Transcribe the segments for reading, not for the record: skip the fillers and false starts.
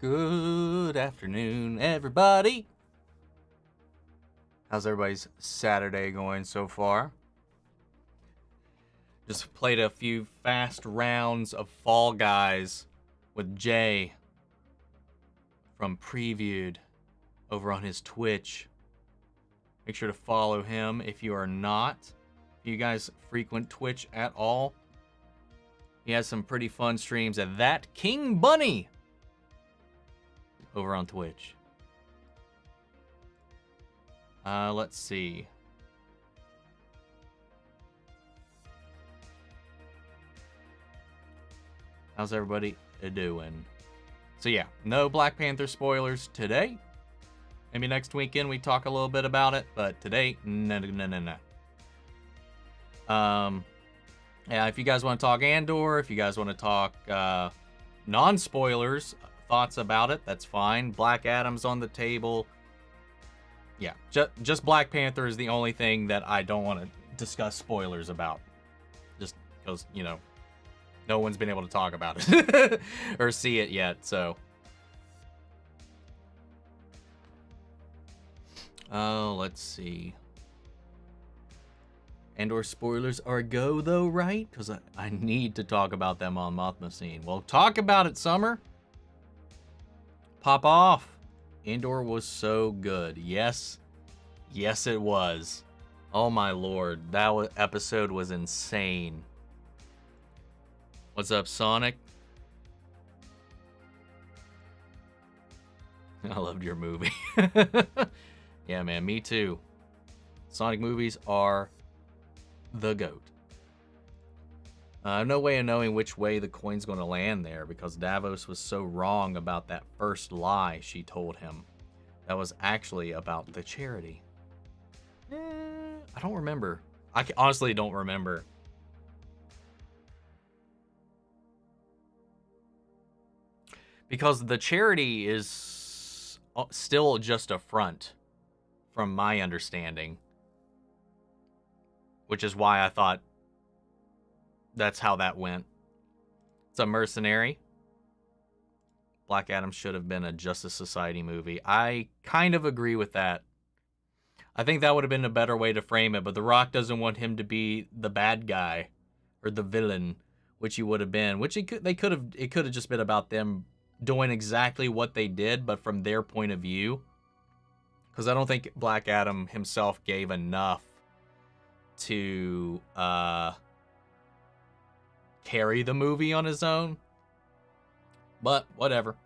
Good afternoon, everybody. How's everybody's Saturday going so far? Just played a few fast rounds of Fall Guys with Jay from Previewed over on his Twitch. Make sure to follow him if you are not. If you guys frequent Twitch at all, he has some pretty fun streams at That King Bunny over on Twitch. Let's see. How's everybody doing? So yeah, no Black Panther spoilers today. Maybe next weekend we talk a little bit about it, but today, no. Yeah, if you guys want to talk Andor, if you guys want to talk non-spoilers, thoughts about it, that's fine. Black Adam's on the table. Yeah, just Black Panther is the only thing that I don't want to discuss spoilers about. Just because, you know, no one's been able to talk about it or see it yet, so. Oh, let's see. Andor spoilers are a go, though, right? Because I need to talk about them on Mothma Scene. Well, talk about it, Summer. Pop off. Andor was so good. Yes. Yes, it was. Oh, my Lord. That episode was insane. What's up, Sonic? I loved your movie. Yeah, man, me too. Sonic movies are the GOAT. No way of knowing which way the coin's going to land there because Davos was so wrong about that first lie she told him. That was actually about the charity. I don't remember. I honestly don't remember. Because the charity is still just a front, from my understanding. Which is why I thought that's how that went. It's a mercenary. Black Adam should have been a Justice Society movie. I kind of agree with that. I think that would have been a better way to frame it, but The Rock doesn't want him to be the bad guy or the villain, which he would have been. Which it could have just been about them doing exactly what they did, but from their point of view. Because I don't think Black Adam himself gave enough to carry the movie on his own. But whatever.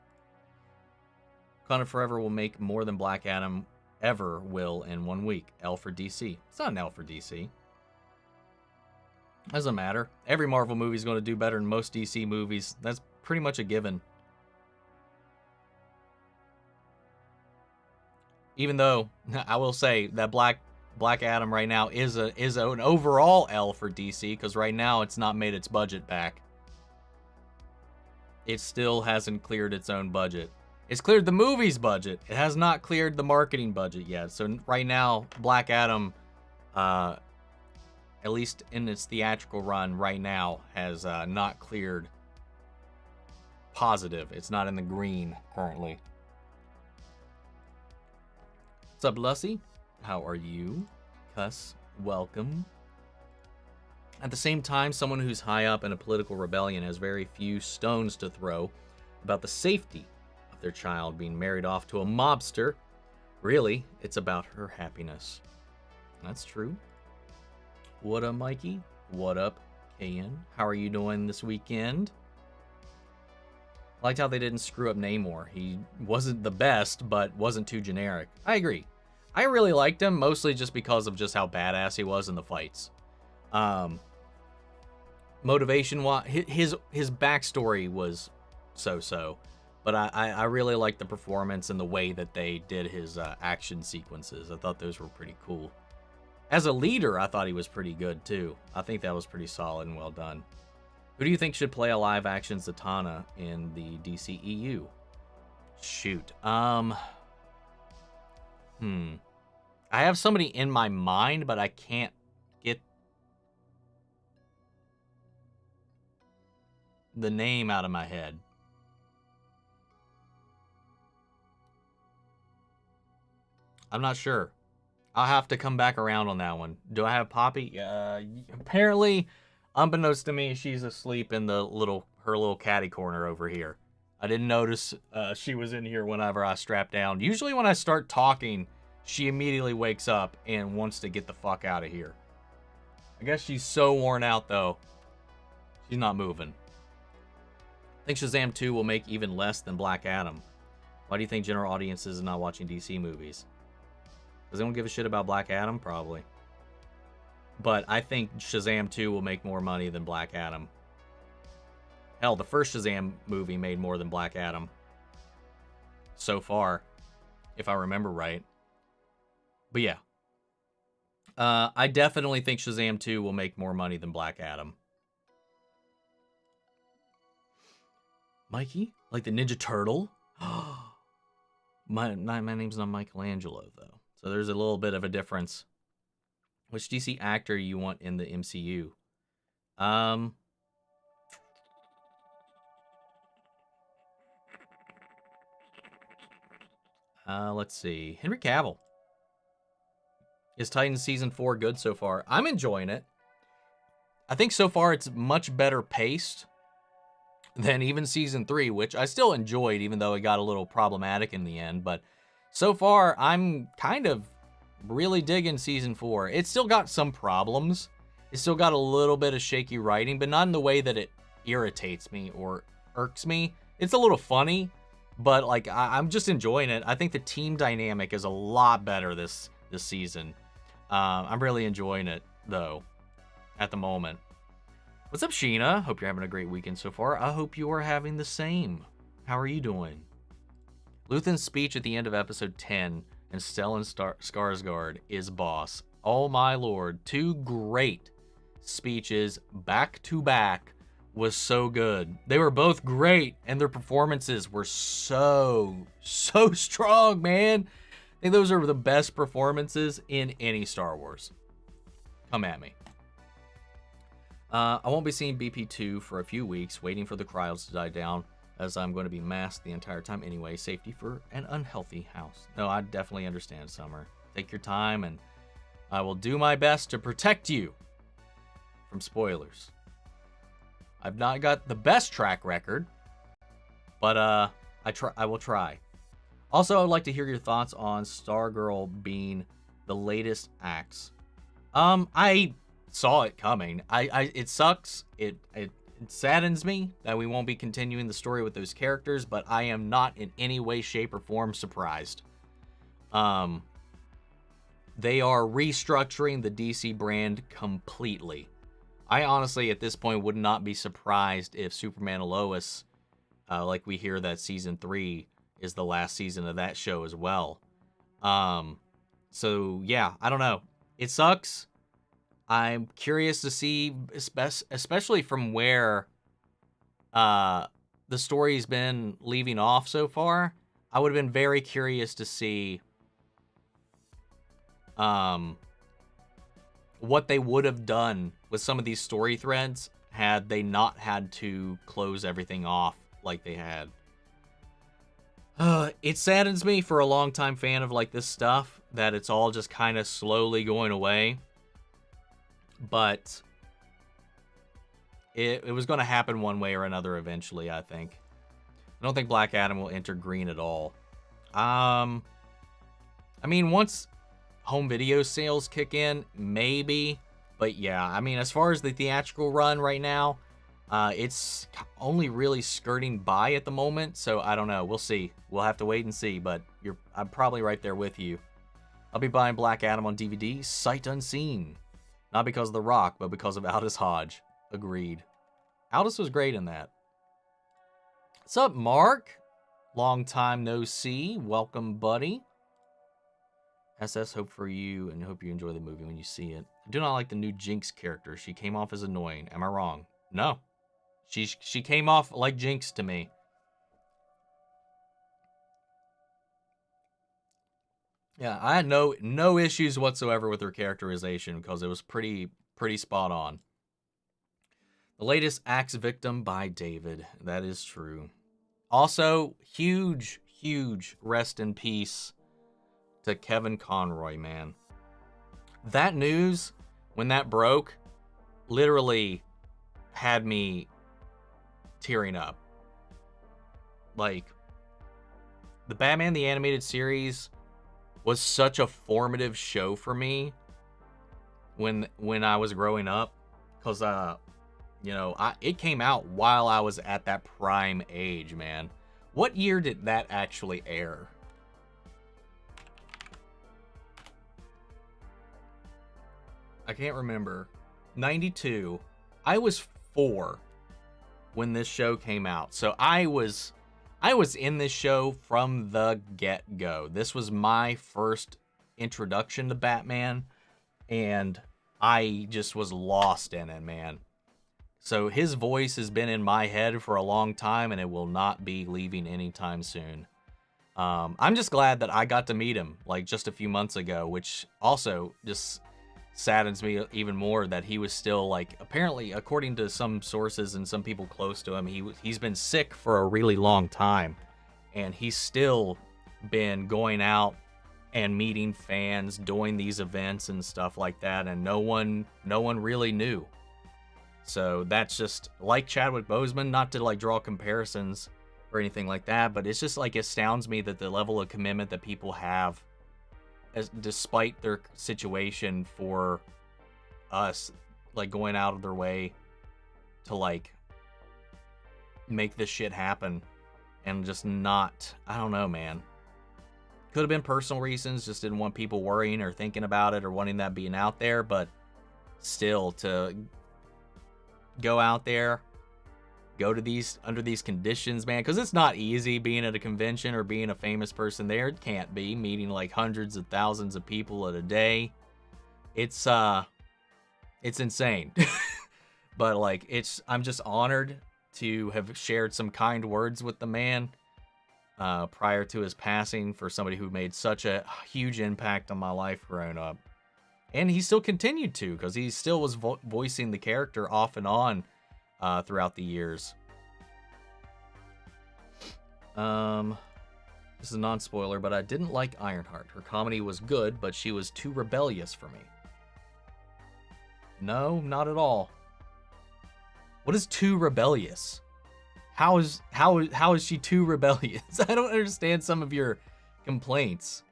Wakanda Forever will make more than Black Adam ever will in 1 week. L for DC. It's not an L for DC. Doesn't matter. Every Marvel movie is going to do better than most DC movies. That's pretty much a given. Even though I will say that Black Adam right now is an overall L for DC because right now it's not made its budget back. It still hasn't cleared its own budget. It's cleared the movie's budget. It has not cleared the marketing budget yet. So right now, Black Adam, at least in its theatrical run right now, has not cleared positive. It's not in the green currently. What's up, Lussy? How are you? Cuss, welcome. At the same time, someone who's high up in a political rebellion has very few stones to throw about the safety of their child being married off to a mobster. Really, it's about her happiness. That's true. What up, Mikey? What up, KN? How are you doing this weekend? I liked how they didn't screw up Namor. He wasn't the best, but wasn't too generic. I agree. I really liked him, mostly just because of just how badass he was in the fights. Motivation, his backstory was so-so, but I really liked the performance and the way that they did his action sequences. I thought those were pretty cool. As a leader, I thought he was pretty good too. I think that was pretty solid and well done. Who do you think should play a live-action Zatanna in the DCEU? Shoot. I have somebody in my mind, but I can't get the name out of my head. I'm not sure. I'll have to come back around on that one. Do I have Poppy? Apparently, unbeknownst to me, she's asleep in her little caddy corner over here. I didn't notice she was in here whenever I strapped down. Usually when I start talking, she immediately wakes up and wants to get the fuck out of here. I guess she's so worn out, though. She's not moving. I think Shazam 2 will make even less than Black Adam. Why do you think general audiences are not watching DC movies? Because they don't give a shit about Black Adam? Probably. But I think Shazam 2 will make more money than Black Adam. Hell, the first Shazam movie made more than Black Adam. So far. If I remember right. But yeah. I definitely think Shazam 2 will make more money than Black Adam. Mikey? Like the Ninja Turtle? my name's not Michelangelo, though. So there's a little bit of a difference. Which DC actor you want in the MCU? Let's see. Henry Cavill. Is Titans Season 4 good so far? I'm enjoying it. I think so far it's much better paced than even Season 3, which I still enjoyed, even though it got a little problematic in the end. But so far, I'm kind of really digging Season 4. It's still got some problems. It's still got a little bit of shaky writing, but not in the way that it irritates me or irks me. It's a little funny, but like I'm just enjoying it. I think the team dynamic is a lot better this season. I'm really enjoying it, though, at the moment. What's up, Sheena? Hope you're having a great weekend so far. I hope you are having the same. How are you doing? Luthen's speech at the end of episode 10 and Stellan Skarsgård is boss. Oh my lord. 2 great speeches back to back was so good. They were both great, and their performances were so strong, man. I think those are the best performances in any Star Wars. Come at me. I won't be seeing BP2 for a few weeks, waiting for the crowds to die down, as I'm going to be masked the entire time anyway. Safety for an unhealthy house. No, I definitely understand, Summer. Take your time, and I will do my best to protect you from spoilers. I've not got the best track record, but I will try. Also, I would like to hear your thoughts on Stargirl being the latest axe. I saw it coming. It sucks. It saddens me that we won't be continuing the story with those characters, but I am not in any way, shape, or form surprised. They are restructuring the DC brand completely. I honestly, at this point, would not be surprised if Superman and Lois, like we hear that season 3 is the last season of that show as well. So yeah, I don't know. It sucks. I'm curious to see, especially from where the story's been leaving off so far. I would have been very curious to see what they would have done with some of these story threads had they not had to close everything off like they had. It saddens me for a longtime fan of like this stuff that it's all just kind of slowly going away. But it was going to happen one way or another eventually, I think. I don't think Black Adam will enter green at all. I mean, once home video sales kick in, maybe. But yeah, I mean, as far as the theatrical run right now, it's only really skirting by at the moment. So I don't know. We'll see. We'll have to wait and see. But I'm probably right there with you. I'll be buying Black Adam on DVD, sight unseen. Not because of The Rock, but because of Aldous Hodge. Agreed. Aldous was great in that. What's up, Mark? Long time no see. Welcome, buddy. SS, hope for you, and hope you enjoy the movie when you see it. I do not like the new Jinx character. She came off as annoying. Am I wrong? No. She came off like Jinx to me. Yeah, I had no issues whatsoever with her characterization because it was pretty spot on. The latest Axe Victim by David. That is true. Also, huge rest in peace to Kevin Conroy, man. That news, when that broke, literally had me tearing up. Like, the Batman the Animated Series was such a formative show for me when I was growing up, because it came out while I was at that prime age, man. What year did that actually air? I can't remember. 92. I was 4 when this show came out. So I was in this show from the get-go. This was my first introduction to Batman, and I just was lost in it, man. So his voice has been in my head for a long time, and it will not be leaving anytime soon. I'm just glad that I got to meet him like just a few months ago, which also just saddens me even more that he was still, like, apparently, according to some sources and some people close to him, he's been sick for a really long time, and he's still been going out and meeting fans, doing these events and stuff like that, and no one really knew. So that's just like Chadwick Boseman, not to like draw comparisons or anything like that, but it's just like, it astounds me that the level of commitment that people have, despite their situation, for us, like, going out of their way to like make this shit happen, and just not, I don't know, man. Could have been personal reasons, just didn't want people worrying or thinking about it or wanting that being out there, but still, to go out there, go to these, under these conditions, man, because it's not easy being at a convention or being a famous person there. It can't be, meeting like hundreds of thousands of people at a day. It's insane. But like, I'm just honored to have shared some kind words with the man prior to his passing, for somebody who made such a huge impact on my life growing up. And he still continued to, because he still was voicing the character off and on throughout the years. This is a non-spoiler, but I didn't like Ironheart. Her comedy was good, but she was too rebellious for me. No, not at all. What is too rebellious? How is she too rebellious? I don't understand some of your complaints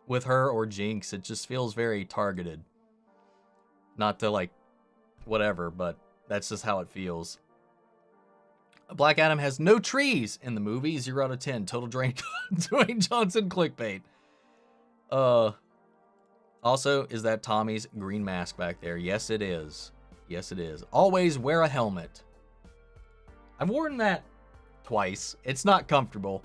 with her or Jinx. It just feels very targeted. Not to like whatever, but that's just how it feels. Black Adam has no trees in the movie. 0 out of 10. Total Dwayne Johnson clickbait. Also, is that Tommy's green mask back there? Yes, it is. Yes, it is. Always wear a helmet. I've worn that twice. It's not comfortable.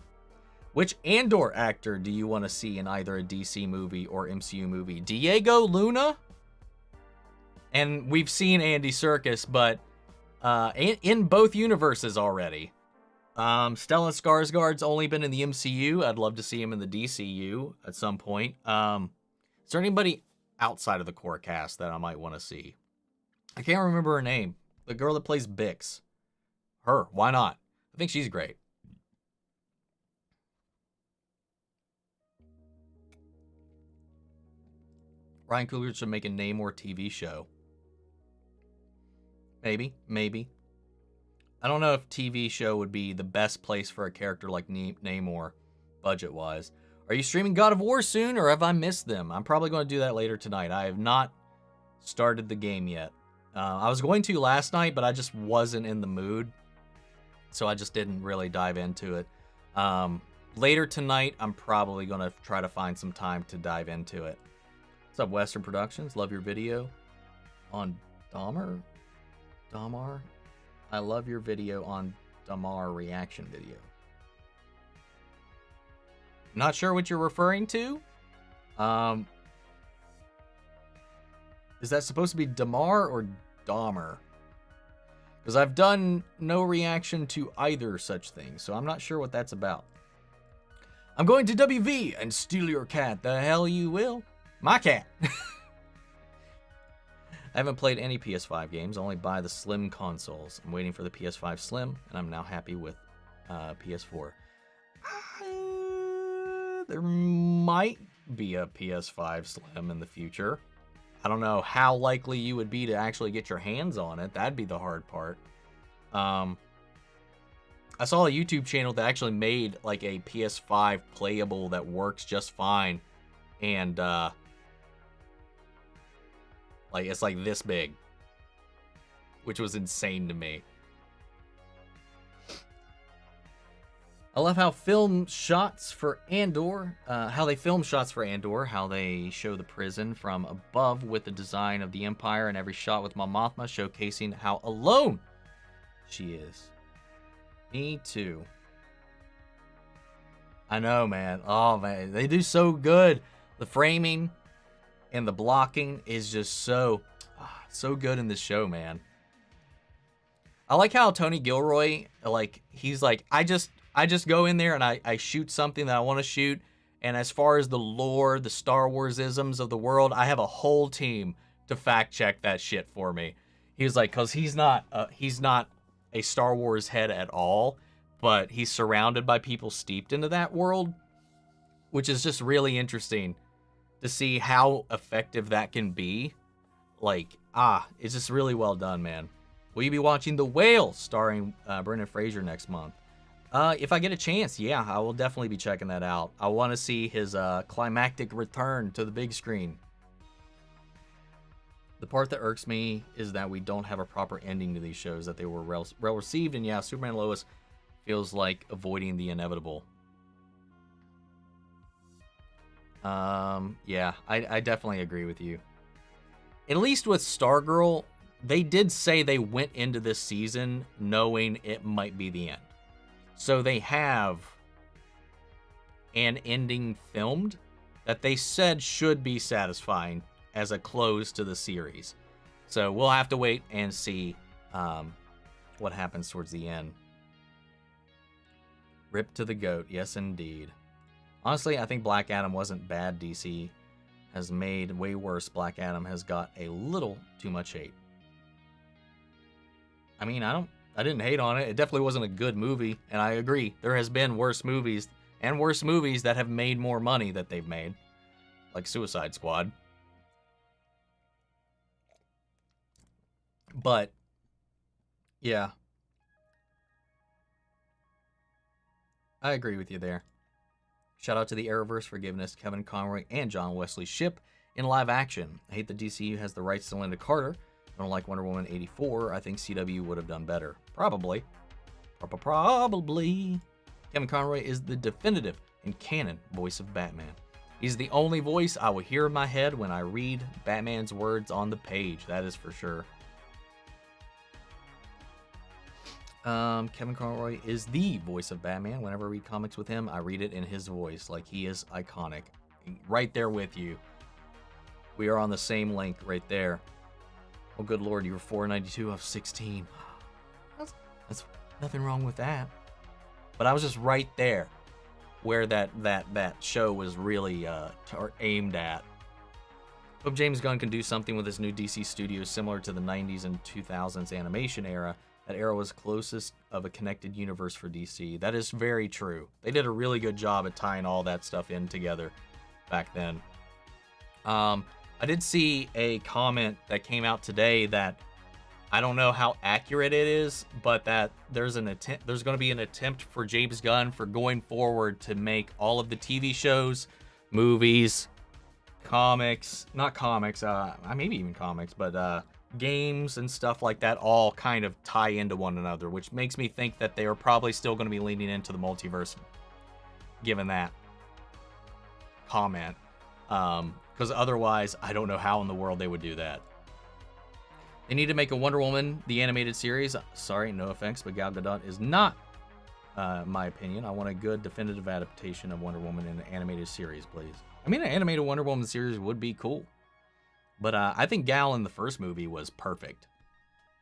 Which Andor actor do you want to see in either a DC movie or MCU movie? Diego Luna? And we've seen Andy Serkis, but in both universes already. Stellan Skarsgård's only been in the MCU. I'd love to see him in the DCU at some point. Is there anybody outside of the core cast that I might want to see? I can't remember her name. The girl that plays Bix. Her. Why not? I think she's great. Ryan Coogler should make a Namor TV show. Maybe. I don't know if TV show would be the best place for a character like Namor, budget-wise. Are you streaming God of War soon, or have I missed them? I'm probably going to do that later tonight. I have not started the game yet. I was going to last night, but I just wasn't in the mood, so I just didn't really dive into it. Later tonight, I'm probably going to try to find some time to dive into it. What's up, Western Productions? Love your video on Dahmer. I love your video on Dahmer reaction video. Not sure what you're referring to. Is that supposed to be Damar or Dahmer? Because I've done no reaction to either such thing, so I'm not sure what that's about. I'm going to WV and steal your cat. The hell you will. My cat. I haven't played any PS5 games, only buy the Slim consoles. I'm waiting for the PS5 Slim, and I'm now happy with PS4. There might be a PS5 Slim in the future. I don't know how likely you would be to actually get your hands on it. That'd be the hard part. I saw a YouTube channel that actually made like a PS5 playable that works just fine. And like it's like this big, which was insane to me. I love how film shots for Andor, how they show the prison from above with the design of the Empire, and every shot with Mon Mothma showcasing how alone she is. Me too. I know, man. Oh, man. They do so good. The framing and the blocking is just so good in this show, man. I like how Tony Gilroy, like, he's like, I just go in there and I shoot something that I want to shoot. And as far as the lore, the Star Wars isms of the world, I have a whole team to fact check that shit for me. He was like, because he's not a Star Wars head at all, but he's surrounded by people steeped into that world, which is just really interesting to see how effective that can be. Like, it's just really well done, man. Will you be watching The Whale starring Brendan Fraser next month? If I get a chance, yeah, I will definitely be checking that out. I want to see his climactic return to the big screen. The part that irks me is that we don't have a proper ending to these shows, that they were well received, and yeah, Superman Lois feels like avoiding the inevitable. Yeah, I definitely agree with you. At least with Stargirl, they did say they went into this season knowing it might be the end. So they have an ending filmed that they said should be satisfying as a close to the series. So we'll have to wait and see what happens towards the end. Rip to the goat. Yes, indeed. Honestly, I think Black Adam wasn't bad. DC has made way worse. Black Adam has got a little too much hate. I mean, I didn't hate on it. It definitely wasn't a good movie, and I agree. There has been worse movies, and worse movies that have made more money that they've made, like Suicide Squad. But, yeah. I agree with you there. Shout out to the Arrowverse for giving us Kevin Conroy and John Wesley Shipp in live action. I hate the DCU has the rights to Linda Carter. I don't like Wonder Woman 84. I think CW would have done better. Probably. Probably. Kevin Conroy is the definitive and canon voice of Batman. He's the only voice I will hear in my head when I read Batman's words on the page. That is for sure. Kevin Conroy is the voice of Batman. Whenever I read comics with him, I read it in his voice. Like, he is iconic. Right there with you. We are on the same link right there. Oh, good Lord, you were 492 of 16. That's nothing wrong with that. But I was just right there where that show was really aimed at. Hope James Gunn can do something with his new DC studios similar to the 90s and 2000s animation era. That era was closest of a connected universe for DC. That is very true. They did a really good job at tying all that stuff in together back then. I did see a comment that came out today that I don't know how accurate it is, but that there's going to be an attempt for James Gunn for going forward to make all of the TV shows, movies, comics, not comics, maybe even comics, but games and stuff like that all kind of tie into one another, which makes me think that they are probably still going to be leaning into the multiverse, given that comment. Because otherwise, I don't know how in the world they would do that. They need to make a Wonder Woman, the animated series. Sorry, no offense, but Gal Gadot is not my opinion. I want a good, definitive adaptation of Wonder Woman in an animated series, please. I mean, an animated Wonder Woman series would be cool. But I think Gal in the first movie was perfect.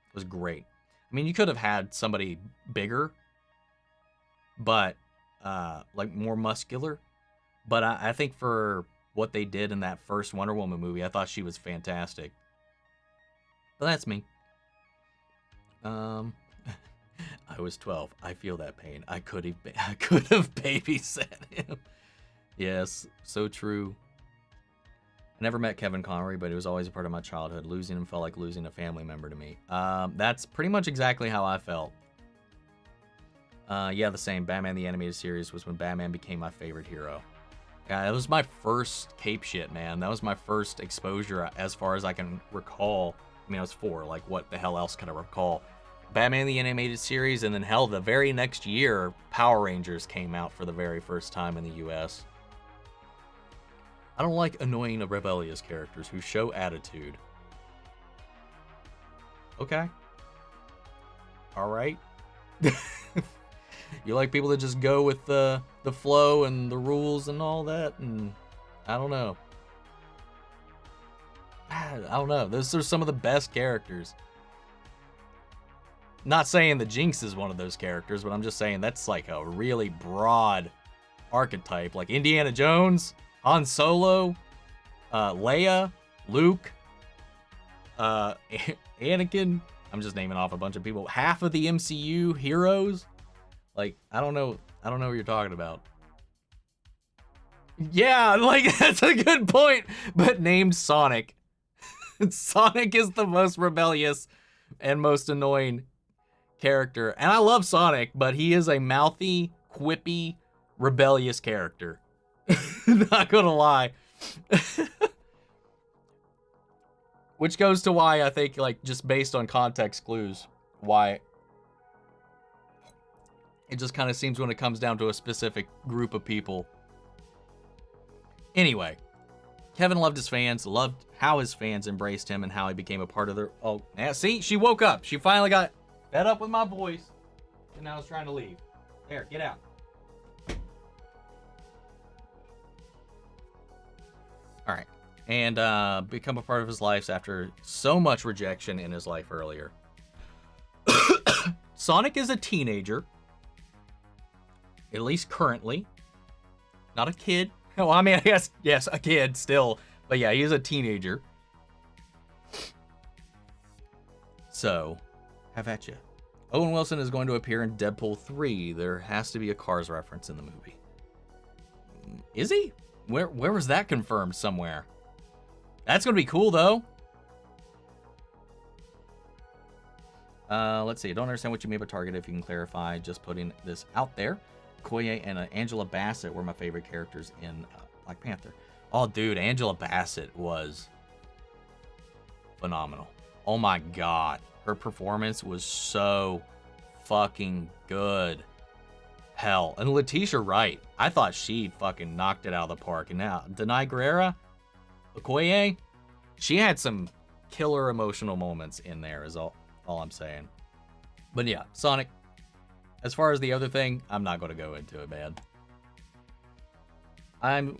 It was great. I mean, you could have had somebody bigger, but like more muscular. But I think for what they did in that first Wonder Woman movie, I thought she was fantastic. But that's me. I was 12. I feel that pain. I could have babysat him. Yes, so true. I never met Kevin Conroy, but he was always a part of my childhood. Losing him felt like losing a family member to me. That's pretty much exactly how I felt. Yeah, the same. Batman the Animated Series was when Batman became my favorite hero. Yeah, it was my first cape shit, man. That was my first exposure as far as I can recall. I mean, I was 4. Like, what the hell else can I recall? Batman the Animated Series, and then hell, the very next year, Power Rangers came out for the very first time in the US. I don't like annoying rebellious characters who show attitude. Okay. Alright. You like people that just go with the flow and the rules and all that, and I don't know. I don't know. Those are some of the best characters. Not saying the Jinx is one of those characters, but I'm just saying that's like a really broad archetype. Like Indiana Jones, Han Solo, Leia, Luke, Anakin. I'm just naming off a bunch of people. Half of the MCU heroes. Like, I don't know what you're talking about. Yeah, like, that's a good point. But named Sonic. Sonic is the most rebellious and most annoying character. And I love Sonic, but he is a mouthy, quippy, rebellious character. Not gonna lie. Which goes to why I think, like, just based on context clues, why it just kind of seems when it comes down to a specific group of people. Anyway, Kevin loved his fans, loved how his fans embraced him and how he became a part of their... Oh, yeah, see? She woke up. She finally got fed up with my voice, and now is trying to leave. There, get out. All right. And become a part of his life after so much rejection in his life earlier. Sonic is a teenager. At least currently. Not a kid. Well, I mean, I guess, yes, a kid still. But yeah, he is a teenager. So, have at you. Owen Wilson is going to appear in Deadpool 3. There has to be a Cars reference in the movie. Is he? Where was that confirmed somewhere? That's going to be cool, though. Let's see. I don't understand what you mean by Target. If you can clarify, just putting this out there. Okoye and Angela Bassett were my favorite characters in Black Panther. Oh, dude, Angela Bassett was phenomenal. Oh my God. Her performance was so fucking good. Hell. And Letitia Wright. I thought she fucking knocked it out of the park. And now, Denai Guerrera, Okoye, she had some killer emotional moments in there is all I'm saying. But yeah, Sonic. As far as the other thing, I'm not going to go into it, man. I'm,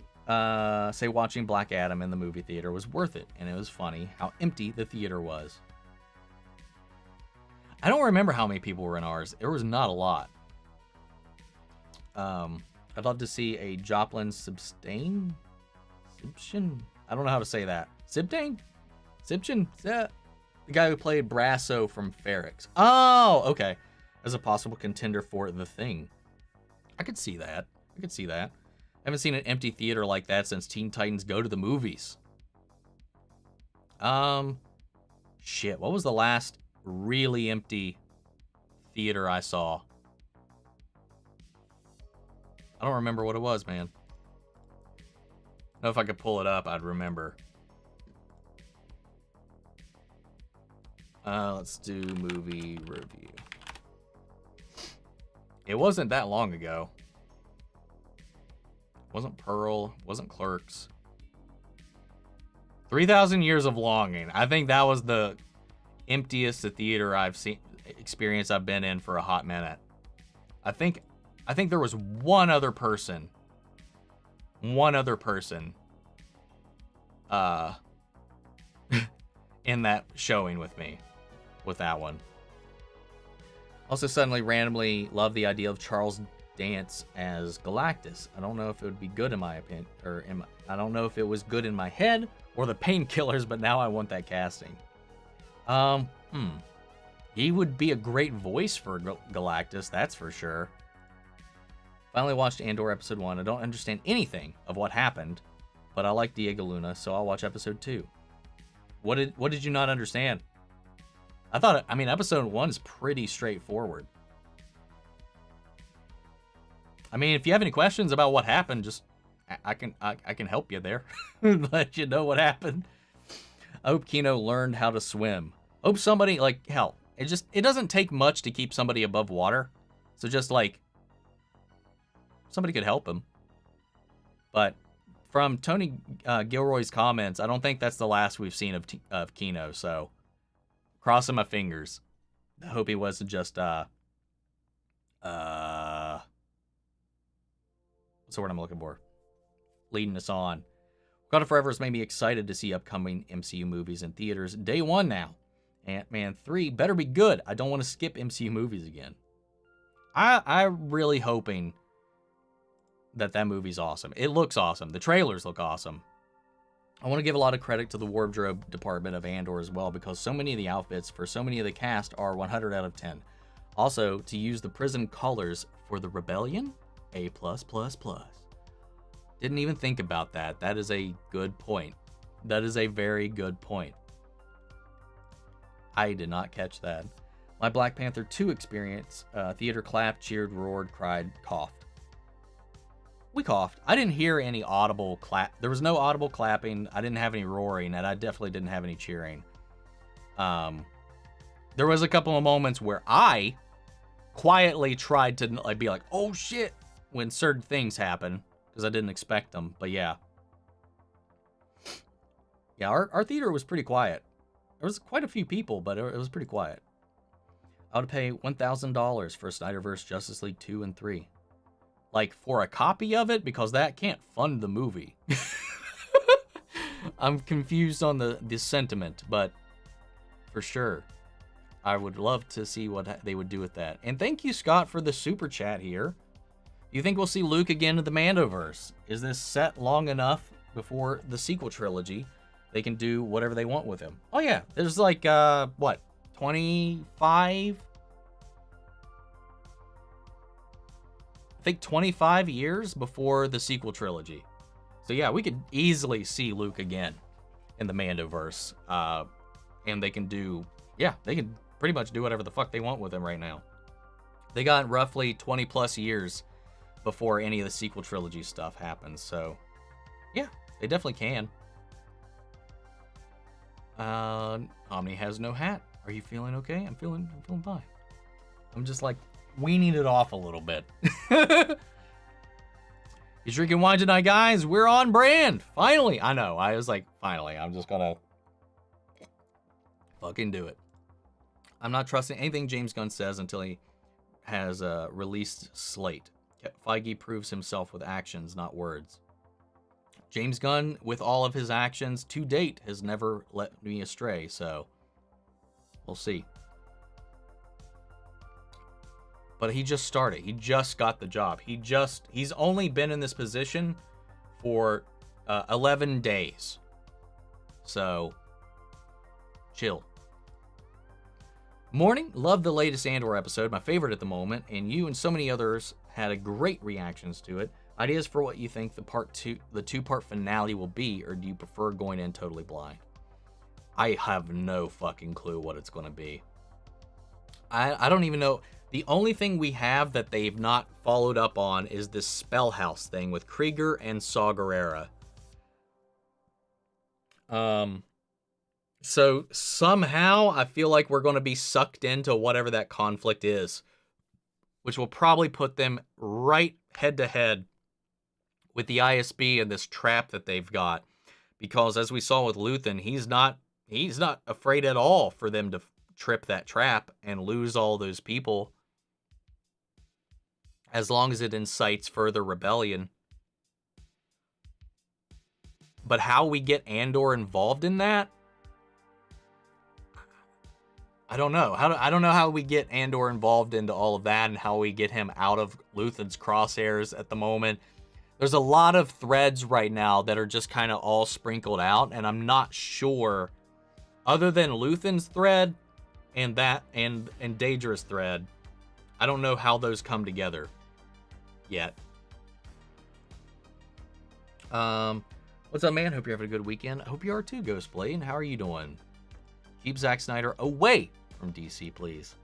say watching Black Adam in the movie theater was worth it, and it was funny how empty the theater was. I don't remember how many people were in ours. There was not a lot. I'd love to see a Joplin Substain? I don't know how to say that. Sibtain? Sibchin? The guy who played Brasso from Ferrix. Oh, okay. As a possible contender for The Thing. I could see that. I haven't seen an empty theater like that since Teen Titans Go to the Movies. Shit, what was the last really empty theater I saw? I don't remember what it was, man. I know if I could pull it up, I'd remember. Let's do movie review. It wasn't that long ago. Wasn't Pearl, wasn't Clerks. 3,000 Years of Longing. I think that was the emptiest theater experience I've been in for a hot minute. I think there was one other person in that showing with me with that one. Also suddenly randomly love the idea of Charles Dance as Galactus. I don't know if it would be good in my opinion, or I don't know if it was good in my head or the Painkillers, but now I want that casting. He would be a great voice for Galactus, that's for sure. Finally watched Andor episode 1. I don't understand anything of what happened. but I like Diego Luna, so I'll watch episode 2. What did you not understand? I mean, episode 1 is pretty straightforward. I mean, if you have any questions about what happened, just I can help you there. Let you know what happened. I hope Kino learned how to swim. Hope somebody, like, hell, it doesn't take much to keep somebody above water. So just like somebody could help him. But from Tony Gilroy's comments, I don't think that's the last we've seen of Kino. So crossing my fingers. I hope he wasn't just what's the word I'm looking for? Leading us on. Wakanda Forever has made me excited to see upcoming MCU movies in theaters. Day 1 now. Ant-Man 3 better be good. I don't want to skip MCU movies again. I'm really hoping that movie's awesome. It looks awesome. The trailers look awesome. I want to give a lot of credit to the wardrobe department of Andor as well, because so many of the outfits for so many of the cast are 100 out of 10. Also, to use the prison colors for the Rebellion, A+++. Didn't even think about that. That is a good point. That is a very good point. I did not catch that. My Black Panther 2 experience, theater clapped, cheered, roared, cried, coughed. We coughed. I didn't hear any audible clap. There was no audible clapping. I didn't have any roaring, and I definitely didn't have any cheering. There was a couple of moments where I quietly tried to like be like, oh shit, when certain things happen, because I didn't expect them. But yeah. Yeah, our theater was pretty quiet. There was quite a few people, but it was pretty quiet. I would pay $1,000 for Snyderverse Justice League 2 and 3. Like, for a copy of it, because that can't fund the movie. I'm confused on the sentiment, but for sure. I would love to see what they would do with that. And thank you, Scott, for the super chat here. You think we'll see Luke again in the Mandoverse? Is this set long enough before the sequel trilogy? They can do whatever they want with him. Oh yeah, there's like, what, 25? I think 25 years before the sequel trilogy. So yeah, we could easily see Luke again in the Mandoverse. And they can do, yeah, they can pretty much do whatever the fuck they want with him right now. They got roughly 20 plus years before any of the sequel trilogy stuff happens. So yeah, they definitely can. Omni has no hat. Are you feeling okay? I'm feeling fine. I'm just like weaning it off a little bit. You drinking wine tonight, guys? We're on brand. Finally. I know. I was like, finally. I'm just gonna fucking do it. I'm not trusting anything James Gunn says until he has a released slate. Feige proves himself with actions, not words. James Gunn, with all of his actions to date, has never let me astray, so we'll see. But he just started. He just got the job. He's only been in this position for 11 days. So, chill. Morning, love the latest Andor episode, my favorite at the moment, and you and so many others had a great reactions to it. Ideas for what you think the two-part finale will be, or do you prefer going in totally blind? I have no fucking clue what it's going to be. I don't even know. The only thing we have that they've not followed up on is this Spell House thing with Krieger and Saw Gerrera. So somehow I feel like we're going to be sucked into whatever that conflict is, which will probably put them right head to head with the ISB and this trap that they've got. Because as we saw with Luthen, he's not afraid at all for them to trip that trap and lose all those people, as long as it incites further rebellion. But how we get Andor involved in that, I don't know. I don't know how we get Andor involved into all of that and how we get him out of Luthen's crosshairs at the moment. There's a lot of threads right now that are just kind of all sprinkled out, and I'm not sure, other than Luthen's thread and Daedra's thread, I don't know how those come together yet. What's up, man? Hope you're having a good weekend. I hope you are too, Ghostblade. And how are you doing? Keep Zack Snyder away from DC, please.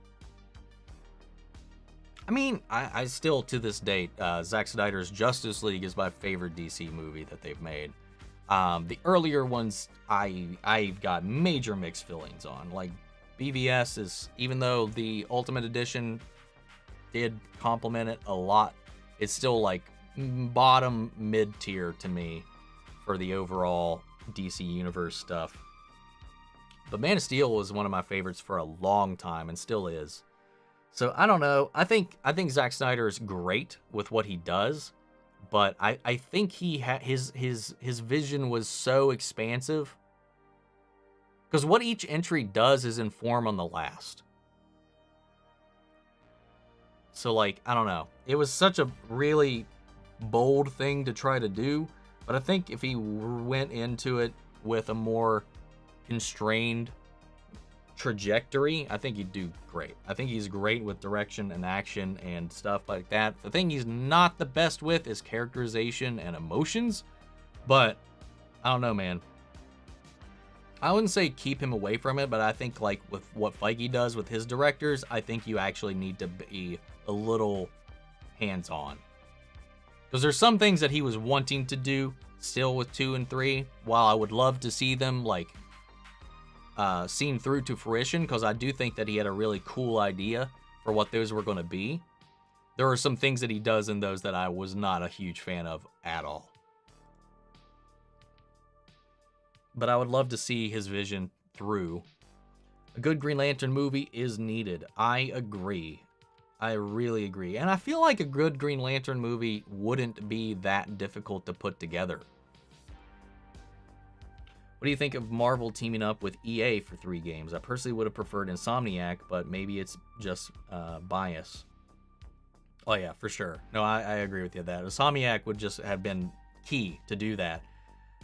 I mean, I still, to this date, Zack Snyder's Justice League is my favorite DC movie that they've made. The earlier ones, I've got major mixed feelings on. Like, BVS is, even though the Ultimate Edition did compliment it a lot, it's still like bottom mid-tier to me for the overall DC Universe stuff. But Man of Steel was one of my favorites for a long time and still is. So I don't know. I think Zack Snyder is great with what he does, but I think his vision was so expansive. Because what each entry does is inform on the last. So, like, I don't know. It was such a really bold thing to try to do. But I think if he went into it with a more constrained trajectory, I think he'd do great. I think he's great with direction and action and stuff like that. The thing he's not the best with is characterization and emotions. But, I don't know, man. I wouldn't say keep him away from it, but I think like with what Feige does with his directors, I think you actually need to be a little hands-on. Because there's some things that he was wanting to do still with 2 and 3, while I would love to see them like seen through to fruition, because I do think that he had a really cool idea for what those were going to be. There are some things that he does in those that I was not a huge fan of at all. But I would love to see his vision through. A good Green Lantern movie is needed. I agree. I really agree. And I feel like a good Green Lantern movie wouldn't be that difficult to put together. What do you think of Marvel teaming up with EA for 3 games? I personally would have preferred Insomniac, but maybe it's just bias. Oh yeah, for sure. No, I agree with you that. Insomniac would just have been key to do that.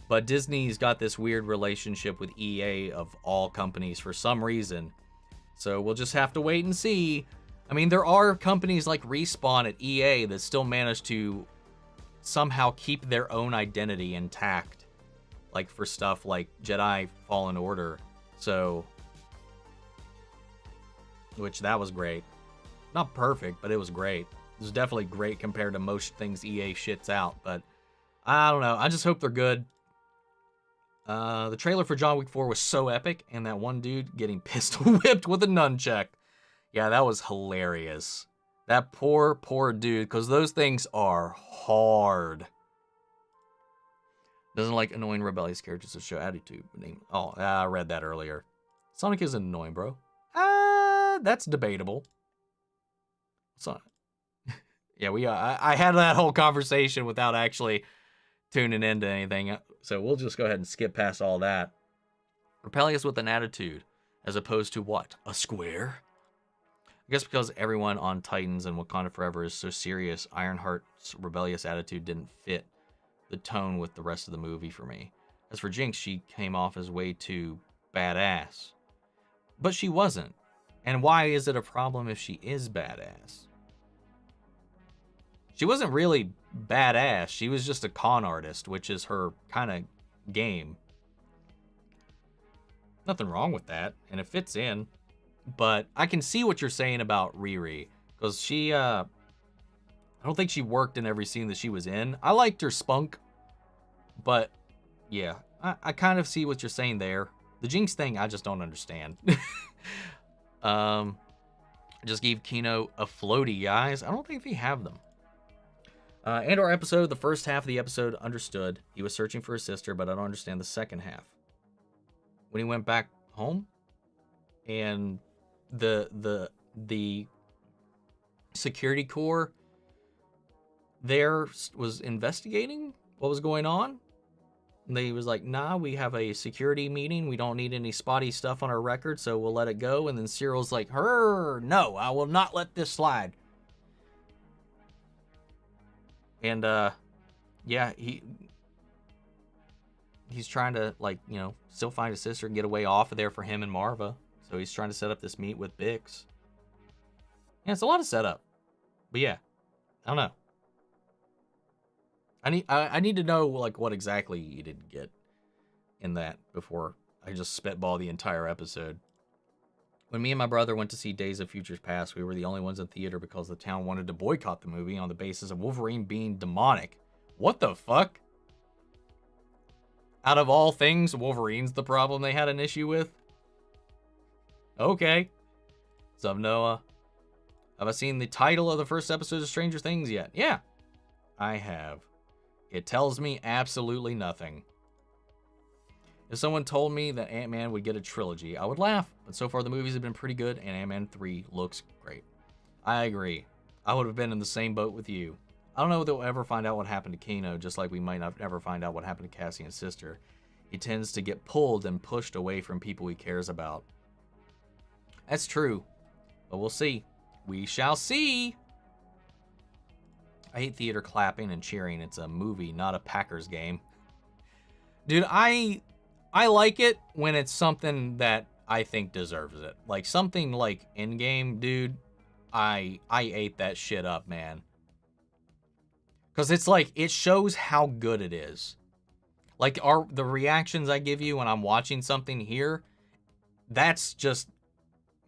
But Disney's got this weird relationship with EA of all companies for some reason. So we'll just have to wait and see. I mean, there are companies like Respawn at EA that still manage to somehow keep their own identity intact. Like for stuff like Jedi Fallen Order. So, which that was great. Not perfect, but it was great. It was definitely great compared to most things EA shits out. But I don't know. I just hope they're good. The trailer for John Wick 4 was so epic, and that one dude getting pistol whipped with a nunchuck. Yeah, that was hilarious. That poor dude, because those things are hard. Doesn't like annoying rebellious characters to show attitude. Oh, I read that earlier. Sonic isn't annoying, bro. That's debatable. Sonic. Yeah, I had that whole conversation without actually tuning into anything. So we'll just go ahead and skip past all that. Rebellious with an attitude, as opposed to what? A square? I guess because everyone on Titans and Wakanda Forever is so serious, Ironheart's rebellious attitude didn't fit the tone with the rest of the movie for me. As for Jinx, she came off as way too badass. But she wasn't. And why is it a problem if she is badass? She wasn't really badass. She was just a con artist, which is her kind of game. Nothing wrong with that, and it fits in. But I can see what you're saying about Riri, because she, I don't think she worked in every scene that she was in. I liked her spunk, but yeah, I kind of see what you're saying there. The Jinx thing, I just don't understand. I just gave Kino a floaty, guys. I don't think they have them. And our episode, the first half of the episode, understood. He was searching for his sister, but I don't understand the second half. When he went back home, and the security corps there was investigating what was going on. And they was like, nah, we have a security meeting. We don't need any spotty stuff on our record, so we'll let it go. And then Cyril's like, no, I will not let this slide. And, yeah, he's trying to, like, you know, still find his sister and get away off of there for him and Marva. So he's trying to set up this meet with Bix. Yeah, it's a lot of setup. But yeah, I don't know. I need to know like what exactly you didn't get in that before I just spitball the entire episode. When me and my brother went to see Days of Futures Past, we were the only ones in theater because the town wanted to boycott the movie on the basis of Wolverine being demonic. What the fuck? Out of all things, Wolverine's the problem they had an issue with? Okay. So Noah, have I seen the title of the first episode of Stranger Things yet? Yeah, I have. It tells me absolutely nothing. If someone told me that Ant-Man would get a trilogy, I would laugh. But so far the movies have been pretty good, and Ant-Man 3 looks great. I agree. I would have been in the same boat with you. I don't know if they'll ever find out what happened to Kano, just like we might not ever find out what happened to Cassian's sister. He tends to get pulled and pushed away from people he cares about. That's true. But we'll see. We shall see. I hate theater clapping and cheering. It's a movie, not a Packers game. Dude, I like it when it's something that I think deserves it. Like something like Endgame, dude. I ate that shit up, man. Because it's like, it shows how good it is. Like, the reactions I give you when I'm watching something here, that's just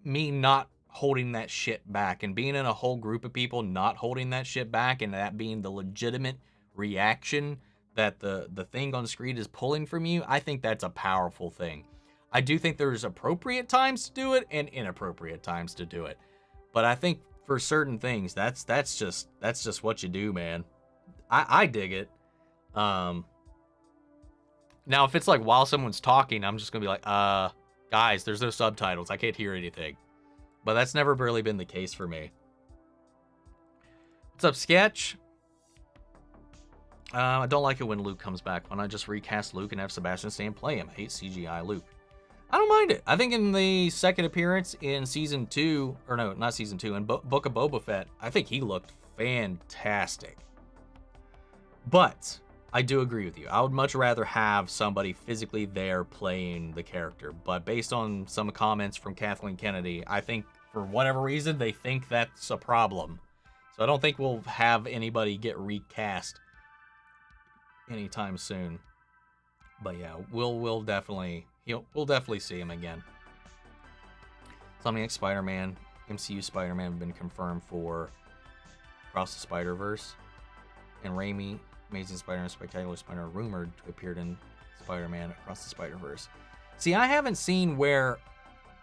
me not holding that shit back. And being in a whole group of people not holding that shit back, and that being the legitimate reaction that the thing on the screen is pulling from you, I think that's a powerful thing. I do think there's appropriate times to do it and inappropriate times to do it. But I think for certain things, that's just what you do, man. I dig it. Now, if it's like while someone's talking, I'm just gonna be like, guys, there's no subtitles. I can't hear anything. But that's never really been the case for me. What's up, Sketch? I don't like it when Luke comes back. Why not just recast Luke and have Sebastian Stan play him? I hate CGI Luke. I don't mind it. I think in the second appearance in season 2, or no, not season 2, in Book of Boba Fett, I think he looked fantastic. But I do agree with you. I would much rather have somebody physically there playing the character. But based on some comments from Kathleen Kennedy, I think for whatever reason, they think that's a problem. So I don't think we'll have anybody get recast anytime soon. But yeah, we'll definitely see him again. Something Spider-Man, MCU Spider-Man have been confirmed for Across the Spider-Verse, and Raimi, Amazing Spider-Man, Spectacular Spider-Man rumored to appear in Spider-Man Across the Spider-Verse. See, I haven't seen where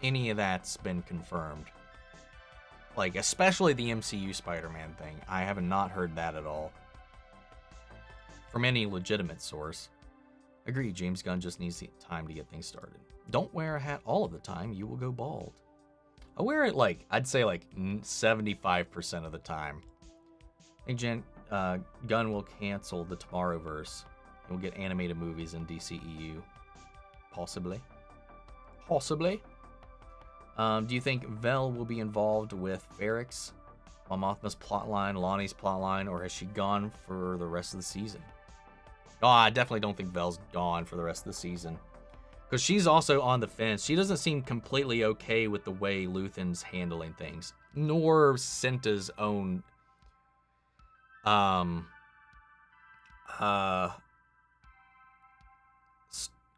any of that's been confirmed. Like, especially the MCU Spider-Man thing. I have not heard that at all from any legitimate source. Agreed, James Gunn just needs the time to get things started. Don't wear a hat all of the time, you will go bald. I wear it like, I'd say like 75% of the time. I think Gunn will cancel the Tomorrowverse. We'll get animated movies in DCEU. Possibly. Possibly. Do you think Vel will be involved with Ferrix, Mon Mothma's plotline, Lonnie's plotline, or has she gone for the rest of the season? Oh, I definitely don't think Vel's gone for the rest of the season. Because she's also on the fence. She doesn't seem completely okay with the way Luthen's handling things. Nor Cinta's own...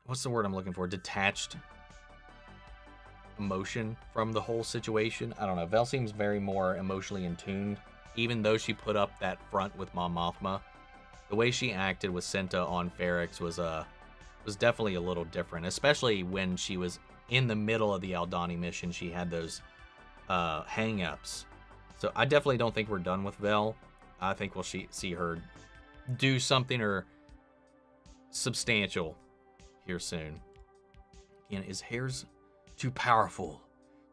what's the word I'm looking for? Detached emotion from the whole situation. I don't know. Vel seems very more emotionally in tune. Even though she put up that front with Mon Mothma, the way she acted with Cinta on Ferrix was definitely a little different, especially when she was in the middle of the Aldani mission. She had those hang-ups. So I definitely don't think we're done with Vel. I think we'll see her do something or substantial here soon. Again, his hair's too powerful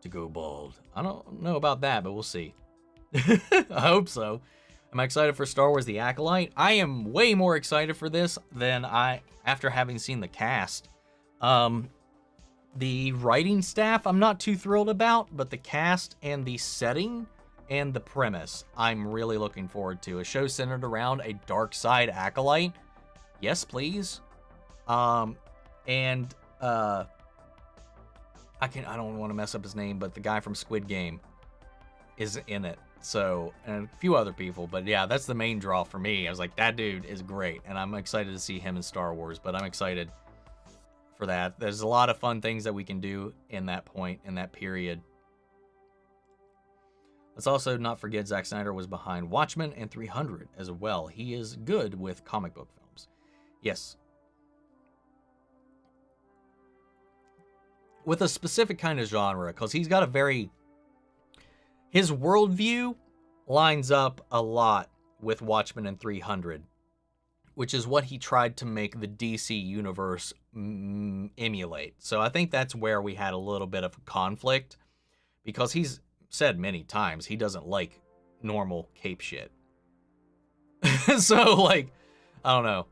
to go bald. I don't know about that, but we'll see. I hope so. Am I excited for Star Wars The Acolyte? I am way more excited for this than after having seen the cast. The writing staff I'm not too thrilled about, but the cast and the setting and the premise I'm really looking forward to. A show centered around a dark side acolyte. Yes, please. I don't want to mess up his name, but the guy from Squid Game. is in it. So, and a few other people, but yeah, that's the main draw for me. I was like, that dude is great, and I'm excited to see him in Star Wars, but I'm excited for that. There's a lot of fun things that we can do in that point, in that period. Let's also not forget Zack Snyder was behind Watchmen and 300 as well. He is good with comic book films. Yes. With a specific kind of genre, because he's got a very... His worldview lines up a lot with Watchmen and 300, which is what he tried to make the DC universe emulate. So I think that's where we had a little bit of a conflict, because he's said many times he doesn't like normal cape shit. So, like, I don't know.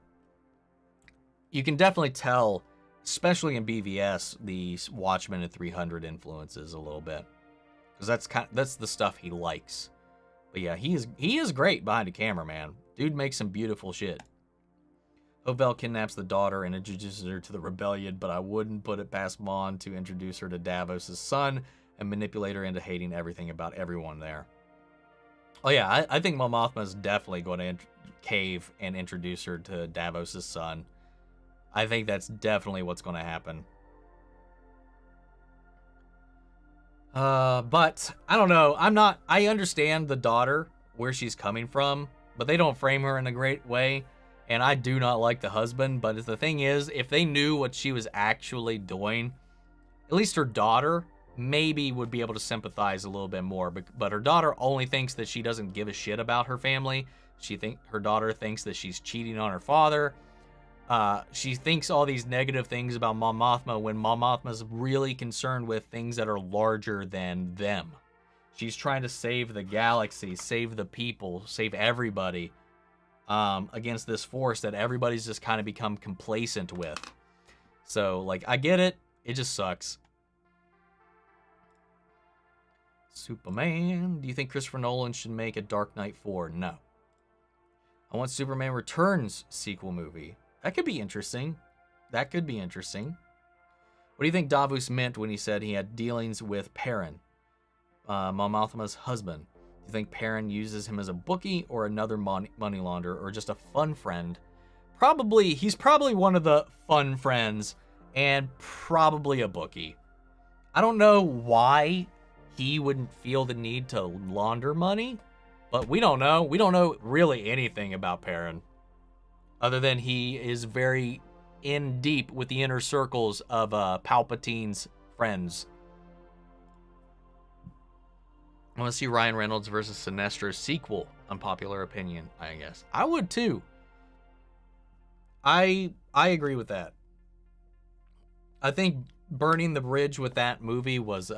You can definitely tell, especially in BVS, the Watchmen and 300 influences a little bit. Because that's the stuff he likes. But yeah, he is great behind a camera, man. Dude makes some beautiful shit. Hovell kidnaps the daughter and introduces her to the rebellion, but I wouldn't put it past Mon to introduce her to Davos' son and manipulate her into hating everything about everyone there. Oh yeah, I think Mon Mothma is definitely going to cave and introduce her to Davos' son. I think that's definitely what's going to happen. But I don't know. I understand the daughter, where she's coming from, but they don't frame her in a great way. And I do not like the husband, but the thing is, if they knew what she was actually doing, at least her daughter maybe would be able to sympathize a little bit more. But her daughter only thinks that she doesn't give a shit about her family. Her daughter thinks that she's cheating on her father. She thinks all these negative things about Mon Mothma when Mon Mothma's really concerned with things that are larger than them. She's trying to save the galaxy, save the people, save everybody against this force that everybody's just kind of become complacent with. So, like, I get it. It just sucks. Superman. Do you think Christopher Nolan should make a Dark Knight 4? No. I want Superman Returns sequel movie. That could be interesting. What do you think Davos meant when he said he had dealings with Perrin, Mon Mothma's husband? Do you think Perrin uses him as a bookie or another money launderer or just a fun friend? He's probably one of the fun friends and probably a bookie. I don't know why he wouldn't feel the need to launder money, but we don't know. We don't know really anything about Perrin, other than he is very in deep with the inner circles of Palpatine's friends. I want to see Ryan Reynolds versus Sinestro sequel, unpopular opinion, I guess. I would too. I agree with that. I think burning the bridge with that movie was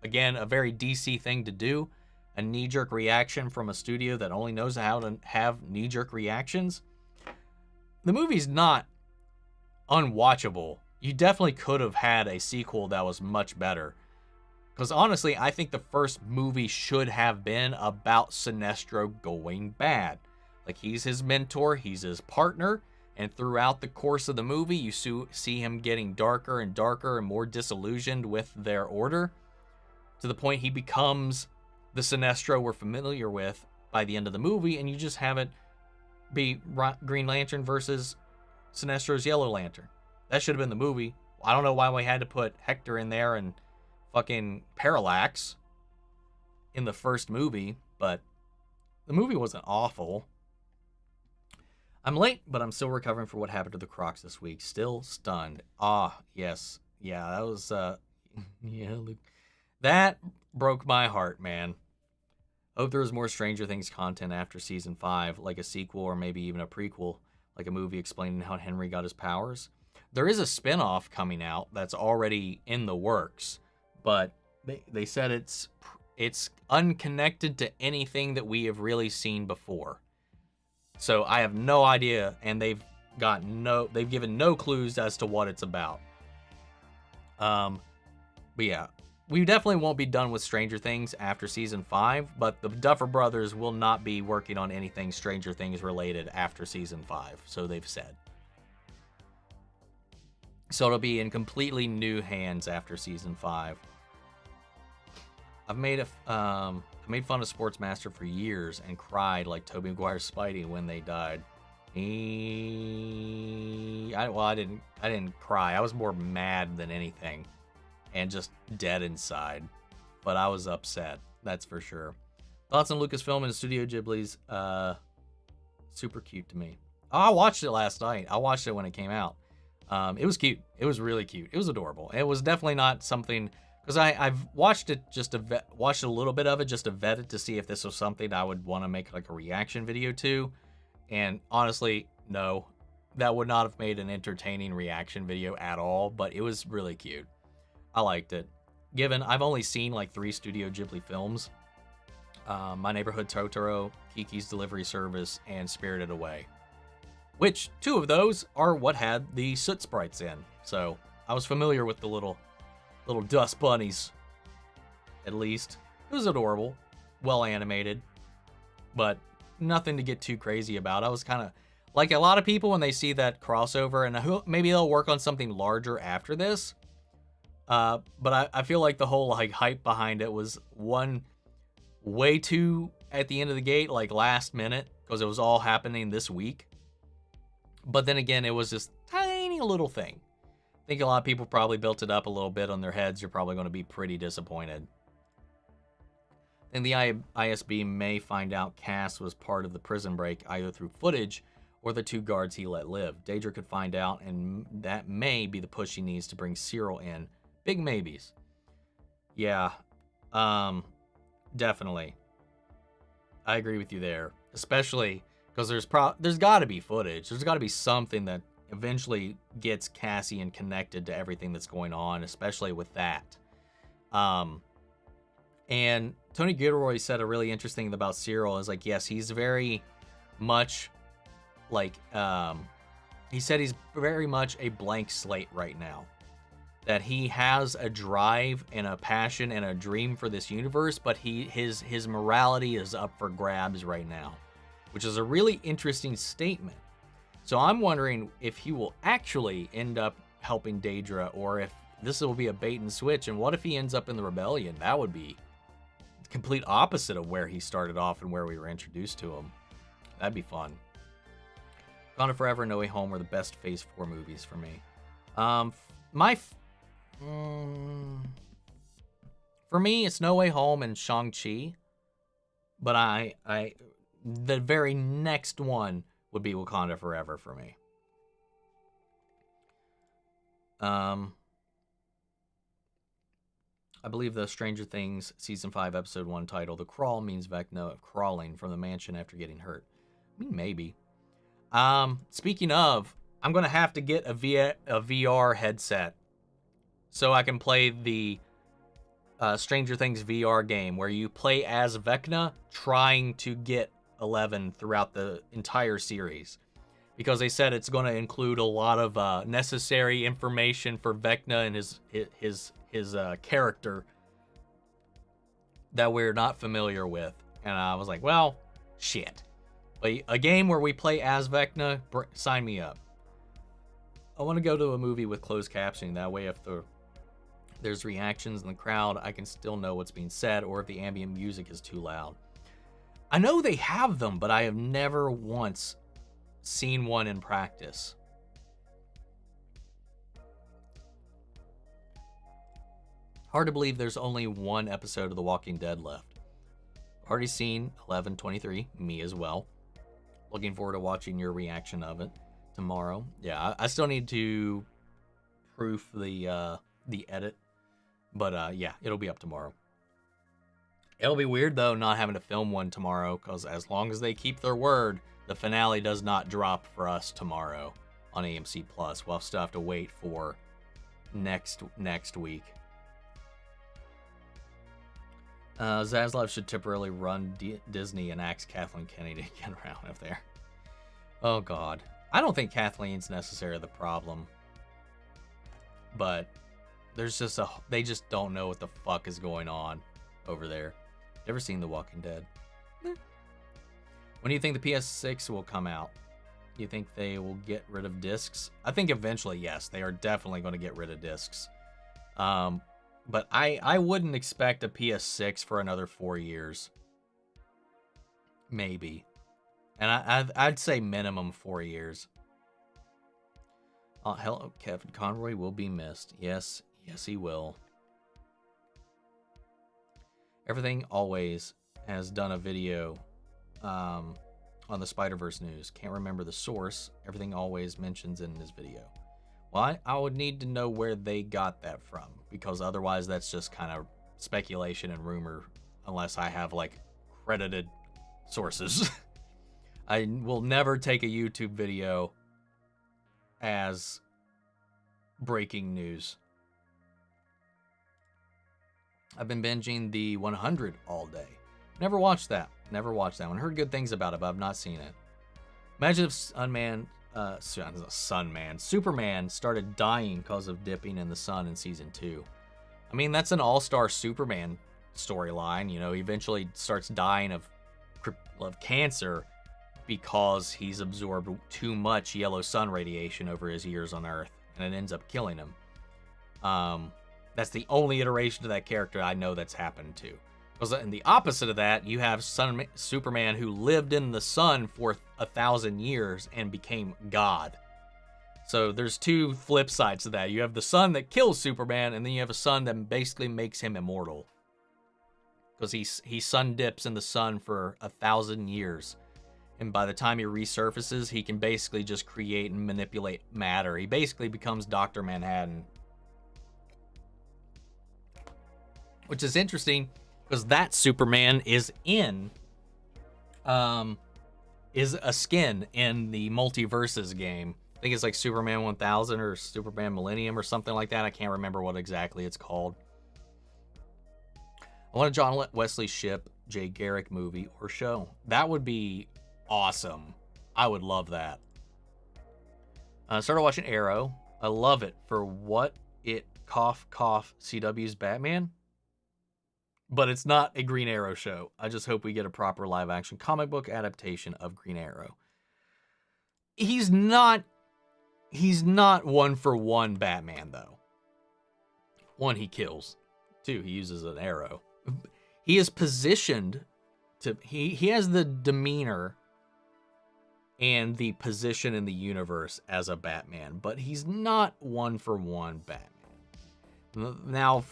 again a very DC thing to do. A knee-jerk reaction from a studio that only knows how to have knee-jerk reactions. The movie's not unwatchable. You definitely could have had a sequel that was much better. Because honestly, I think the first movie should have been about Sinestro going bad. Like, he's his mentor, he's his partner, and throughout the course of the movie, you see him getting darker and darker and more disillusioned with their order, to the point he becomes the Sinestro we're familiar with by the end of the movie, and you just have it be Green Lantern versus Sinestro's Yellow Lantern. That should have been the movie. I don't know why we had to put Hector in there and fucking Parallax in the first movie, but the movie wasn't awful. I'm late, but I'm still recovering from what happened to the Crocs this week. Still stunned. Yes. Yeah, that was, yeah, Luke. That broke my heart, man. Hope there was more Stranger Things content after season 5, like a sequel or maybe even a prequel, like a movie explaining how Henry got his powers. There is a spinoff coming out that's already in the works, but they said it's unconnected to anything that we have really seen before. So I have no idea, and they've given no clues as to what it's about. But yeah, we definitely won't be done with Stranger Things after season 5, but the Duffer Brothers will not be working on anything Stranger Things related after season 5, so they've said. So it'll be in completely new hands after season 5. I made fun of Sportsmaster for years and cried like Tobey Maguire's Spidey when they died. I didn't cry. I was more mad than anything, and just dead inside. But I was upset. That's for sure. Thoughts on Lucasfilm and Studio Ghibli's? Super cute to me. Oh, I watched it last night. I watched it when it came out. It was cute. It was really cute. It was adorable. It was definitely not something, because I've watched it watched a little bit of it just to vet it to see if this was something I would want to make like a reaction video to. And honestly, no, that would not have made an entertaining reaction video at all, but it was really cute. I liked it. Given I've only seen like 3 Studio Ghibli films, My Neighborhood Totoro, Kiki's Delivery Service, and Spirited Away, which 2 of those are what had the soot sprites in. So I was familiar with the little dust bunnies, at least. It was adorable, well animated, but nothing to get too crazy about. I was kind of like a lot of people when they see that crossover, and maybe they'll work on something larger after this. But I feel like the whole like hype behind it was one way too at the end of the gate, like last minute, because it was all happening this week. But then again, it was this tiny little thing. I think a lot of people probably built it up a little bit on their heads. You're probably going to be pretty disappointed. And the ISB may find out Cass was part of the prison break either through footage or the 2 guards he let live. Daedra could find out, and that may be the push she needs to bring Cyril in. Big maybes. Yeah, definitely. I agree with you there, especially because there's got to be footage. There's got to be something that eventually gets Cassian connected to everything that's going on, especially with that. And Tony Gilroy said a really interesting thing about Cyril is like, yes, he's very much like, he said he's very much a blank slate right now. That he has a drive and a passion and a dream for this universe, but his morality is up for grabs right now, which is a really interesting statement. So I'm wondering if he will actually end up helping Daedra, or if this will be a bait and switch. And what if he ends up in the rebellion? That would be the complete opposite of where he started off and where we were introduced to him. That'd be fun. Gone Forever and No Way Home were the best Phase 4 movies for me. For me, it's No Way Home and Shang-Chi. But the very next one would be Wakanda Forever for me. I believe the Stranger Things Season 5 Episode 1 title, The Crawl, means Vecna crawling from the mansion after getting hurt. I mean, maybe. Speaking of, I'm going to have to get a VR headset so I can play the Stranger Things VR game where you play as Vecna trying to get 11 throughout the entire series, because they said it's going to include a lot of necessary information for Vecna and his character that we're not familiar with. And I was like, well, shit. But a game where we play as Vecna, sign me up. I want to go to a movie with closed captioning. That way, if there's reactions in the crowd, I can still know what's being said, or if the ambient music is too loud. I know they have them, but I have never once seen one in practice. Hard to believe there's only one episode of The Walking Dead left. Already seen 11/23, me as well. Looking forward to watching your reaction of it tomorrow. Yeah, I still need to proof the edit, but yeah, it'll be up tomorrow. It'll be weird though not having to film one tomorrow, because as long as they keep their word, the finale does not drop for us tomorrow on AMC Plus. We'll still have to wait for next week. Zaslav should temporarily run Disney and axe Kathleen Kennedy to get around up there. Oh God, I don't think Kathleen's necessarily the problem, but there's just they just don't know what the fuck is going on over there. Never seen The Walking Dead. When do you think the PS6 will come out? You think they will get rid of discs? I think eventually, yes. They are definitely going to get rid of discs. But I wouldn't expect a PS6 for another 4 years. Maybe. And I'd say minimum 4 years. Hello, Kevin Conroy will be missed. Yes, yes he will. Everything Always has done a video on the Spider-Verse news. Can't remember the source. Everything Always mentions in this video. Well, I would need to know where they got that from, because otherwise that's just kind of speculation and rumor, unless I have like credited sources. I will never take a YouTube video as breaking news. I've been binging the 100 all day. Never watched that. Never watched that one. Heard good things about it, but I've not seen it. Imagine if Superman started dying because of dipping in the sun in season 2. I mean, that's an all-star Superman storyline. You know, he eventually starts dying of cancer because he's absorbed too much yellow sun radiation over his years on Earth, and it ends up killing him. That's the only iteration of that character I know that's happened to. Because in the opposite of that, you have Superman who lived in the sun for 1,000 years and became God. So there's two flip sides to that. You have the sun that kills Superman, and then you have a sun that basically makes him immortal. Because he sun dips in the sun for 1,000 years. And by the time he resurfaces, he can basically just create and manipulate matter. He basically becomes Dr. Manhattan. Which is interesting, because that Superman is a skin in the Multiverses game. I think it's like Superman 1000 or Superman Millennium or something like that. I can't remember what exactly it's called. I want a John Wesley Shipp, Jay Garrick movie or show. That would be awesome. I would love that. Started watching Arrow. I love it for what it CW's Batman. But it's not a Green Arrow show. I just hope we get a proper live action comic book adaptation of Green Arrow. He's not one for one Batman though. One, he kills. Two, he uses an arrow. He is positioned to he has the demeanor and the position in the universe as a Batman, but he's not one for one Batman. Now,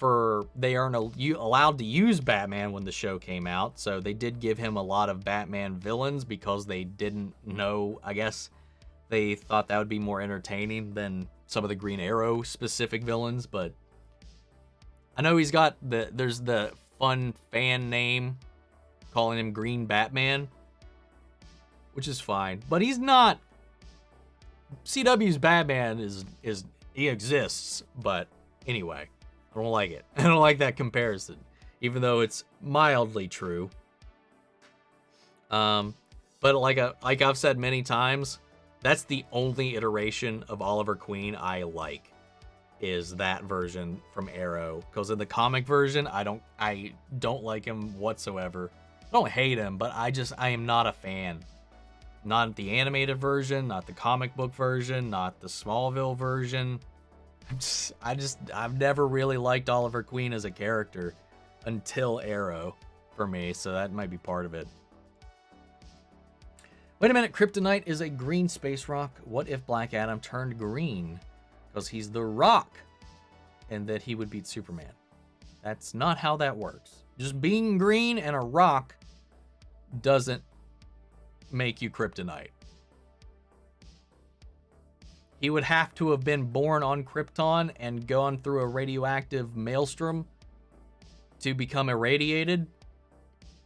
they aren't allowed to use Batman when the show came out, so they did give him a lot of Batman villains because they didn't know. I guess they thought that would be more entertaining than some of the Green Arrow specific villains, but I know he's got there's the fun fan name calling him Green Batman, which is fine, but he's not. CW's Batman he exists, but anyway, I don't like it. I don't like that comparison, even though it's mildly true. But like I've said many times, that's the only iteration of Oliver Queen I like, is that version from Arrow. Because in the comic version, I don't like him whatsoever. I don't hate him, but I am not a fan. Not the animated version, not the comic book version, not the Smallville version. I've never really liked Oliver Queen as a character until Arrow for me, so that might be part of it. Wait a minute, Kryptonite is a green space rock. What if Black Adam turned green? Because he's the Rock, and that he would beat Superman. That's not how that works. Just being green and a rock doesn't make you Kryptonite. He would have to have been born on Krypton and gone through a radioactive maelstrom to become irradiated,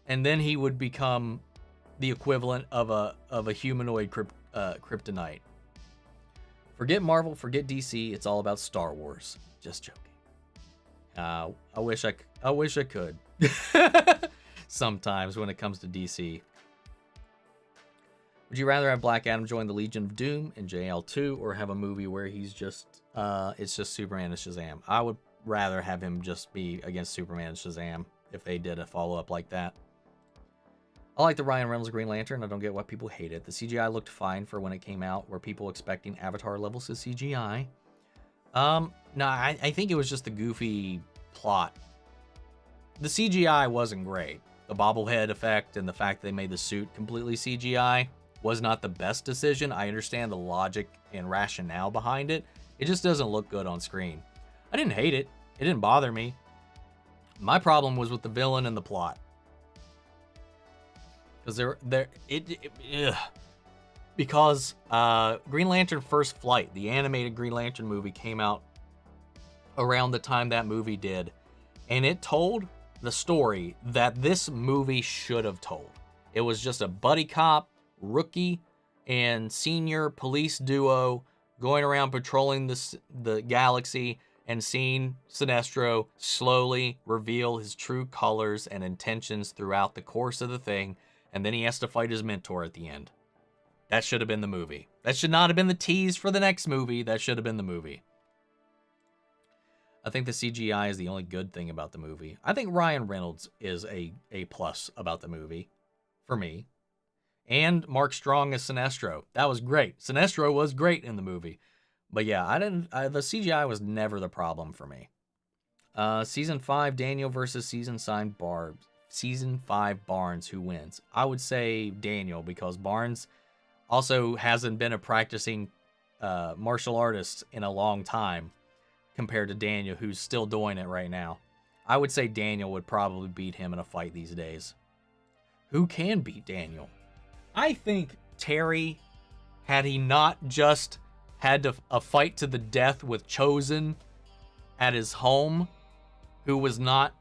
and then he would become the equivalent of a humanoid Kryptonite. Forget Marvel, forget DC. It's all about Star Wars. Just joking. I wish I could. Sometimes when it comes to DC. Would you rather have Black Adam join the Legion of Doom in JL2, or have a movie where he's just it's just Superman and Shazam? I would rather have him just be against Superman and Shazam if they did a follow-up like that. I like the Ryan Reynolds Green Lantern. I don't get why people hate it. The CGI looked fine for when it came out. Were people expecting Avatar levels of CGI? No, I think it was just the goofy plot. The CGI wasn't great. The bobblehead effect and the fact they made the suit completely CGI was not the best decision. I understand the logic and rationale behind it. It just doesn't look good on screen. I didn't hate it. It didn't bother me. My problem was with the villain and the plot. Because Green Lantern First Flight, the animated Green Lantern movie, came out around the time that movie did, and it told the story that this movie should have told. It was just a buddy cop, rookie, and senior police duo going around patrolling the galaxy and seeing Sinestro slowly reveal his true colors and intentions throughout the course of the thing, and then he has to fight his mentor at the end. That should have been the movie. That should not have been the tease for the next movie. That should have been the movie. I think the CGI is the only good thing about the movie. I think Ryan Reynolds is a plus about the movie, for me. And Mark Strong as Sinestro. That was great. Sinestro was great in the movie. But yeah, the CGI was never the problem for me. Season 5, Daniel versus Season 5 Barnes. Who wins? I would say Daniel, because Barnes also hasn't been a practicing martial artist in a long time compared to Daniel, who's still doing it right now. I would say Daniel would probably beat him in a fight these days. Who can beat Daniel? I think Terry, had he not just had a fight to the death with Chosen at his home, who was not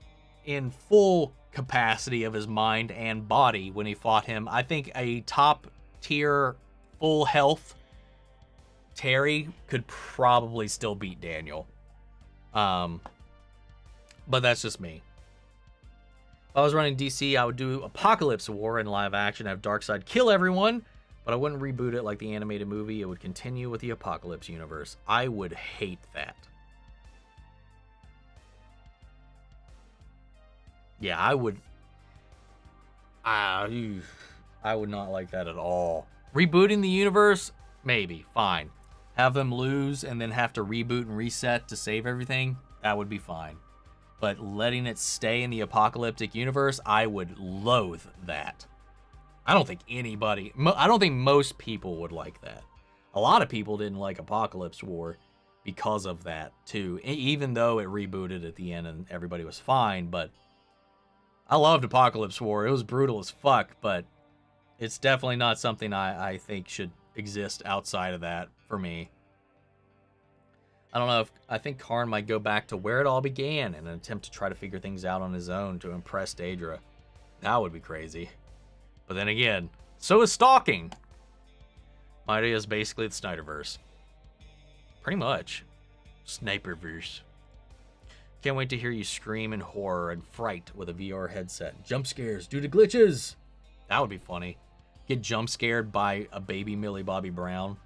in full capacity of his mind and body when he fought him. I think a top tier, full health Terry could probably still beat Daniel. But that's just me. If I was running DC, I would do Apocalypse War in live action, have Darkseid kill everyone, but I wouldn't reboot it like the animated movie. It would continue with the Apocalypse universe. I would hate that. Yeah, I would. I would not like that at all. Rebooting the universe? Maybe. Fine. Have them lose and then have to reboot and reset to save everything? That would be fine. But letting it stay in the apocalyptic universe, I would loathe that. I don't think most people would like that. A lot of people didn't like Apocalypse War because of that, too. Even though it rebooted at the end and everybody was fine, but I loved Apocalypse War. It was brutal as fuck, but it's definitely not something I think should exist outside of that for me. I don't know. I think Karn might go back to where it all began in an attempt to try to figure things out on his own to impress Daedra. That would be crazy. But then again, so is stalking. My idea is basically the Snyderverse. Pretty much. Sniperverse. Can't wait to hear you scream in horror and fright with a VR headset. Jump scares due to glitches. That would be funny. Get jump scared by a baby Millie Bobby Brown.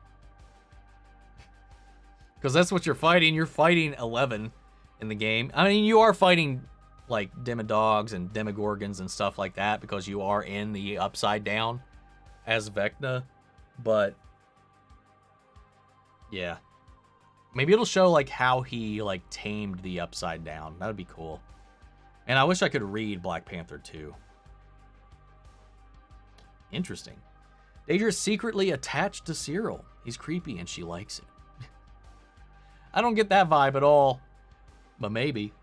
Because that's what you're fighting. You're fighting 11 in the game. I mean, you are fighting like Demodogs and Demogorgons and stuff like that because you are in the Upside Down as Vecna. But yeah. Maybe it'll show like how he like tamed the Upside Down. That would be cool. And I wish I could read Black Panther 2. Interesting. Daedra is secretly attached to Cyril. He's creepy and she likes it. I don't get that vibe at all, but maybe.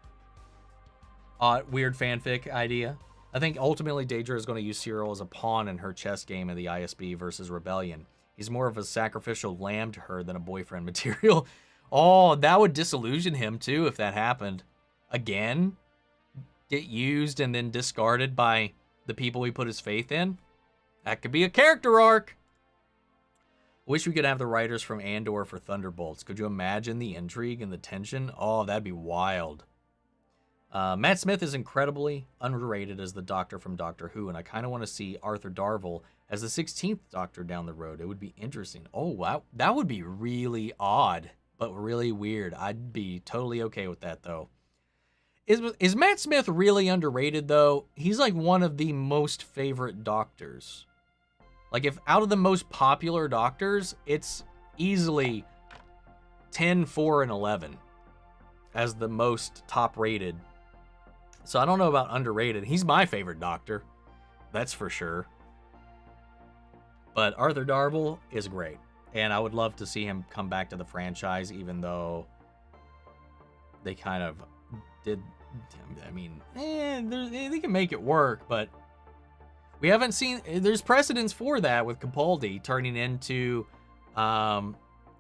Weird fanfic idea. I think ultimately Daedra is going to use Cyril as a pawn in her chess game of the ISB versus Rebellion. He's more of a sacrificial lamb to her than a boyfriend material. Oh, that would disillusion him too if that happened. Again? Get used and then discarded by the people he put his faith in? That could be a character arc. Wish we could have the writers from Andor for Thunderbolts. Could you imagine the intrigue and the tension? Oh, that'd be wild. Matt Smith is incredibly underrated as the Doctor from Doctor Who, and I kind of want to see Arthur Darvill as the 16th Doctor down the road. It would be interesting. Oh, wow. That would be really odd, but really weird. I'd be totally okay with that, though. Is Matt Smith really underrated, though? He's like one of the most favorite Doctors. Like, if out of the most popular Doctors, it's easily 10, 4, and 11 as the most top-rated So I don't know about underrated. He's my favorite Doctor. That's for sure. But Arthur Darvill is great. And I would love to see him come back to the franchise, even though they kind of did. I mean, they can make it work, but we haven't seen. There's precedence for that with Capaldi turning into,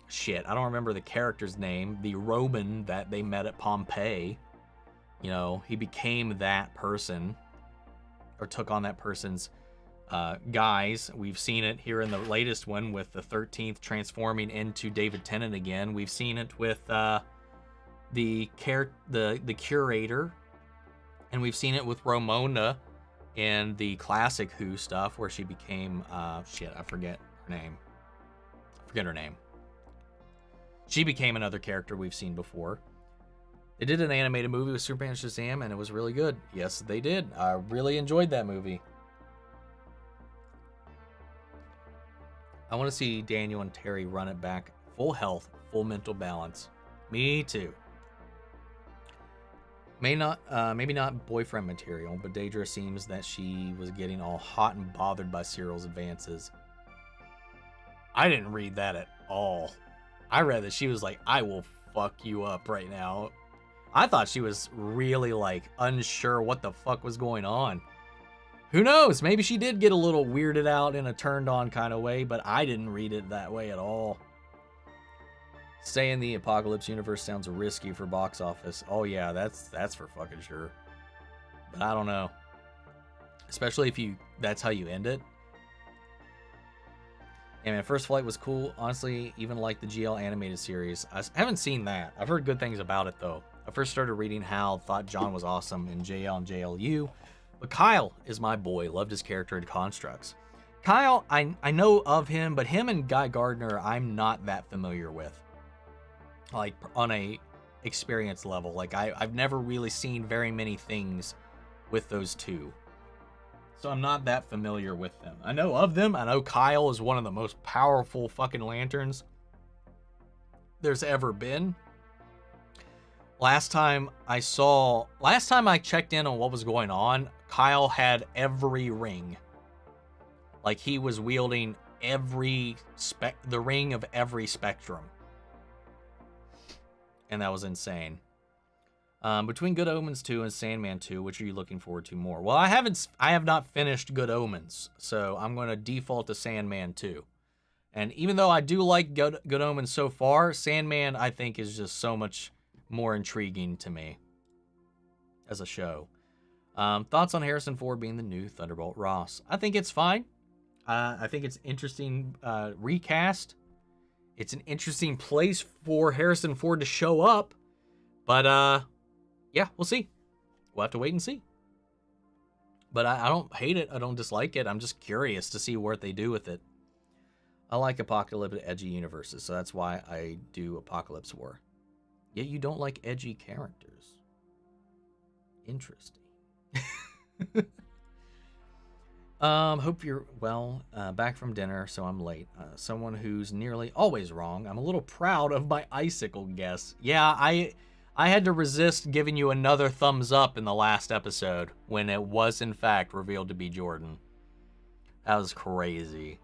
shit. I don't remember the character's name. The Roman that they met at Pompeii. You know, he became that person, or took on that person's guise. We've seen it here in the latest one with the 13th transforming into David Tennant again. We've seen it with the curator, and we've seen it with Ramona in the classic Who stuff where she became I forget her name. She became another character we've seen before. They did an animated movie with Superman and Shazam, and it was really good. Yes, they did. I really enjoyed that movie. I want to see Daniel and Terry run it back. Full health, full mental balance. Me too. Maybe not boyfriend material, but Daedra seems that she was getting all hot and bothered by Cyril's advances. I didn't read that at all. I read that she was like, I will fuck you up right now. I thought she was really like unsure what the fuck was going on. Who knows? Maybe she did get a little weirded out in a turned on kind of way, but I didn't read it that way at all. Saying the Apocalypse universe sounds risky for box office. Oh yeah, that's for fucking sure. But I don't know. Especially if that's how you end it. Yeah, man, First Flight was cool. Honestly, even like the GL animated series. I haven't seen that. I've heard good things about it though. I first started reading Hal, thought John was awesome in JL and JLU. But Kyle is my boy. Loved his character in Constructs. Kyle, I know of him, but him and Guy Gardner, I'm not that familiar with. Like, on a experience level. Like, I've never really seen very many things with those two. So I'm not that familiar with them. I know of them. I know Kyle is one of the most powerful fucking lanterns there's ever been. Last time I checked in on what was going on, Kyle had every ring. Like, he was wielding the ring of every spectrum. And that was insane. Between Good Omens 2 and Sandman 2, which are you looking forward to more? Well, I have not finished Good Omens, so I'm going to default to Sandman 2. And even though I do like Good Omens so far, Sandman, I think, is just so much more intriguing to me as a show. Thoughts on Harrison Ford being the new Thunderbolt Ross? I think it's fine. I think it's interesting recast. It's an interesting place for Harrison Ford to show up. But, yeah, we'll see. We'll have to wait and see. But I don't hate it. I don't dislike it. I'm just curious to see what they do with it. I like apocalyptic, edgy universes, so that's why I do Apocalypse War. Yet you don't like edgy characters. Interesting. Hope you're well. Back from dinner, so I'm late. Someone who's nearly always wrong. I'm a little proud of my icicle guess. Yeah, I had to resist giving you another thumbs up in the last episode when it was in fact revealed to be Jordan. That was crazy.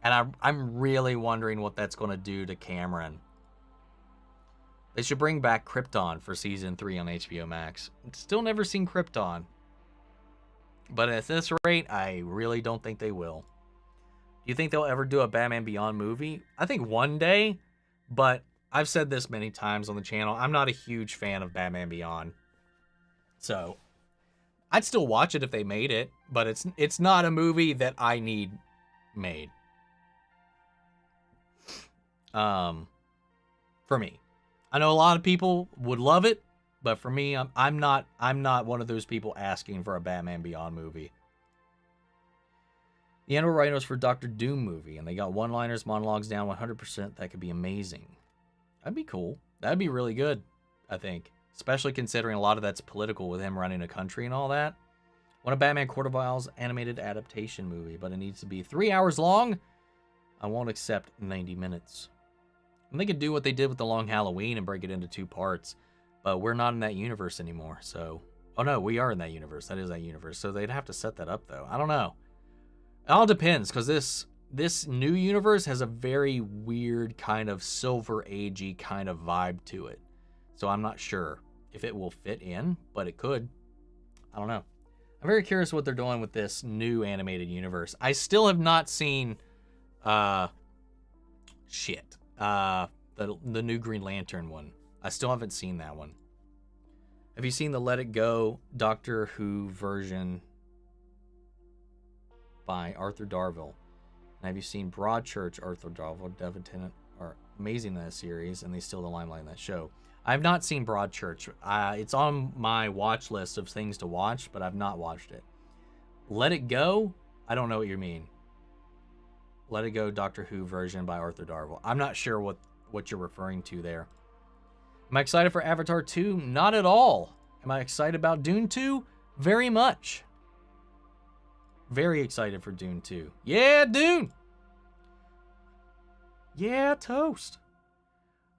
And I'm really wondering what that's going to do to Cameron. They should bring back Krypton for season 3 on HBO Max. Still never seen Krypton. But at this rate, I really don't think they will. Do you think they'll ever do a Batman Beyond movie? I think one day, but I've said this many times on the channel. I'm not a huge fan of Batman Beyond. So, I'd still watch it if they made it, but it's not a movie that I need made. For me. I know a lot of people would love it, but for me, I'm not one of those people asking for a Batman Beyond movie. The animal writers for Doctor Doom movie, and they got one-liners, monologues down 100%. That could be amazing. That'd be cool. That'd be really good, I think. Especially considering a lot of that's political with him running a country and all that. Want a Batman Court of Owls animated adaptation movie, but it needs to be 3 hours long. I won't accept 90 minutes. And they could do what they did with The Long Halloween and break it into 2 parts. But we're not in that universe anymore, so Oh no, we are in that universe. That is that universe. So they'd have to set that up though. I don't know. It all depends, because this new universe has a very weird kind of Silver Agey kind of vibe to it. So I'm not sure if it will fit in, but it could. I don't know. I'm very curious what they're doing with this new animated universe. I still have not seen the new Green Lantern one. I still haven't seen that one. Have you seen the Let It Go Doctor Who version by Arthur Darvill? And have you seen Broadchurch Arthur Darvill? Devin Tennant are amazing in that series, and they steal the limelight in that show. I've not seen Broadchurch. It's on my watch list of things to watch, but I've not watched it. Let It Go? I don't know what you mean. Let It Go Doctor Who version by Arthur Darvill. I'm not sure what you're referring to there. Am I excited for Avatar 2? Not at all. Am I excited about Dune 2? Very much. Very excited for Dune 2. Yeah, Dune! Yeah, toast.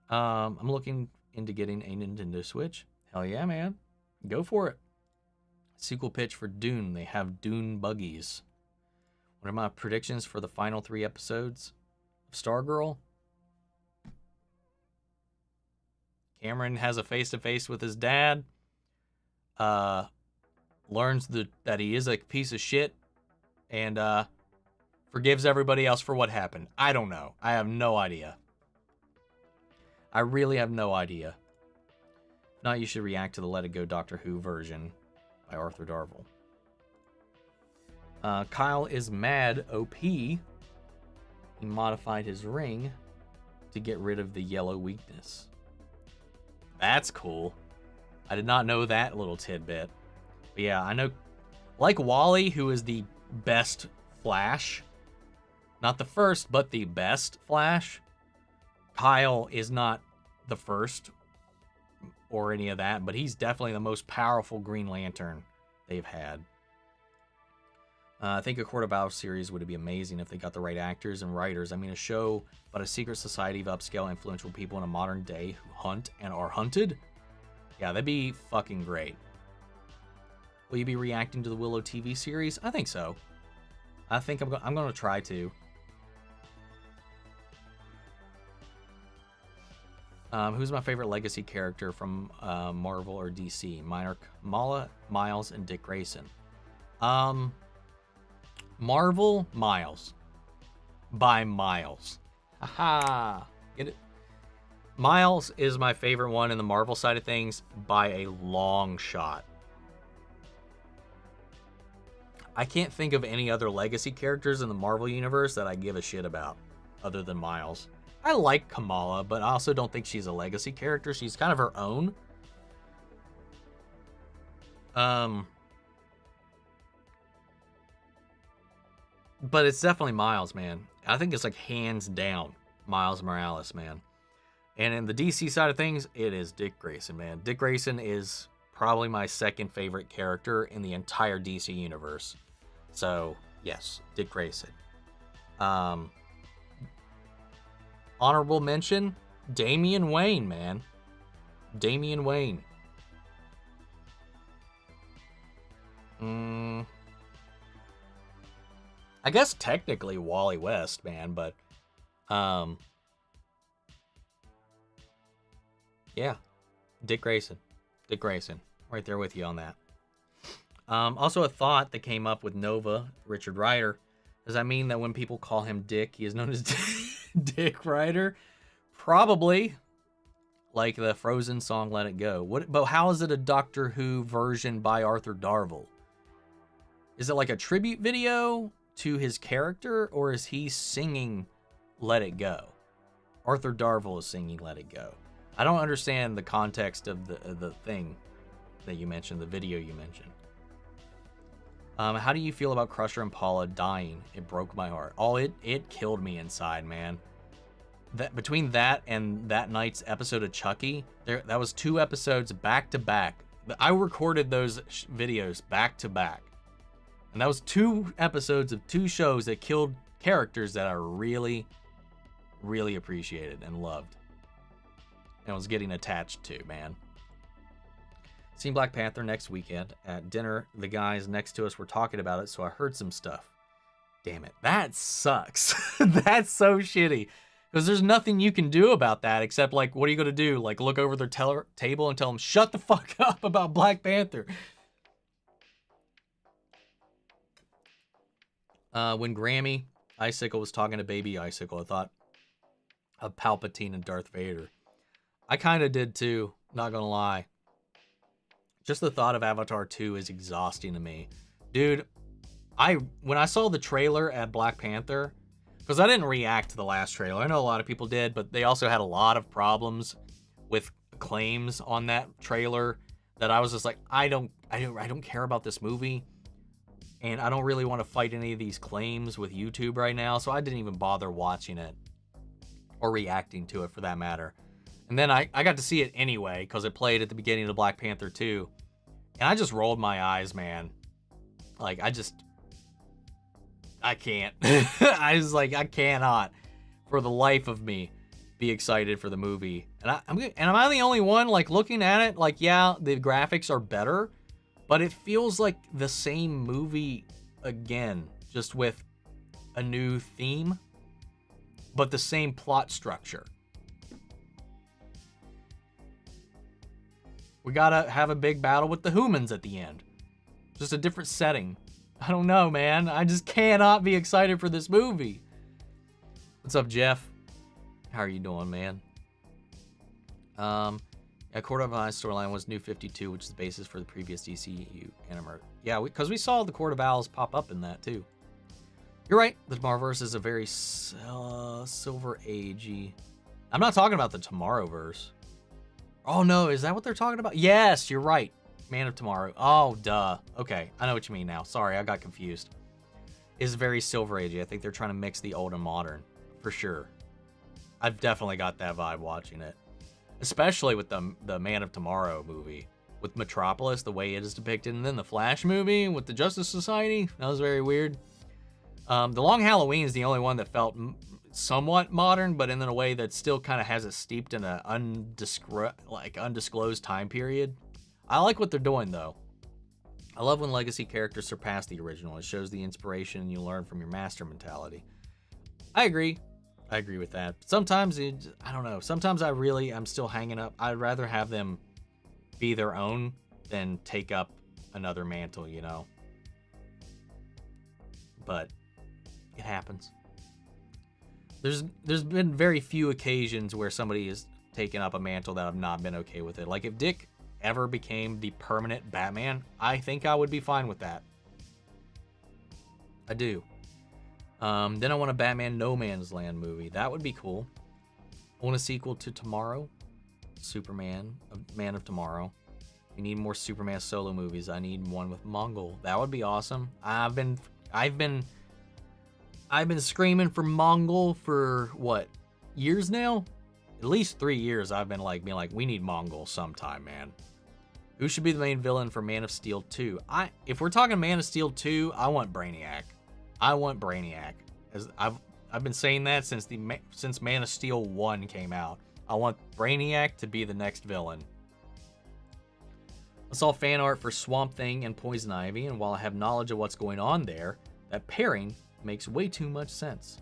I'm looking into getting a Nintendo Switch. Hell yeah, man. Go for it. Sequel pitch for Dune. They have Dune buggies. What are my predictions for the final 3 episodes of Stargirl? Cameron has a face-to-face with his dad. Learns that he is a piece of shit. And forgives everybody else for what happened. I don't know. I have no idea. I really have no idea. If not, you should react to the Let It Go Doctor Who version by Arthur Darvill. Kyle is mad OP. He modified his ring to get rid of the yellow weakness. That's cool. I did not know that little tidbit. But yeah, I know, like Wally, who is the best Flash, not the first, but the best Flash, Kyle is not the first or any of that, but he's definitely the most powerful Green Lantern they've had. I think a Court of Owls series would be amazing if they got the right actors and writers. I mean, a show about a secret society of upscale, influential people in a modern day who hunt and are hunted. Yeah, that'd be fucking great. Will you be reacting to the Willow TV series? I think so. I think I'm going to try to. Who's my favorite legacy character from Marvel or DC? Mine are Kamala, Miles, and Dick Grayson. Marvel, Miles. By miles. Haha. Get it? Miles is my favorite one in the Marvel side of things by a long shot. I can't think of any other legacy characters in the Marvel universe that I give a shit about other than Miles. I like Kamala, but I also don't think she's a legacy character. She's kind of her own. But it's definitely Miles, man. I think it's like hands down Miles Morales, man. And in the DC side of things, it is Dick Grayson, man. Dick Grayson is probably my second favorite character in the entire DC universe. So, yes, Dick Grayson. Honorable mention, Damian Wayne, man. Damian Wayne. I guess technically Wally West, man, but yeah, Dick Grayson. Dick Grayson. Right there with you on that. Also a thought that came up with Nova, Richard Rider. Does that mean that when people call him Dick, he is known as Dick Rider? Probably. Like the Frozen song Let It Go. But how is it a Doctor Who version by Arthur Darvill? Is it like a tribute video to his character, or is he singing Let It Go? Arthur Darvill is singing Let It Go. I don't understand the context of the thing that you mentioned, the video you mentioned. How do you feel about Crusher and Paula dying? It broke my heart. Oh, it killed me inside, man. Between that and that night's episode of Chucky, that was 2 episodes back to back. I recorded those videos back to back. And that was 2 episodes of 2 shows that killed characters that I really, really appreciated and loved. And was getting attached to, man. Seen Black Panther next weekend. At dinner, the guys next to us were talking about it, so I heard some stuff. Damn it. That sucks. That's so shitty. Because there's nothing you can do about that except, like, what are you going to do? Like, look over their table and tell them, shut the fuck up about Black Panther. When Grammy Icicle was talking to Baby Icicle, I thought of Palpatine and Darth Vader. I kind of did too, not going to lie. Just the thought of Avatar 2 is exhausting to me. Dude, when I saw the trailer at Black Panther, because I didn't react to the last trailer. I know a lot of people did, but they also had a lot of problems with claims on that trailer that I was just like, I don't care about this movie, and I don't really want to fight any of these claims with YouTube right now, so I didn't even bother watching it or reacting to it for that matter. And then I got to see it anyway because it played at the beginning of Black Panther 2, and I just rolled my eyes, man. Like, I can't. I was like, I cannot, for the life of me, be excited for the movie. And am I the only one, like, looking at it? Like, yeah, the graphics are better, but it feels like the same movie again, just with a new theme, but the same plot structure. We gotta have a big battle with the humans at the end. Just a different setting. I don't know, man. I just cannot be excited for this movie. What's up, Jeff? How are you doing, man? Yeah, Court of Owls storyline was New 52, which is the basis for the previous DCU anime. Yeah, because we saw the Court of Owls pop up in that, too. You're right. The Tomorrowverse is a very Silver Agey. I'm not talking about the Tomorrowverse. Oh, no. Is that what they're talking about? Yes, you're right. Man of Tomorrow. Oh, duh. Okay, I know what you mean now. Sorry, I got confused. It's very Silver Agey. I think they're trying to mix the old and modern, for sure. I've definitely got that vibe watching it, especially with the Man of Tomorrow movie with Metropolis, the way it is depicted, and then the Flash movie with the Justice Society. That was very weird. The Long Halloween is the only one that felt somewhat modern, but in a way that still kind of has it steeped in a undisclosed time period. I like what they're doing, though. I love when legacy characters surpass the original. It shows the inspiration you learn from your master mentality. I agree. I agree with that. Sometimes, I don't know. Sometimes I'm still hanging up. I'd rather have them be their own than take up another mantle, you know? But it happens. There's been very few occasions where somebody has taken up a mantle that I've not been okay with it. Like, if Dick ever became the permanent Batman, I think I would be fine with that. I do. Then I want a Batman No Man's Land movie. That would be cool. I want a sequel to Tomorrow, Superman, Man of Tomorrow. We need more Superman solo movies. I need one with Mongol. That would be awesome. I've been screaming for Mongol for what, years now? At least 3 years. I've been being like, we need Mongol sometime, man. Who should be the main villain for Man of Steel 2? If we're talking Man of Steel 2, I want Brainiac. I want Brainiac. As I've been saying that since Man of Steel 1 came out. I want Brainiac to be the next villain. I saw fan art for Swamp Thing and Poison Ivy, and while I have knowledge of what's going on there, that pairing makes way too much sense.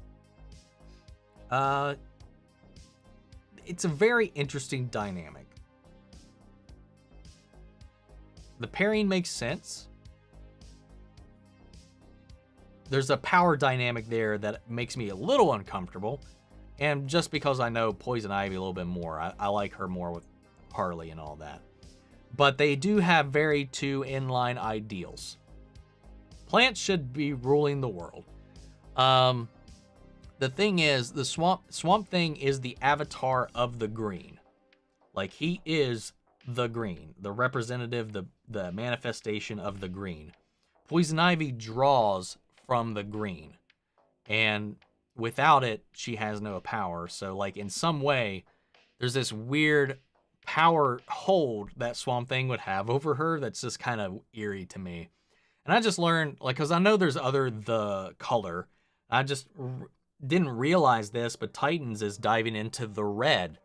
It's a very interesting dynamic. The pairing makes sense. There's a power dynamic there that makes me a little uncomfortable. And just because I know Poison Ivy a little bit more, I like her more with Harley and all that. But they do have very two inline ideals. Plants should be ruling the world. The thing is, the Swamp Thing is the avatar of the green. Like, he is the green, the representative, the manifestation of the green. Poison Ivy draws from the green, and without it, she has no power. So, like, in some way, there's this weird power hold that Swamp Thing would have over her that's just kind of eerie to me. And I just learned, like, because I know there's the color. I just didn't realize this, but Titans is diving into the red,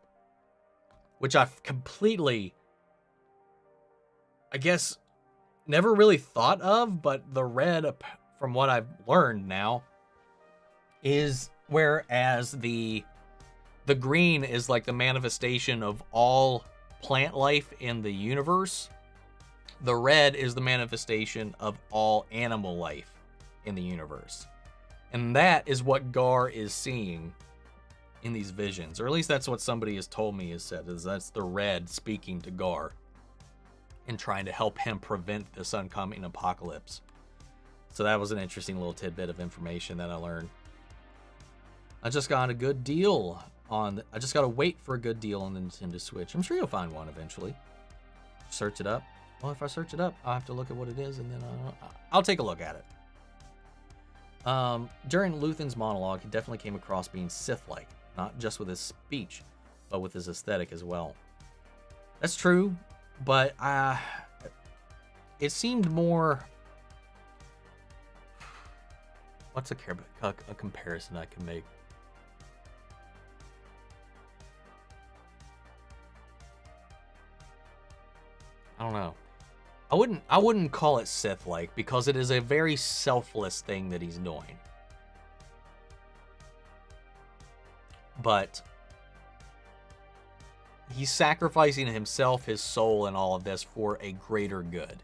which I've completely I guess, never really thought of, but the red, from what I've learned now, is whereas the green is like the manifestation of all plant life in the universe, the red is the manifestation of all animal life in the universe. And that is what Gar is seeing in these visions, or at least that's what somebody has told me, is said, is that's the red speaking to Gar and trying to help him prevent this oncoming apocalypse. So that was an interesting little tidbit of information that I learned. I just got a good deal on, I just gotta wait for a good deal on the Nintendo Switch. I'm sure you'll find one eventually. Search it up. Well, if I search it up, I'll have to look at what it is, and then I'll take a look at it. During Luthen's monologue, he definitely came across being Sith-like, not just with his speech, but with his aesthetic as well. That's true, but it seemed more... What's a comparison I can make? I don't know. I wouldn't call it Sith-like, because it is a very selfless thing that he's doing. But he's sacrificing himself, his soul, and all of this for a greater good,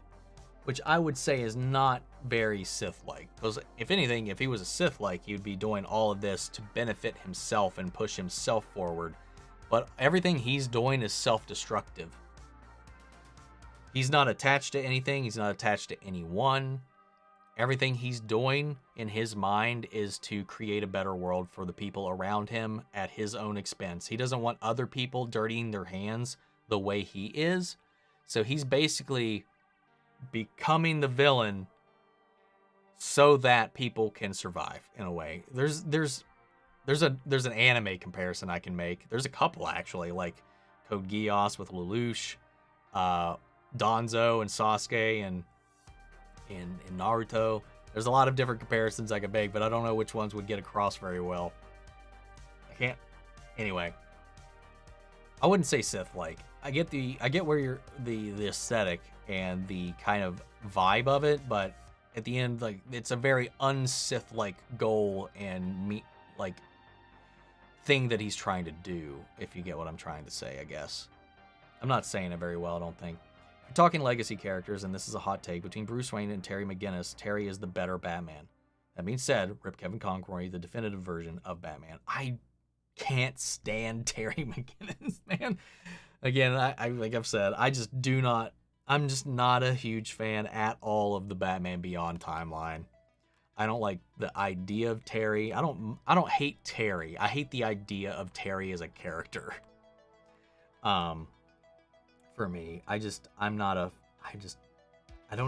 which I would say is not very Sith-like. Because if anything, if he was a Sith-like, he would be doing all of this to benefit himself and push himself forward. But everything he's doing is self-destructive. He's not attached to anything. He's not attached to anyone. Everything he's doing in his mind is to create a better world for the people around him at his own expense. He doesn't want other people dirtying their hands the way he is. So he's basically becoming the villain so that people can survive, in a way. There's an anime comparison I can make. There's a couple, actually, like Code Geass with Lelouch, Danzo and Sasuke and in Naruto. There's a lot of different comparisons I could make, but I don't know which ones would get across very well. I can't. Anyway, I wouldn't say Sith-like. I get where you're the aesthetic and the kind of vibe of it, but at the end, like, it's a very un-Sith-like goal and thing that he's trying to do, if you get what I'm trying to say, I guess. I'm not saying it very well, I don't think. We're talking legacy characters, and this is a hot take. Between Bruce Wayne and Terry McGinnis, Terry is the better Batman. That being said, rip Kevin Conroy, the definitive version of Batman. I can't stand Terry McGinnis, man. Again, I like I've said, I'm just not a huge fan at all of the Batman Beyond timeline. I don't like the idea of Terry. I don't hate Terry. I hate the idea of Terry as a character. For me, I don't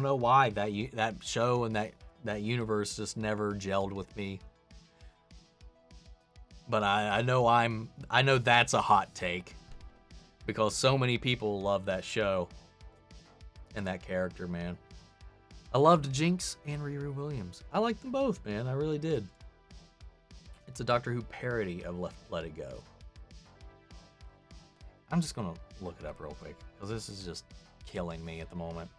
know why that show and that universe just never gelled with me. But I know that's a hot take, because so many people love that show and that character, man. I loved Jinx and Riri Williams. I liked them both, man. I really did. It's a Doctor Who parody of Let It Go. I'm just gonna look it up real quick, because this is just killing me at the moment.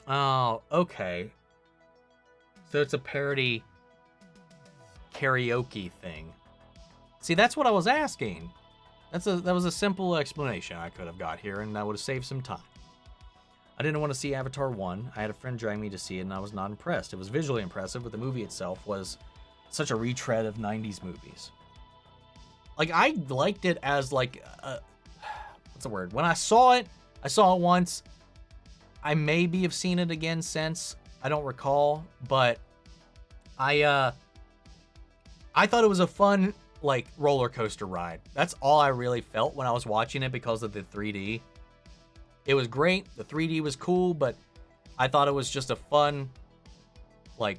Oh, okay. So it's a parody karaoke thing. See, that's what I was asking. That was a simple explanation I could have got here, and that would have saved some time. I didn't want to see Avatar 1. I had a friend drag me to see it, and I was not impressed. It was visually impressive, but the movie itself was such a retread of 90s movies. Like, I liked it as, like, what's the word? When I saw it once. I maybe have seen it again since. I don't recall, but I thought it was a fun, like, roller coaster ride. That's all I really felt when I was watching it, because of the 3D. It was great. The 3D was cool, but I thought it was just a fun, like,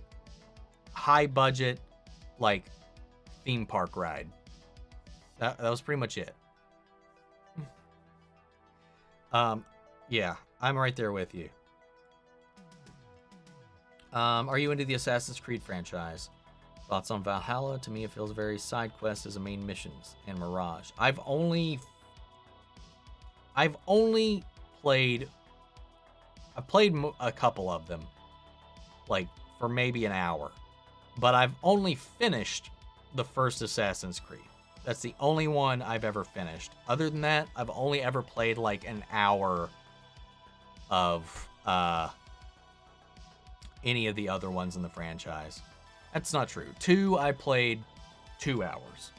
high budget, like, theme park ride. That was pretty much it. Yeah, I'm right there with you. Are you into the Assassin's Creed franchise? Thoughts on Valhalla? To me, it feels very side quest as a main missions and Mirage. I've only played. I've played a couple of them, like for maybe an hour, but I've only finished the first Assassin's Creed. That's the only one I've ever finished. Other than that, I've only ever played like an hour of any of the other ones in the franchise. That's not true. 2, I played 2 hours.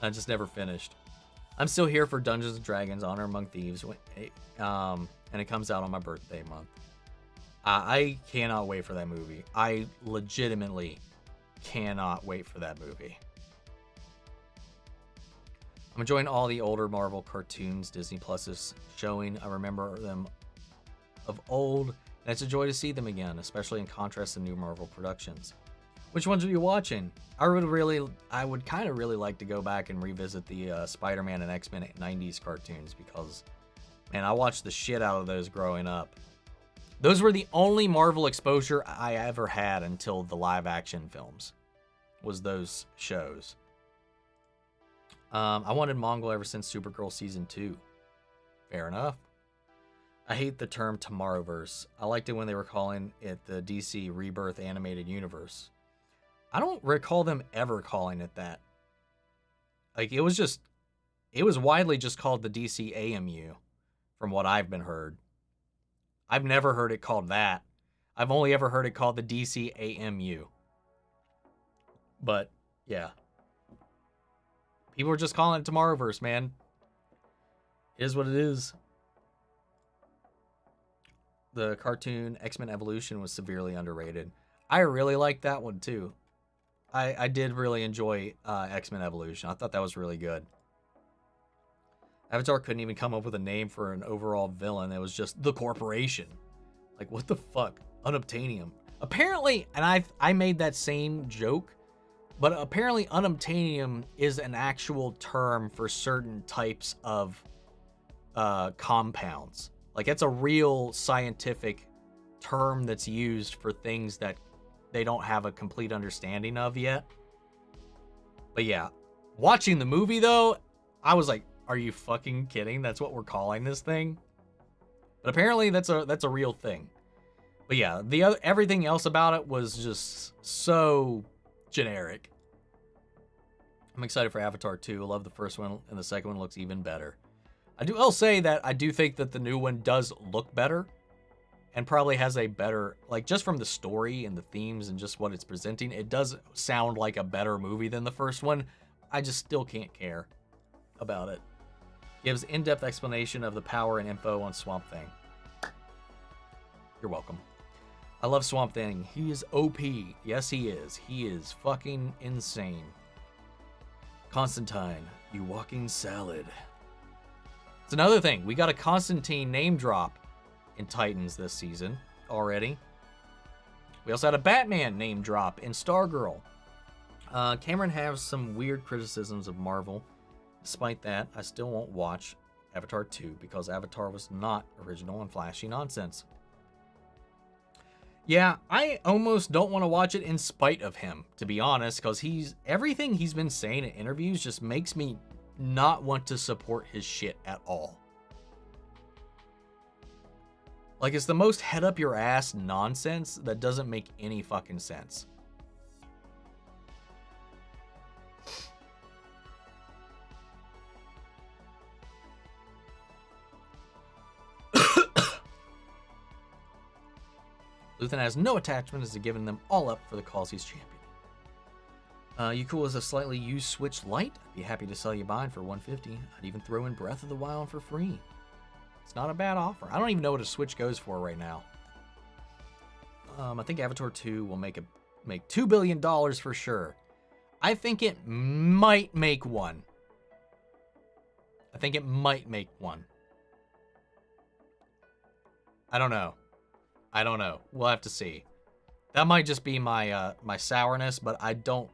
I just never finished. I'm still here for Dungeons & Dragons Honor Among Thieves, and it comes out on my birthday month. I cannot wait for that movie. I legitimately cannot wait for that movie. I'm enjoying all the older Marvel cartoons Disney Plus is showing. I remember them of old, and it's a joy to see them again, especially in contrast to new Marvel productions. Which ones are you watching? I would kind of really like to go back and revisit the Spider-Man and X-Men 90s cartoons because, man, I watched the shit out of those growing up. Those were the only Marvel exposure I ever had until the live-action films, was those shows. I wanted Mongol ever since Supergirl Season 2. Fair enough. I hate the term Tomorrowverse. I liked it when they were calling it the DC Rebirth Animated Universe. I don't recall them ever calling it that. Like, it was widely just called the DC AMU, from what I've been heard. I've never heard it called that. I've only ever heard it called the DC AMU. But, yeah. People are just calling it Tomorrowverse, man. It is what it is. The cartoon X-Men Evolution was severely underrated. I really liked that one, too. I did really enjoy X-Men Evolution. I thought that was really good. Avatar couldn't even come up with a name for an overall villain. It was just the Corporation. Like, what the fuck? Unobtainium. Apparently, and I made that same joke, but apparently unobtainium is an actual term for certain types of compounds. Like, it's a real scientific term that's used for things that they don't have a complete understanding of yet. But yeah, watching the movie, though, I was like, are you fucking kidding? That's what we're calling this thing? But apparently that's a real thing. But yeah, everything else about it was just so generic. I'm excited for Avatar 2. I love the first one, and the second one looks even better. I'll say that I do think that the new one does look better, and probably has a better, like, just from the story and the themes and just what it's presenting, it does sound like a better movie than the first one. I just still can't care about it. Gives in-depth explanation of the power and info on Swamp Thing. You're welcome. I love Swamp Thing. He is OP. Yes, he is. He is fucking insane. Constantine, you walking salad. It's another thing. We got a Constantine name drop in Titans this season already. We also had a Batman name drop in Stargirl. Cameron has some weird criticisms of Marvel. Despite that, I still won't watch Avatar 2 because Avatar was not original and flashy nonsense. Yeah, I almost don't want to watch it in spite of him, to be honest, because everything he's been saying in interviews just makes me not want to support his shit at all. Like, it's the most head up your ass nonsense that doesn't make any fucking sense. Luthen has no attachment as to giving them all up for the cause he's championing. You cool as a slightly used Switch Lite? I'd be happy to sell you mine for $150. I'd even throw in Breath of the Wild for free. It's not a bad offer. I don't even know what a Switch goes for right now. I think Avatar 2 will make $2 billion for sure. I think it might make one. I think it might make one. I don't know. We'll have to see. That might just be my my sourness, but I don't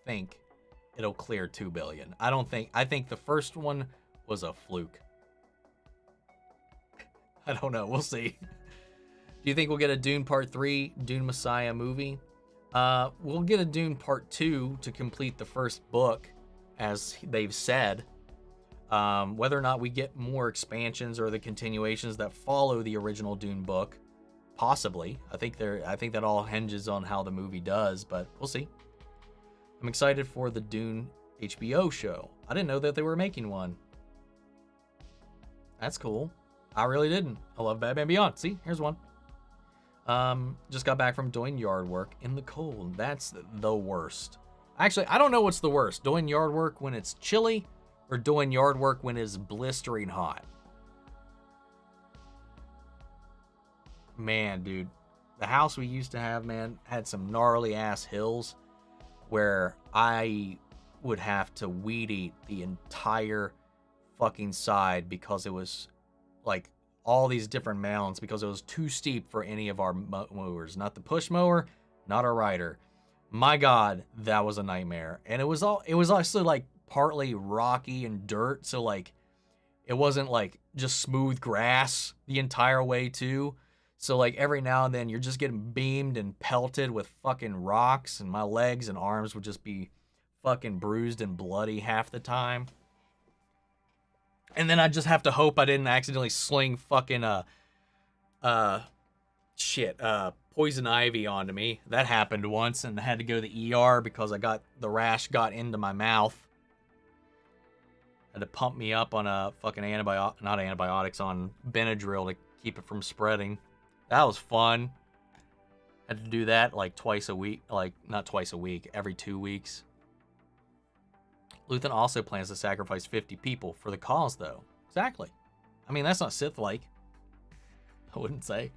think it'll clear 2 billion. I think the first one was a fluke. I don't know. We'll see. If Do you think we'll get a Dune Part 3, Dune Messiah movie? We'll get a Dune Part 2 to complete the first book, as they've said. Whether or not we get more expansions or the continuations that follow the original Dune book, possibly. I think that all hinges on how the movie does, but we'll see. I'm excited for the Dune HBO show. I didn't know that they were making one. That's cool. I really didn't. I love Batman Beyond. See, here's one. Just got back from doing yard work in the cold. That's the worst. Actually, I don't know what's the worst. Doing yard work when it's chilly or doing yard work when it's blistering hot. Man, dude. The house we used to have, man, had some gnarly ass hills where I would have to weed eat the entire fucking side because it was like all these different mounds because it was too steep for any of our mowers. Not the push mower, not a rider. My God, that was a nightmare. And it was also like partly rocky and dirt, so like it wasn't like just smooth grass the entire way too. So like every now and then you're just getting beamed and pelted with fucking rocks, and my legs and arms would just be fucking bruised and bloody half the time. And then I just have to hope I didn't accidentally sling fucking poison ivy onto me. That happened once, and I had to go to the ER because the rash got into my mouth. Had to pump me up on a fucking not antibiotics, on Benadryl to keep it from spreading. That was fun. Had to do that like twice a week, like not twice a week, every 2 weeks. Luthen also plans to sacrifice 50 people for the cause, though. Exactly. I mean, that's not Sith-like. I wouldn't say.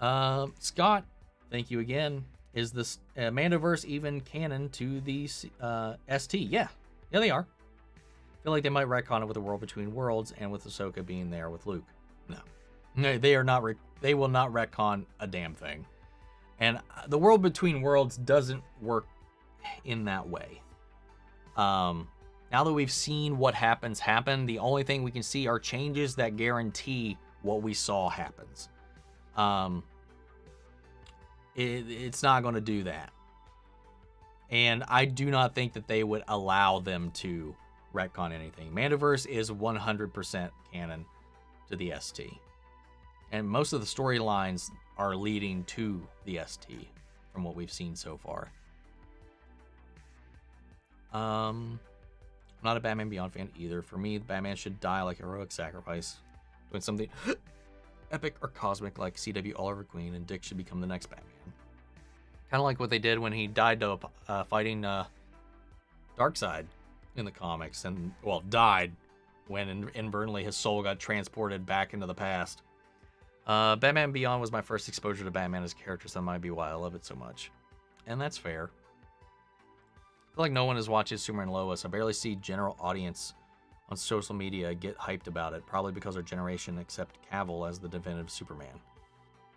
Scott, thank you again. Is this Mandoverse even canon to the ST? Yeah, they are. I feel like they might retcon it with the World Between Worlds and with Ahsoka being there with Luke. No, they are not. They will not retcon a damn thing. And the World Between Worlds doesn't work in that way. Now that we've seen what happen, the only thing we can see are changes that guarantee what we saw happens. It's not going to do that. And I do not think that they would allow them to retcon anything. Mandoverse is 100% canon to the ST. And most of the storylines are leading to the ST from what we've seen so far. I'm not a Batman Beyond fan either. For me, Batman should die like a heroic sacrifice, doing something epic or cosmic like CW Oliver Queen, and Dick should become the next Batman. Kind of like what they did when he died fighting Darkseid in the comics, and well, died when inadvertently his soul got transported back into the past. Batman Beyond was my first exposure to Batman as a character, so that might be why I love it so much. And that's fair. I feel like no one is watching Superman and Lois. I barely see general audience on social media get hyped about it, probably because our generation accept Cavill as the definitive Superman.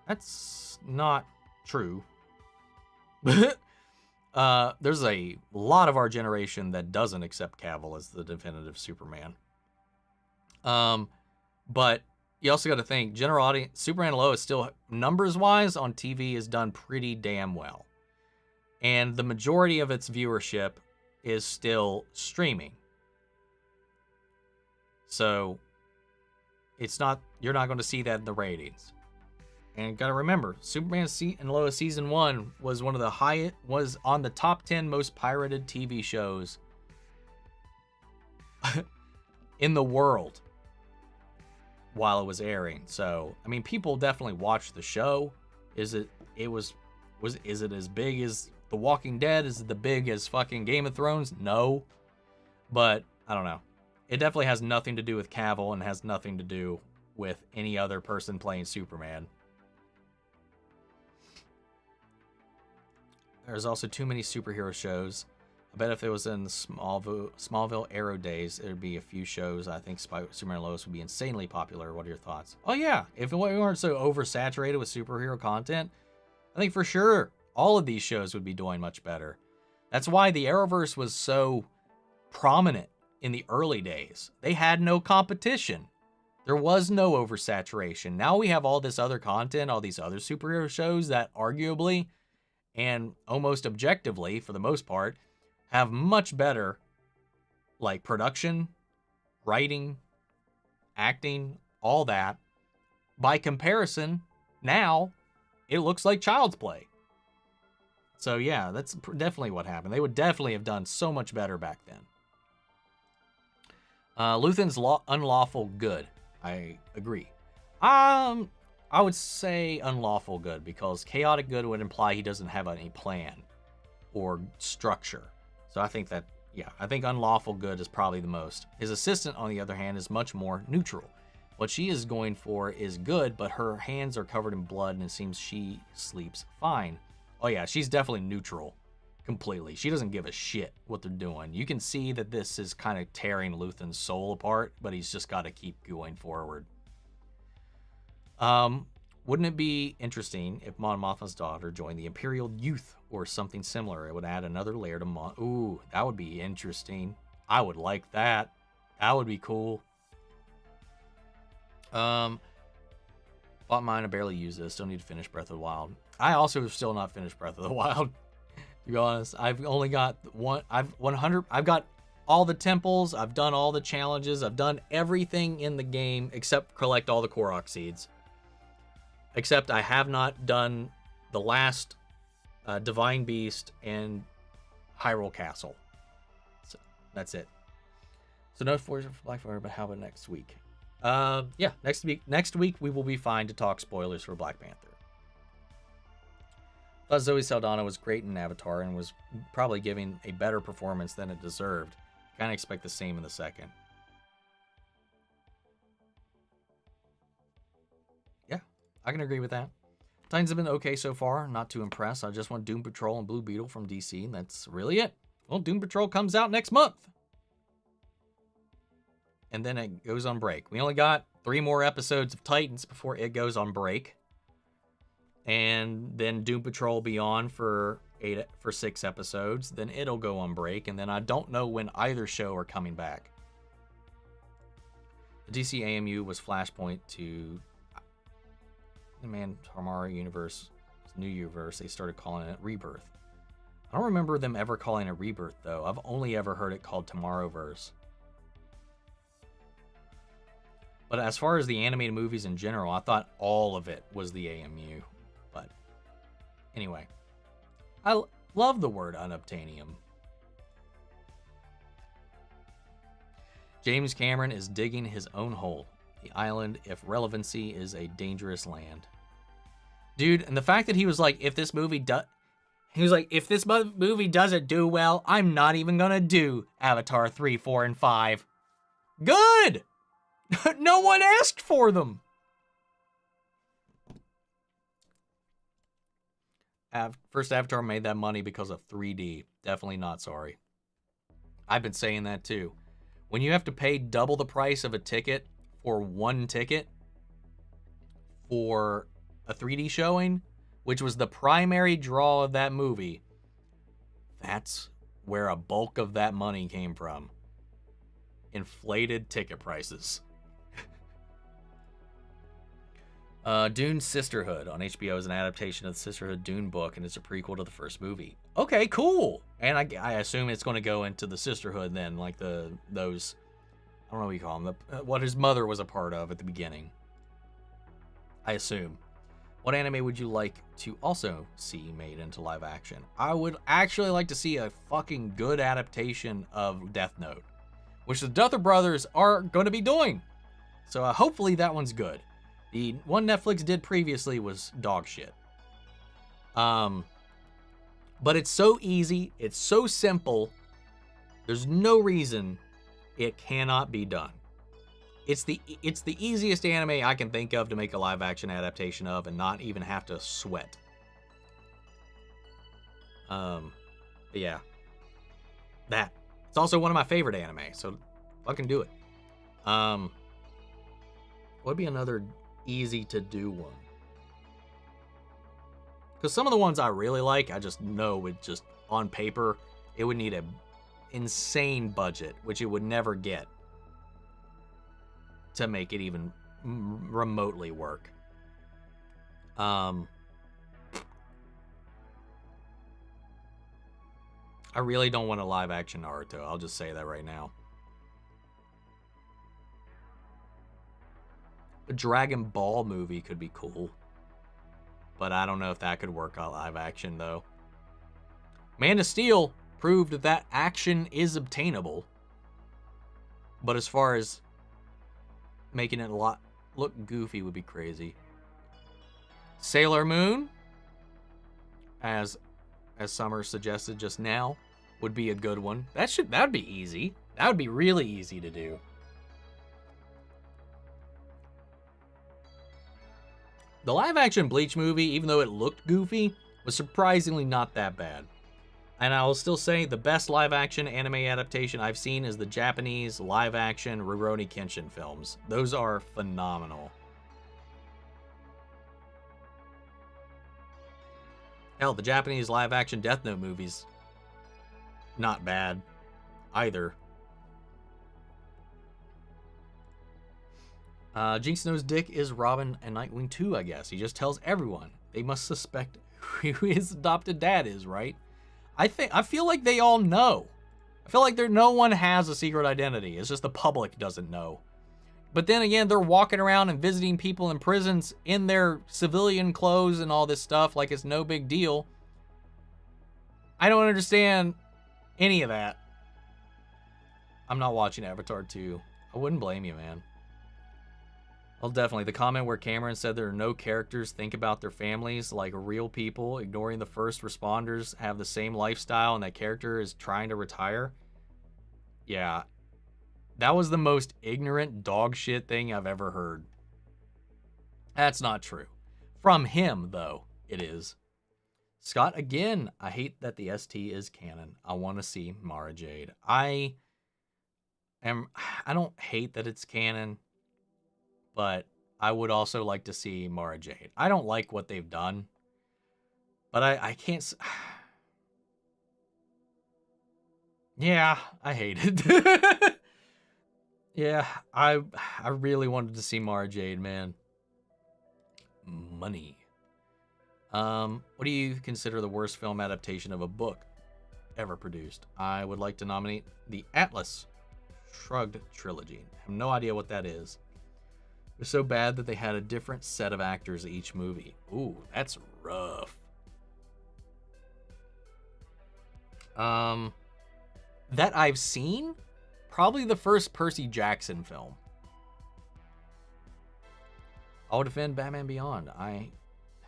That's not true. There's a lot of our generation that doesn't accept Cavill as the definitive Superman. But you also got to think, general audience, Superman and Lois still, numbers-wise, on TV is done pretty damn well. And the majority of its viewership is still streaming. So you're not going to see that in the ratings. And got to remember, Superman and Lois season 1 was was on the top 10 most pirated TV shows in the world while it was airing. So, I mean, people definitely watched the show. Is it as big as The Walking Dead? Is it the big as fucking Game of Thrones? No. But I don't know. It definitely has nothing to do with Cavill and has nothing to do with any other person playing Superman. There's also too many superhero shows. I bet if it was in the Smallville Arrow days, there'd be a few shows. I think Superman and Lois would be insanely popular. What are your thoughts? Oh yeah, if we weren't so oversaturated with superhero content, I think for sure all of these shows would be doing much better. That's why the Arrowverse was so prominent in the early days. They had no competition. There was no oversaturation. Now we have all this other content, all these other superhero shows that arguably and almost objectively, for the most part, have much better like production, writing, acting, all that. By comparison, now it looks like child's play. So yeah, that's definitely what happened. They would definitely have done so much better back then. Luthen's unlawful good. I agree. I would say unlawful good because chaotic good would imply he doesn't have any plan or structure. So I think that, yeah, I think unlawful good is probably the most. His assistant, on the other hand, is much more neutral. What she is going for is good, but her hands are covered in blood and it seems she sleeps fine. Oh yeah, she's definitely neutral. Completely. She doesn't give a shit what they're doing. You can see that this is kind of tearing Luthen's soul apart, but he's just got to keep going forward. Wouldn't it be interesting if Mon Mothma's daughter joined the Imperial Youth or something similar? It would add another layer to Mon. Ooh, that would be interesting. I would like that. That would be cool. Bought mine. I barely use this. Still need to finish Breath of the Wild. I also have still not finished Breath of the Wild. To be honest, I've only got one. I've got all the temples. I've done all the challenges. I've done everything in the game except collect all the Korok seeds. Except I have not done the last Divine Beast and Hyrule Castle. So that's it. So no spoilers for Black Panther, but how about next week? Yeah, next week we will be fine to talk spoilers for Black Panther. Thought Zoe Saldana was great in Avatar and was probably giving a better performance than it deserved. Kind of expect the same in the second. Yeah, I can agree with that. Titans have been okay so far, not too impressed. I just want Doom Patrol and Blue Beetle from DC, and that's really it. Well, Doom Patrol comes out next month. And then it goes on break. We only got 3 more episodes of Titans before it goes on break. And then Doom Patrol will be on for 6 episodes. Then it'll go on break. And then I don't know when either show are coming back. The DC AMU was Flashpoint to the Tomorrow Universe, New Universe. They started calling it Rebirth. I don't remember them ever calling it Rebirth, though. I've only ever heard it called Tomorrowverse. But as far as the animated movies in general, I thought all of it was the AMU. But anyway, I love the word unobtainium. James Cameron is digging his own hole. The island, if relevancy, is a dangerous land. Dude, and the fact that he was like, if this movie doesn't do well, I'm not even gonna do Avatar 3, 4, and 5. Good! No one asked for them. First Avatar made that money because of 3D. Definitely not sorry. I've been saying that too. When you have to pay double the price of a ticket for one ticket for a 3D showing, which was the primary draw of that movie, that's where a bulk of that money came from. Inflated ticket prices. Dune Sisterhood on HBO is an adaptation of the Sisterhood Dune book, and it's a prequel to the first movie. Okay, cool. And I assume it's going to go into the Sisterhood then, like those, I don't know what you call them, what his mother was a part of at the beginning. I assume. What anime would you like to also see made into live action? I would actually like to see a fucking good adaptation of Death Note, which the Duther brothers are going to be doing. So hopefully that one's good. The one Netflix did previously was dog shit. But it's so easy. It's so simple. There's no reason it cannot be done. It's the easiest anime I can think of to make a live action adaptation of and not even have to sweat. But yeah. That. It's also one of my favorite anime, so fucking do it. What would be another easy to do one? Because some of the ones I really like, I just know it just on paper, it would need an insane budget, which it would never get. to make it even remotely work. I really don't want a live action Naruto. I'll just say that right now. A Dragon Ball movie could be cool, but I don't know if that could work on live action though. Man of Steel proved that action is obtainable, but as far as making it a lot look goofy would be crazy. Sailor Moon, as Summer suggested just now, would be a good one. That'd be easy. That would be really easy to do. The live action Bleach movie, even though it looked goofy, was surprisingly not that bad. And I will still say the best live action anime adaptation I've seen is the Japanese live action Rurouni Kenshin films. Those are phenomenal. Hell, the Japanese live action Death Note movies, not bad either. Jinx knows Dick is Robin and Nightwing too, I guess. He just tells everyone. They must suspect who his adopted dad is, right? I feel like they all know. I feel like no one has a secret identity. It's just the public doesn't know. But then again, they're walking around and visiting people in prisons in their civilian clothes and all this stuff like it's no big deal. I don't understand any of that. I'm not watching Avatar 2. I wouldn't blame you, man. Well, definitely. The comment where Cameron said there are no characters think about their families like real people, ignoring the first responders have the same lifestyle and that character is trying to retire. Yeah. That was the most ignorant dog shit thing I've ever heard. That's not true. From him, though, it is. Scott, again, I hate that the ST is canon. I want to see Mara Jade. I don't hate that it's canon, but I would also like to see Mara Jade. I don't like what they've done, but I can't... Yeah, I hate it. Yeah, I really wanted to see Mara Jade, man. Money. What do you consider the worst film adaptation of a book ever produced? I would like to nominate the Atlas Shrugged trilogy. I have no idea what that is. It was so bad that they had a different set of actors each movie. Ooh, that's rough. That I've seen? Probably the first Percy Jackson film. I'll defend Batman Beyond. I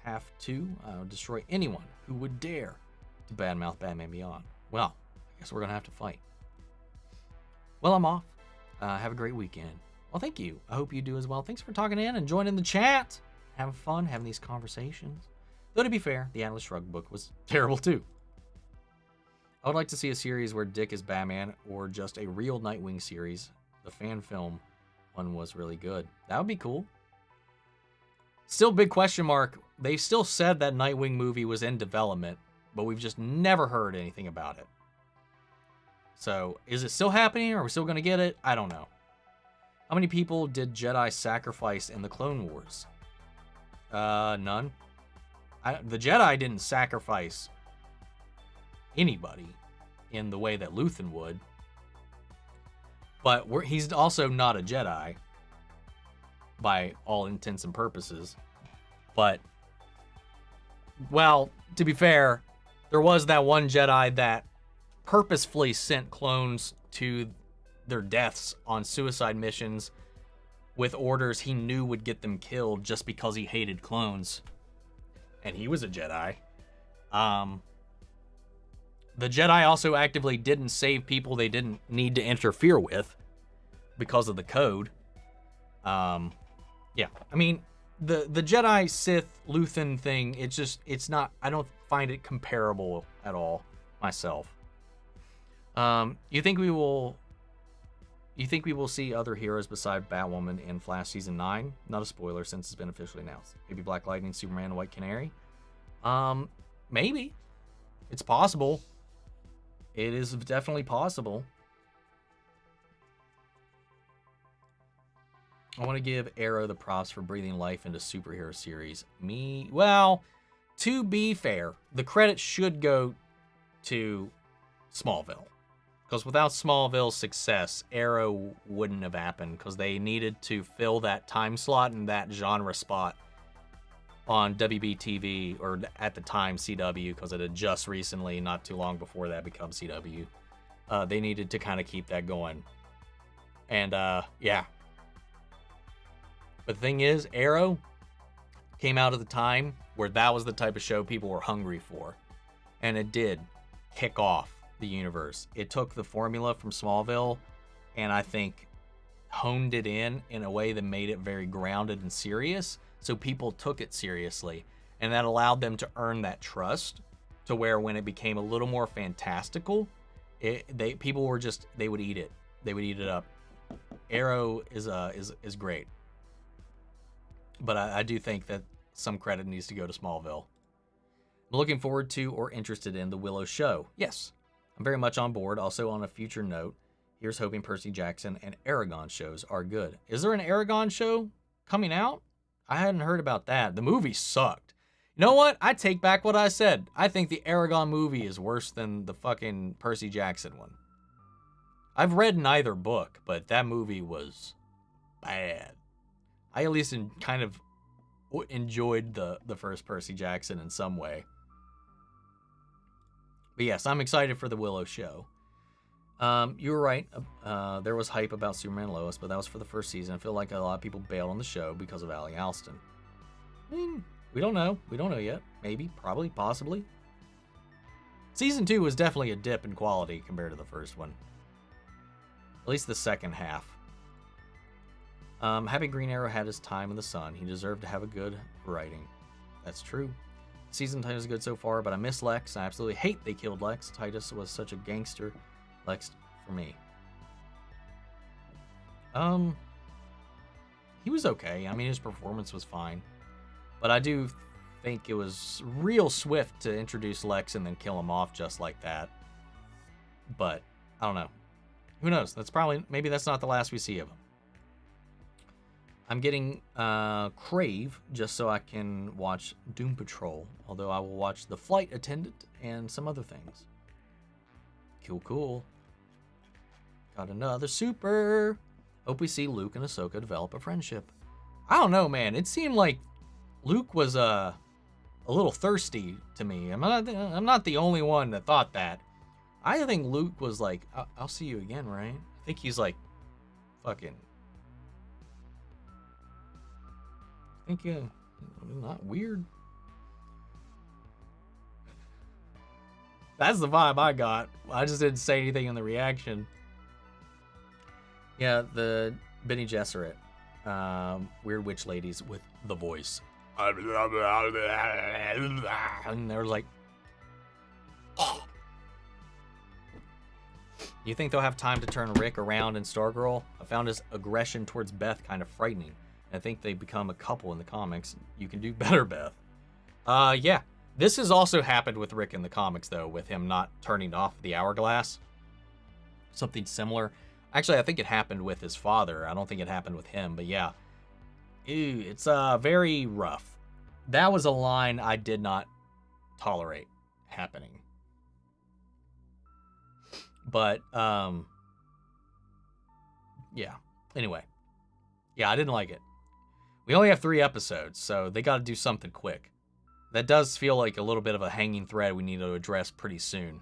have to destroy anyone who would dare to badmouth Batman Beyond. Well, I guess we're going to have to fight. Well, I'm off. Have a great weekend. Well, thank you. I hope you do as well. Thanks for talking in and joining the chat. Having fun, having these conversations. Though to be fair, the Atlas Shrugged book was terrible too. I would like to see a series where Dick is Batman or just a real Nightwing series. The fan film one was really good. That would be cool. Still big question mark. They still said that Nightwing movie was in development, but we've just never heard anything about it. So, is it still happening? Are we still going to get it? I don't know. How many people did Jedi sacrifice in the Clone Wars? None. The Jedi didn't sacrifice anybody in the way that Luthen would. But he's also not a Jedi by all intents and purposes. But, well, to be fair, there was that one Jedi that purposefully sent clones to their deaths on suicide missions with orders he knew would get them killed just because he hated clones. And he was a Jedi. The Jedi also actively didn't save people they didn't need to interfere with because of the code. Yeah, I mean, the Jedi Sith Luthen thing, it's not, I don't find it comparable at all myself. You think we will see other heroes beside Batwoman in Flash Season 9? Not a spoiler since it's been officially announced. Maybe Black Lightning, Superman, White Canary? Maybe. It's possible. It is definitely possible. I want to give Arrow the props for breathing life into superhero series. Well, to be fair, the credit should go to Smallville. Because without Smallville's success, Arrow wouldn't have happened because they needed to fill that time slot and that genre spot on WB-TV, or at the time CW, because it had just recently, not too long before that, become CW. They needed to kind of keep that going. And, yeah. But the thing is, Arrow came out of the time where that was the type of show people were hungry for. And it did kick off the universe. It took the formula from Smallville and I think honed it in a way that made it very grounded and serious. So people took it seriously. And that allowed them to earn that trust to where when it became a little more fantastical, people were just, they would eat it. They would eat it up. Arrow is great. But I do think that some credit needs to go to Smallville. I'm looking forward to or interested in the Willow show. Yes, I'm very much on board. Also, on a future note, here's hoping Percy Jackson and Aragon shows are good. Is there an Aragon show coming out? I hadn't heard about that. The movie sucked. You know what? I take back what I said. I think the Aragon movie is worse than the fucking Percy Jackson one. I've read neither book, but that movie was bad. I at least kind of enjoyed the first Percy Jackson in some way. But yes, I'm excited for the Willow show. You were right. There was hype about Superman and Lois, but that was for the first season. I feel like a lot of people bailed on the show because of Ali Alston. I mean, we don't know. We don't know yet. Maybe, probably, possibly. Season 2 was definitely a dip in quality compared to the first one. At least the second half. Happy Green Arrow had his time in the sun. He deserved to have a good writing. That's true. Season 10 is good so far, but I miss Lex. I absolutely hate they killed Lex. Titus was such a gangster. Lex for me. He was okay. I mean, his performance was fine. But I do think it was real swift to introduce Lex and then kill him off just like that. But, I don't know. Who knows? Maybe that's not the last we see of him. I'm getting Crave just so I can watch Doom Patrol, although I will watch The Flight Attendant and some other things. Cool. Got another super. Hope we see Luke and Ahsoka develop a friendship. I don't know, man. It seemed like Luke was a little thirsty to me. I'm not the only one that thought that. I think Luke was like, I'll see you again, right? I think he's like, fucking. I think, not weird. That's the vibe I got. I just didn't say anything in the reaction. Yeah, the Bene Gesserit. Weird witch ladies with the voice. And they were like, oh. You think they'll have time to turn Rick around in Stargirl? I found his aggression towards Beth kind of frightening. I think they become a couple in the comics. You can do better, Beth. Yeah. This has also happened with Rick in the comics, though, with him not turning off the hourglass. Something similar. Actually, I think it happened with his father. I don't think it happened with him, but yeah. Ew, it's very rough. That was a line I did not tolerate happening. But, yeah. Anyway. Yeah, I didn't like it. We only have 3 episodes, so they got to do something quick. That does feel like a little bit of a hanging thread we need to address pretty soon.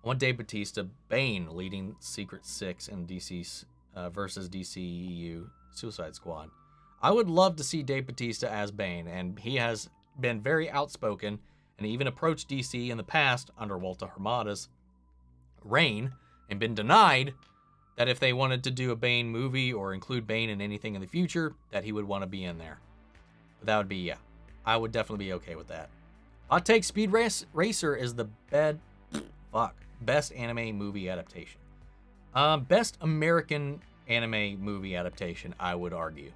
I want Dave Bautista, Bane, leading Secret Six in DC's versus DCEU Suicide Squad. I would love to see Dave Bautista as Bane, and he has been very outspoken and even approached DC in the past under Walter Hamada's reign and been denied that if they wanted to do a Bane movie or include Bane in anything in the future, that he would want to be in there. But that would be, yeah. I would definitely be okay with that. Hot take, Speed Racer is the best anime movie adaptation. Best American anime movie adaptation, I would argue.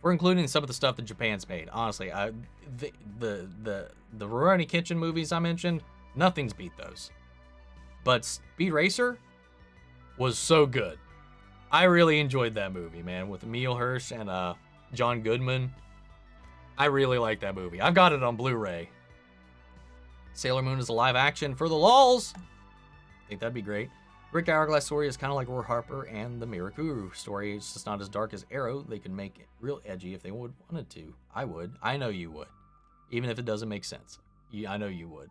We're including some of the stuff that Japan's made. Honestly, the Rurouni Kenshin movies I mentioned, nothing's beat those. But Speed Racer was so good. I really enjoyed that movie, man, with Emil Hirsch and John Goodman. I really like that movie. I've got it on Blu-ray. Sailor Moon is a live action for the lulz. I think that'd be great. Rick Hourglass story is kind of like Roar Harper and the Mirakuru story. It's just not as dark as Arrow. They could make it real edgy if they wanted to. I would. I know you would. Even if it doesn't make sense. I know you would.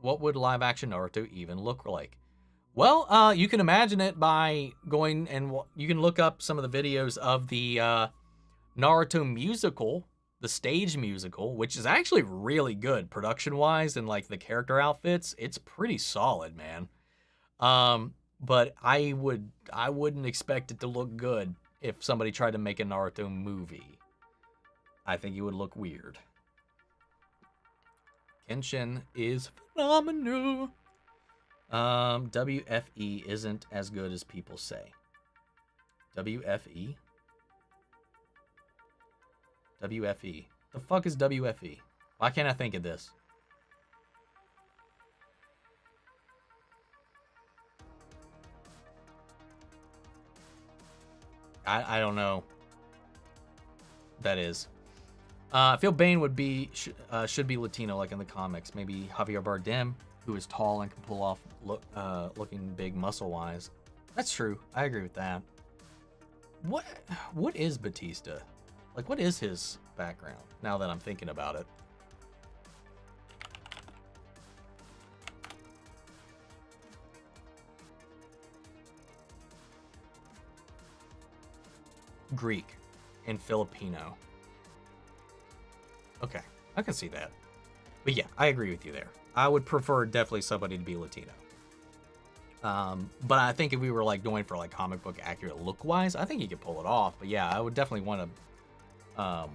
What would live action Naruto even look like? Well, you can imagine it by going and you can look up some of the videos of the Naruto musical, the stage musical, which is actually really good production-wise, and like the character outfits, it's pretty solid, man. But I wouldn't expect it to look good if somebody tried to make a Naruto movie. I think it would look weird. Kenshin is phenomenal. WFE isn't as good as people say. WFE? WFE. The fuck is WFE? Why can't I think of this? I don't know. That is. I feel Bane would be should be Latino like in the comics. Maybe Javier Bardem, who is tall and can pull off looking big muscle-wise. That's true. I agree with that. What is Batista? Like, what is his background? Now that I'm thinking about it. Greek and Filipino. Okay, I can see that. But yeah, I agree with you there. I would prefer definitely somebody to be Latino. But I think if we were like going for like comic book accurate look wise, I think you could pull it off. But yeah, I would definitely want to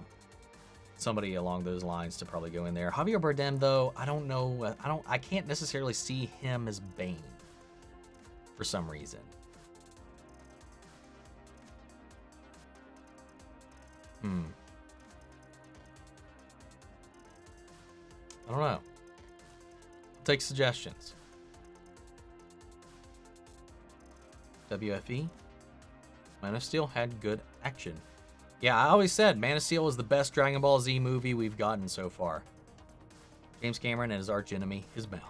somebody along those lines to probably go in there. Javier Bardem though, I don't know. I can't necessarily see him as Bane for some reason. I don't know. I'll take suggestions. WFE. Man of Steel had good action. Yeah, I always said Man of Steel was the best Dragon Ball Z movie we've gotten so far. James Cameron and his arch enemy, his mouth.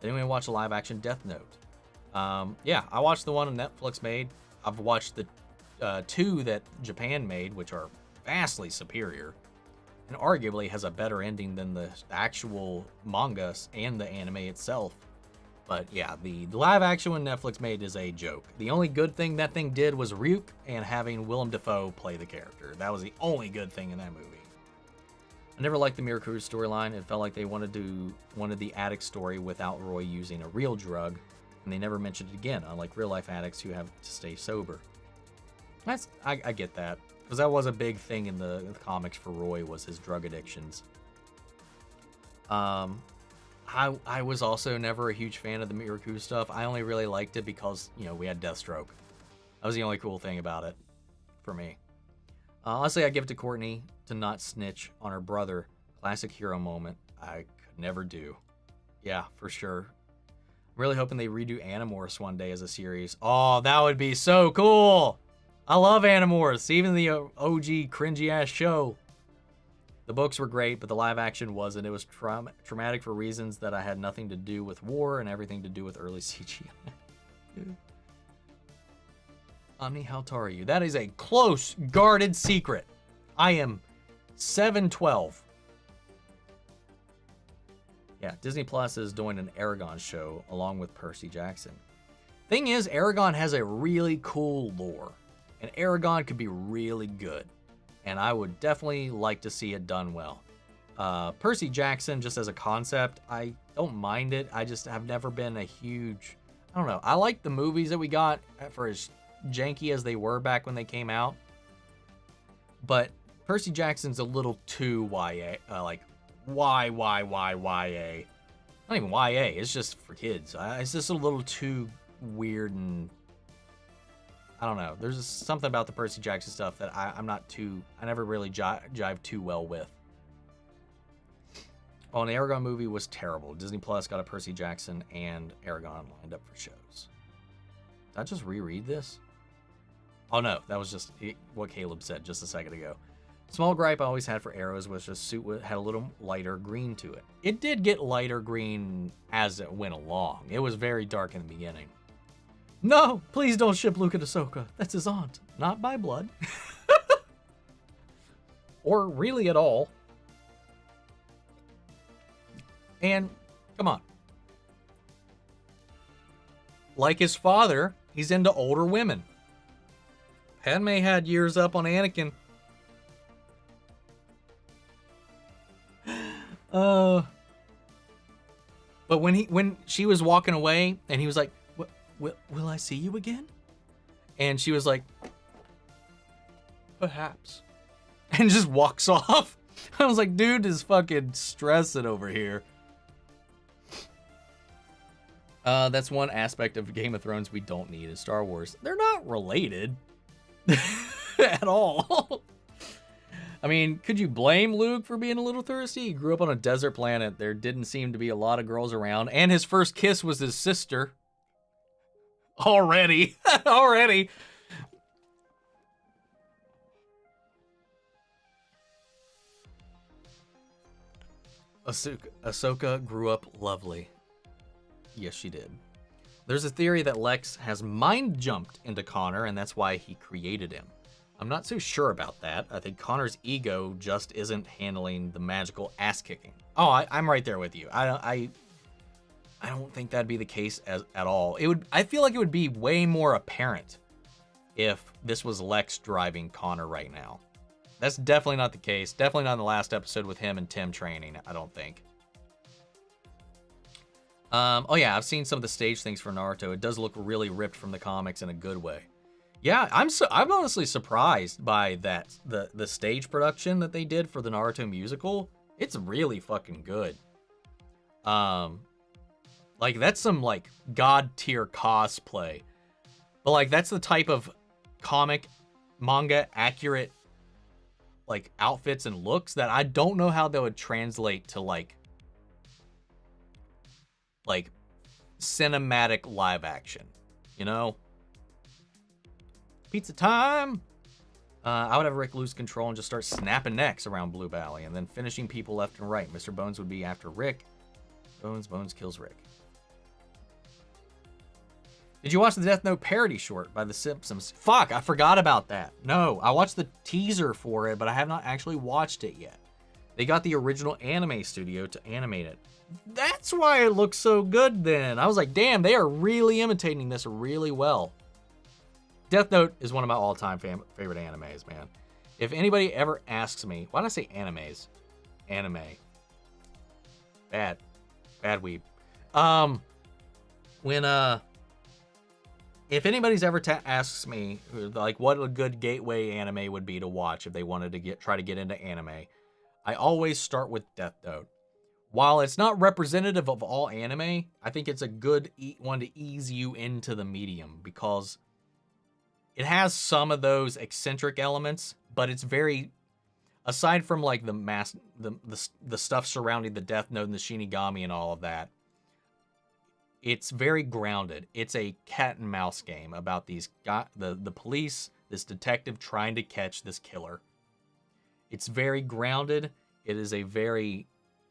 Did anyone watch a live action Death Note? Yeah, I watched the one Netflix made. I've watched the two that Japan made, which are vastly superior. And arguably has a better ending than the actual manga and the anime itself. But yeah, the live action one Netflix made is a joke. The only good thing that thing did was Ryuk and having Willem Dafoe play the character. That was the only good thing in that movie. I never liked the Mirakuru storyline. It felt like they wanted the addict story without Roy using a real drug, and they never mentioned it again, unlike real life addicts who have to stay sober. I get that. Because that was a big thing in the comics for Roy, was his drug addictions. I was also never a huge fan of the Mirakuru stuff. I only really liked it because, you know, we had Deathstroke. That was the only cool thing about it for me. Honestly, I give it to Courtney to not snitch on her brother. Classic hero moment. I could never do. Yeah, for sure. I'm really hoping they redo Animorphs one day as a series. Oh, that would be so cool! I love Animorphs, even the OG cringy-ass show. The books were great, but the live action wasn't. It was traumatic for reasons that I had nothing to do with war and everything to do with early CGI. Omni, how tall are you? That is a close, guarded secret. I am 7'12". Yeah, Disney Plus is doing an Aragon show along with Percy Jackson. Thing is, Aragon has a really cool lore. And Aragon could be really good. And I would definitely like to see it done well. Percy Jackson, just as a concept, I don't mind it. I just have never been a huge... I don't know. I like the movies that we got for as janky as they were back when they came out. But Percy Jackson's a little too YA. Like, YA? Not even YA. It's just for kids. It's just a little too weird and... I don't know. There's something about the Percy Jackson stuff that I'm not too... I never really jive too well with. Well, an Aragon movie was terrible. Disney Plus got a Percy Jackson and Aragon lined up for shows. Did I just reread this? Oh no, that was just what Caleb said just a second ago. Small gripe I always had for arrows was the suit had a little lighter green to it. It did get lighter green as it went along. It was very dark in the beginning. No, please don't ship Luke and Ahsoka. That's his aunt. Not by blood. Or really at all. And, come on. Like his father, he's into older women. Padme had years up on Anakin. But when she was walking away and he was like, will I see you again? And she was like, perhaps. And just walks off. I was like, dude is fucking stressing over here. That's one aspect of Game of Thrones we don't need in Star Wars. They're not related at all. I mean, could you blame Luke for being a little thirsty? He grew up on a desert planet. There didn't seem to be a lot of girls around. And his first kiss was his sister. Already. Already. Ahsoka grew up lovely. Yes, she did. There's a theory that Lex has mind jumped into Connor, and that's why he created him. I'm not so sure about that. I think Connor's ego just isn't handling the magical ass kicking. Oh, I'm right there with you. I don't think that'd be the case at all. I feel like it would be way more apparent if this was Lex driving Connor right now. That's definitely not the case. Definitely not in the last episode with him and Tim training, I don't think. Oh yeah, I've seen some of the stage things for Naruto. It does look really ripped from the comics in a good way. Yeah, I'm honestly surprised by that. The stage production that they did for the Naruto musical. It's really fucking good. Like that's some like god tier cosplay. But like that's the type of comic manga accurate like outfits and looks that I don't know how they would translate to like cinematic live action, you know? Pizza time! I would have Rick lose control and just start snapping necks around Blue Valley and then finishing people left and right. Mr. Bones would be after Rick. Bones kills Rick. Did you watch the Death Note parody short by The Simpsons? Fuck, I forgot about that. No, I watched the teaser for it, but I have not actually watched it yet. They got the original anime studio to animate it. That's why it looks so good then. I was like, damn, they are really imitating this really well. Death Note is one of my all-time favorite animes, man. If anybody ever asks me, why did I say animes? Anime. Bad weeb. If anybody's ever asks me, like, what a good gateway anime would be to watch if they wanted to try to get into anime, I always start with Death Note. While it's not representative of all anime, I think it's a good one to ease you into the medium because it has some of those eccentric elements, but it's very, aside from like the stuff surrounding the Death Note and the Shinigami and all of that, it's very grounded. It's a cat and mouse game about the police, this detective trying to catch this killer. It's very grounded. It is a very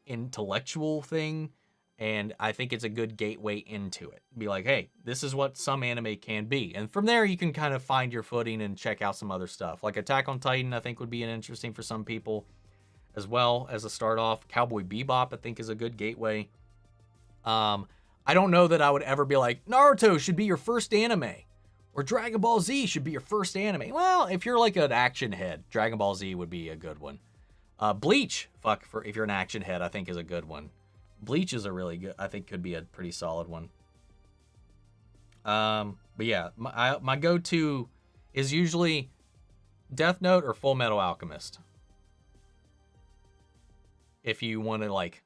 intellectual thing, and I think it's a good gateway into it. Be like, hey, this is what some anime can be. And from there, you can kind of find your footing and check out some other stuff. Like Attack on Titan, I think would be interesting for some people as well as a start off. Cowboy Bebop, I think, is a good gateway. I don't know that I would ever be like, Naruto should be your first anime, or Dragon Ball Z should be your first anime. Well, if you're like an action head, Dragon Ball Z would be a good one. Bleach, if you're an action head, I think is a good one. Bleach is a really good, I think could be a pretty solid one. But yeah, my go-to is usually Death Note or Full Metal Alchemist. If you want to like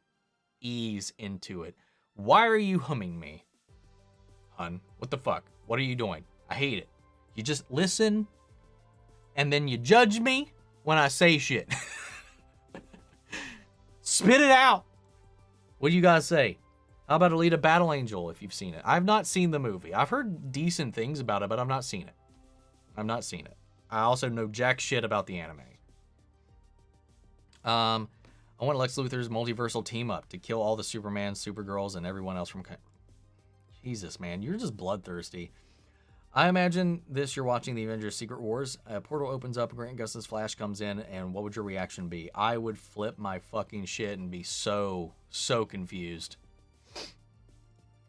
ease into it. Why are you humming me? Hun, what the fuck? What are you doing? I hate it. You just listen and then you judge me when I say shit. Spit it out. What do you guys say? How about Alita Battle Angel, if you've seen it? I've not seen the movie. I've heard decent things about it, but I've not seen it. I've not seen it. I also know jack shit about the anime. I want Lex Luthor's multiversal team up to kill all the Superman, Supergirls, and everyone else from... Jesus, man, you're just bloodthirsty. I imagine this, you're watching the Avengers Secret Wars. A portal opens up, Grant Gustin's Flash comes in, and what would your reaction be? I would flip my fucking shit and be so confused.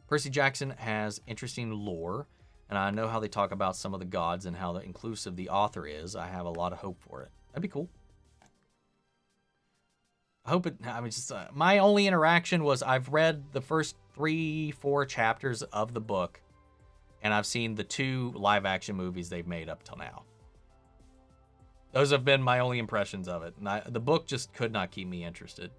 Percy Jackson has interesting lore, and I know how they talk about some of the gods and how inclusive the author is. I have a lot of hope for it. That'd be cool. I hope it, I mean, just my only interaction was I've read the first 3-4 chapters of the book, and I've seen the 2 live-action movies they've made up till now. Those have been my only impressions of it. And the book just could not keep me interested.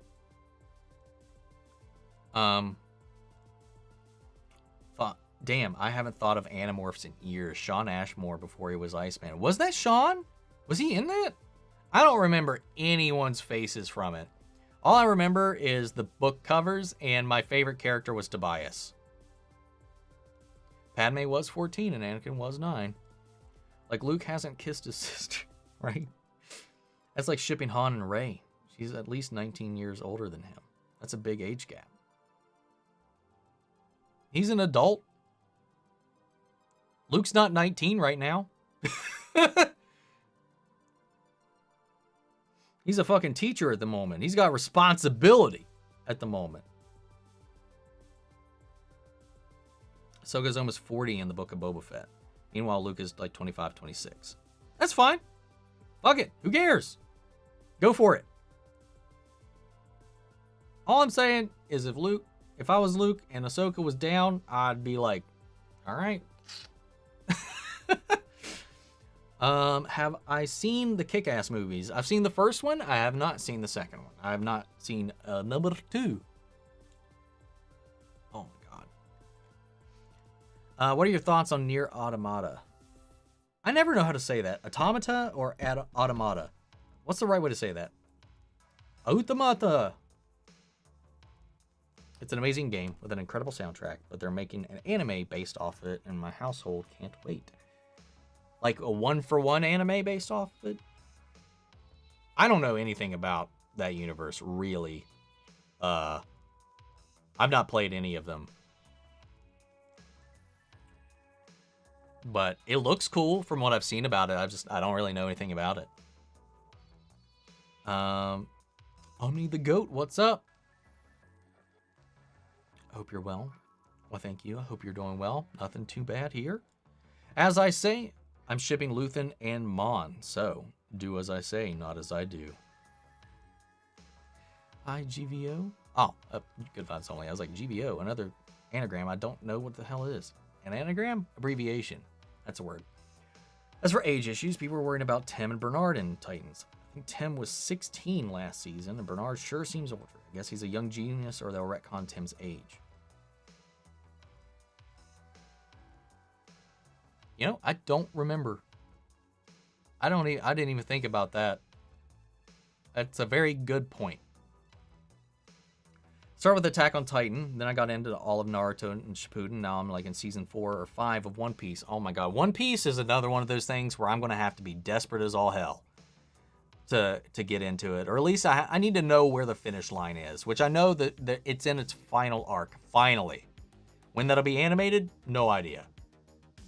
Damn, I haven't thought of Animorphs in years. Shawn Ashmore before he was Iceman. Was that Shawn? Was he in that? I don't remember anyone's faces from it. All I remember is the book covers, and my favorite character was Tobias. Padme was 14 and Anakin was 9. Like, Luke hasn't kissed his sister, right? That's like shipping Han and Rey. She's at least 19 years older than him. That's a big age gap. He's an adult. Luke's not 19 right now. He's a fucking teacher at the moment. He's got responsibility at the moment. Ahsoka's almost 40 in the Book of Boba Fett. Meanwhile, Luke is like 25, 26. That's fine. Fuck it. Who cares? Go for it. All I'm saying is if I was Luke and Ahsoka was down, I'd be like, all right. Have I seen the Kick-Ass movies? I've seen the first one. I have not seen the second one. I have not seen number 2. Oh my god. What are your thoughts on Nier Automata? I never know how to say that. Automata or Automata? What's the right way to say that? Automata. It's an amazing game with an incredible soundtrack, but they're making an anime based off of it, and my household can't wait. Like a 1-for-1 anime based off of it? I don't know anything about that universe, really. I've not played any of them. But it looks cool from what I've seen about it. I don't really know anything about it. Omni the Goat, what's up? I hope you're well. Well, thank you. I hope you're doing well. Nothing too bad here. As I say, I'm shipping Luthen and Mon, so do as I say, not as I do. Hi, GVO. Oh, good vibes only. I was like, GVO, another anagram. I don't know what the hell it is. An anagram? Abbreviation. That's a word. As for age issues, people were worrying about Tim and Bernard in Titans. I think Tim was 16 last season, and Bernard sure seems older. I guess he's a young genius, or they'll retcon Tim's age. You know, I don't remember. I didn't even think about that. That's a very good point. Start with Attack on Titan, then I got into all of Naruto and Shippuden. Now I'm like in season 4 or 5 of One Piece. Oh my god, One Piece is another one of those things where I'm gonna have to be desperate as all hell to get into it, or at least I need to know where the finish line is, which I know that it's in its final arc. Finally, when that'll be animated, no idea.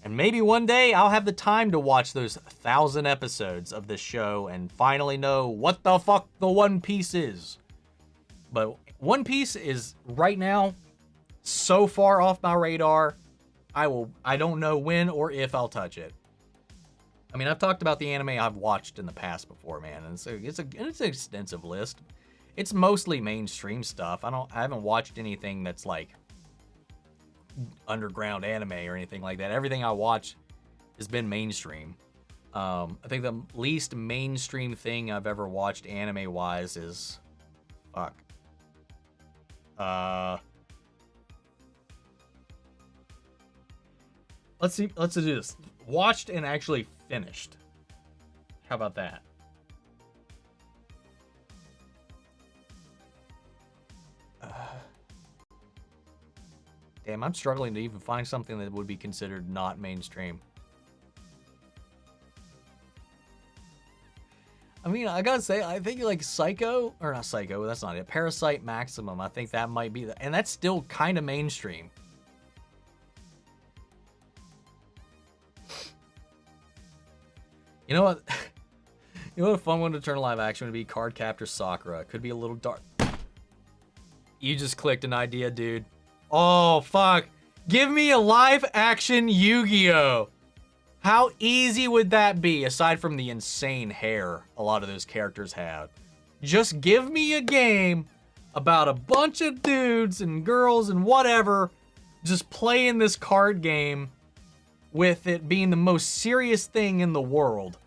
And maybe one day I'll have the time to watch those 1,000 episodes of this show and finally know what the fuck the One Piece is. But One Piece is right now so far off my radar, I don't know when or if I'll touch it. I mean, I've talked about the anime I've watched in the past before, man, and it's an extensive list. It's mostly mainstream stuff. I haven't watched anything that's like underground anime or anything like that. Everything I watch has been mainstream. I think the least mainstream thing I've ever watched anime wise is let's do this. Watched and actually finished. How about that? Damn, I'm struggling to even find something that would be considered not mainstream. I mean, I gotta say, I think like Psycho, or not Psycho, that's not it. Parasite Maximum, I think that might be, and that's still kind of mainstream. You know what? You know what a fun one to turn live action would be? Card Captor Sakura. Could be a little dark. You just clicked an idea, dude. Oh, fuck. Give me a live action Yu-Gi-Oh! How easy would that be, aside from the insane hair a lot of those characters have? Just give me a game about a bunch of dudes and girls and whatever just playing this card game with it being the most serious thing in the world.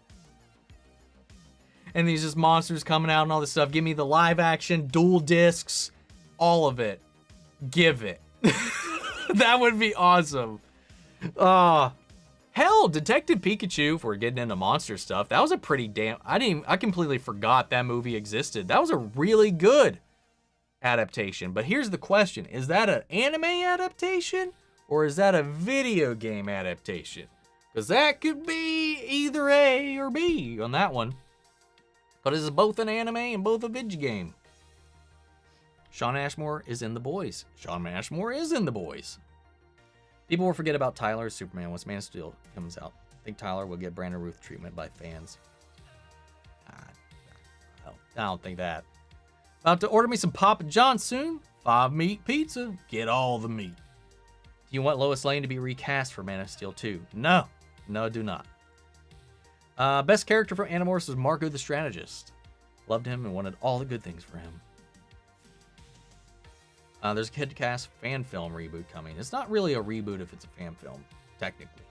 And these just monsters coming out and all this stuff. Give me the live action, dual discs, all of it. Give it. That would be awesome. Hell, Detective Pikachu, if we're getting into monster stuff, that was a pretty damn, I completely forgot that movie existed. That was a really good adaptation. But here's the question. Is that an anime adaptation or is that a video game adaptation? Because that could be either A or B on that one. But is it both an anime and both a video game? Shawn Ashmore is in The Boys. Shawn Ashmore is in The Boys. People will forget about Tyler as Superman once Man of Steel comes out. I think Tyler will get Brandon Ruth treatment by fans. I don't think that. About to order me some Papa John's soon. 5-meat pizza. Get all the meat. Do you want Lois Lane to be recast for Man of Steel 2? No. No, do not. Best character from Animorphs was Marco the Strategist. Loved him and wanted all the good things for him. There's a Kid-Cast fan film reboot coming. It's not really a reboot if it's a fan film, technically.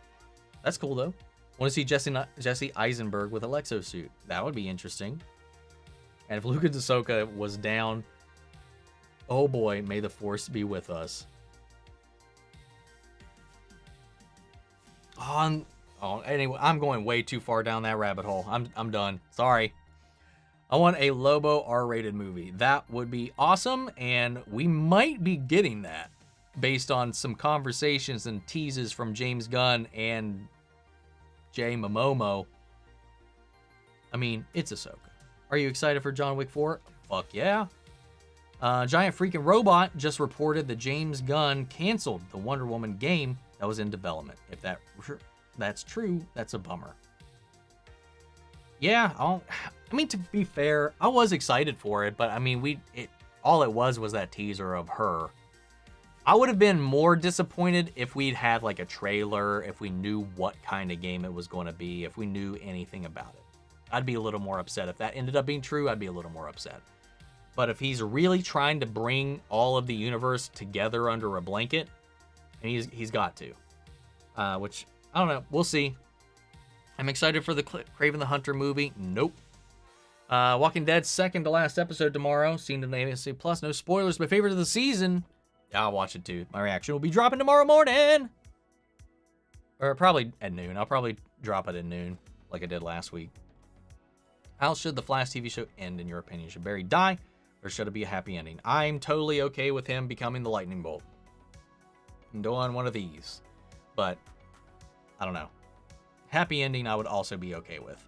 That's cool, though. Want to see Jesse Eisenberg with a Lexo suit. That would be interesting. And if Luke and Ahsoka was down, oh boy, may the Force be with us. Anyway, I'm going way too far down that rabbit hole. I'm done. Sorry. I want a Lobo R-rated movie. That would be awesome, and we might be getting that based on some conversations and teases from James Gunn and Jay Momomo. I mean, it's Ahsoka. Are you excited for John Wick 4? Fuck yeah. Giant Freaking Robot just reported that James Gunn canceled the Wonder Woman game that was in development. If that's true, that's a bummer. Yeah, I mean, to be fair, I was excited for it, but I mean, all it was that teaser of her. I would have been more disappointed if we'd had like a trailer, if we knew what kind of game it was going to be, if we knew anything about it. I'd be a little more upset. If that ended up being true, I'd be a little more upset. But if he's really trying to bring all of the universe together under a blanket, and he's got to, which I don't know. We'll see. I'm excited for the Kraven the Hunter movie. Nope. Walking Dead's second to last episode tomorrow. Seen in the AMC Plus. No spoilers. My favorite of the season. Yeah, I'll watch it too. My reaction will be dropping tomorrow morning. Or probably at noon. I'll probably drop it at noon like I did last week. How should the Flash TV show end in your opinion? Should Barry die or should it be a happy ending? I'm totally okay with him becoming the lightning bolt. I'm doing one of these. But I don't know. Happy ending I would also be okay with.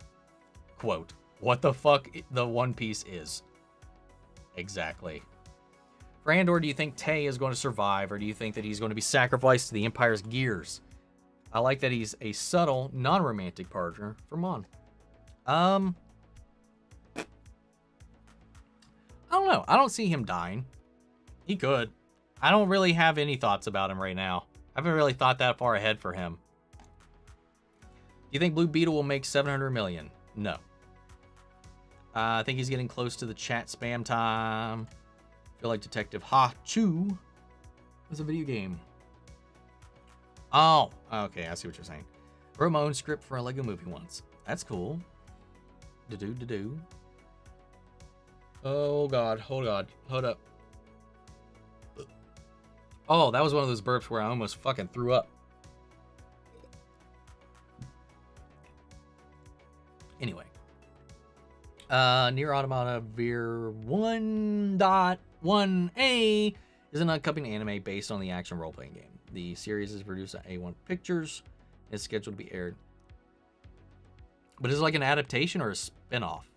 Quote, what the fuck the One Piece is. Exactly. For Andor, do you think Tay is going to survive or do you think that he's going to be sacrificed to the Empire's gears? I like that he's a subtle, non-romantic partner for Mon. I don't know. I don't see him dying. He could. I don't really have any thoughts about him right now. I haven't really thought that far ahead for him. Do you think Blue Beetle will make 700 million? No. I think he's getting close to the chat spam time. I feel like Detective Ha-Chu was a video game. Oh, okay. I see what you're saying. Wrote my own script for a Lego movie once. That's cool. Do. Oh, God. Hold up. Oh, that was one of those burps where I almost fucking threw up. Anyway. Nier Automata Vir 1.1a is an upcoming anime based on the action role-playing game. The series is produced at A1 Pictures. It's scheduled to be aired. But is it like an adaptation or a spin-off?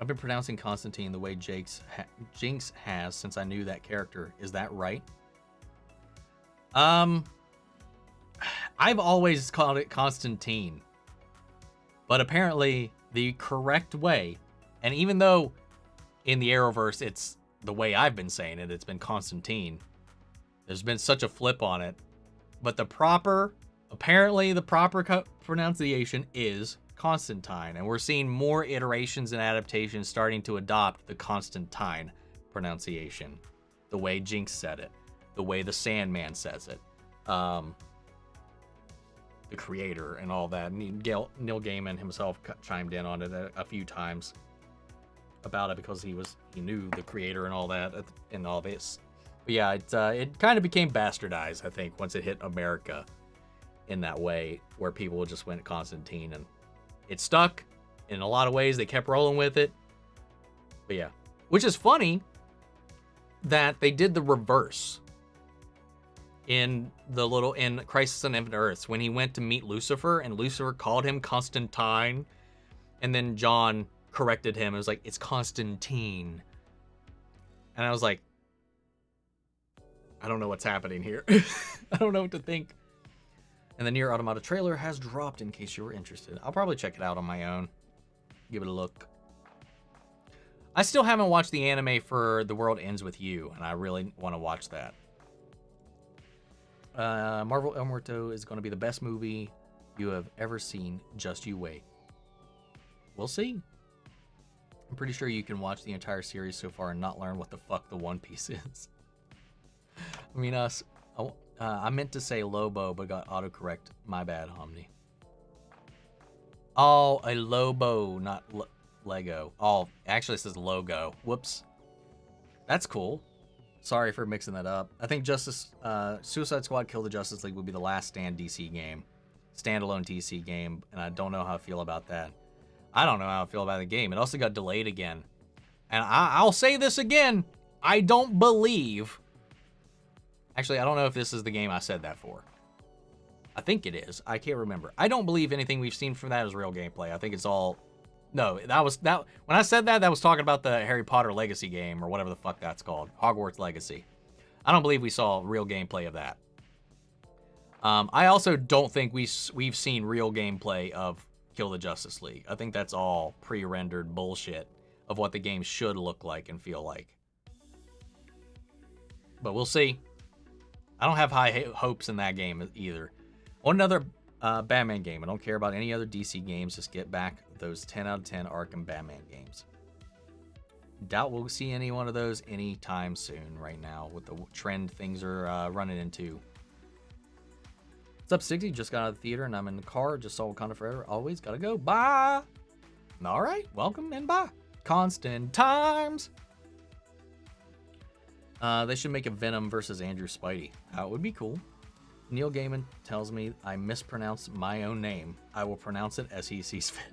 I've been pronouncing Constantine the way Jinx has since I knew that character. Is that right? I've always called it Constantine. But apparently the correct way, and even though in the Arrowverse it's the way I've been saying it, it's been Constantine. There's been such a flip on it. But apparently the proper pronunciation is Constantine. And we're seeing more iterations and adaptations starting to adopt the Constantine pronunciation. The way Jinx said it. The way the Sandman says it. The creator and all that. Neil Gaiman himself chimed in on it a few times about it because he knew the creator and all that and all this. But yeah, it kind of became bastardized, I think, once it hit America in that way, where people just went Constantine, and it stuck in a lot of ways. They kept rolling with it. But yeah, which is funny that they did the reverse in Crisis on Infinite Earths when he went to meet Lucifer and Lucifer called him Constantine, and then John corrected him. It was like, it's Constantine. And I was like, I don't know what's happening here. I don't know what to think. And the Nier Automata trailer has dropped in case you were interested. I'll probably check it out on my own. Give it a look. I still haven't watched the anime for The World Ends With You, and I really want to watch that. Marvel El Muerto is going to be the best movie you have ever seen. Just you wait. We'll see. I'm pretty sure you can watch the entire series so far and not learn what the fuck the One Piece is. I mean, I meant to say Lobo, but got autocorrect. My bad, Omni. Oh, a Lobo, not Lego. Oh, actually it says logo. Whoops. That's cool. Sorry for mixing that up. I think Suicide Squad Kill the Justice League will be the last standalone DC game, and I don't know how I feel about that. I don't know how I feel about the game. It also got delayed again. And I'll say this again. I don't believe... Actually, I don't know if this is the game I said that for. I think it is. I can't remember. I don't believe anything we've seen from that is real gameplay. I think it's all... No, that when I said that was talking about the Harry Potter Legacy game or whatever the fuck that's called. Hogwarts Legacy. I don't believe we saw real gameplay of that. I also don't think we've seen real gameplay of Kill the Justice League. I think that's all pre-rendered bullshit of what the game should look like and feel like. But we'll see. I don't have high hopes in that game either. On another Batman game. I don't care about any other DC games. Just get back those 10 out of 10 Arkham Batman games. Doubt we'll see any one of those anytime soon right now with the trend things are running into. What's up, 60? Just got out of the theater and I'm in the car. Just saw Wakanda Forever. Always gotta go. Bye. All right. Welcome and bye. Constant times. They should make a Venom versus Andrew Spidey. That would be cool. Neil Gaiman tells me I mispronounce my own name. I will pronounce it as he sees fit.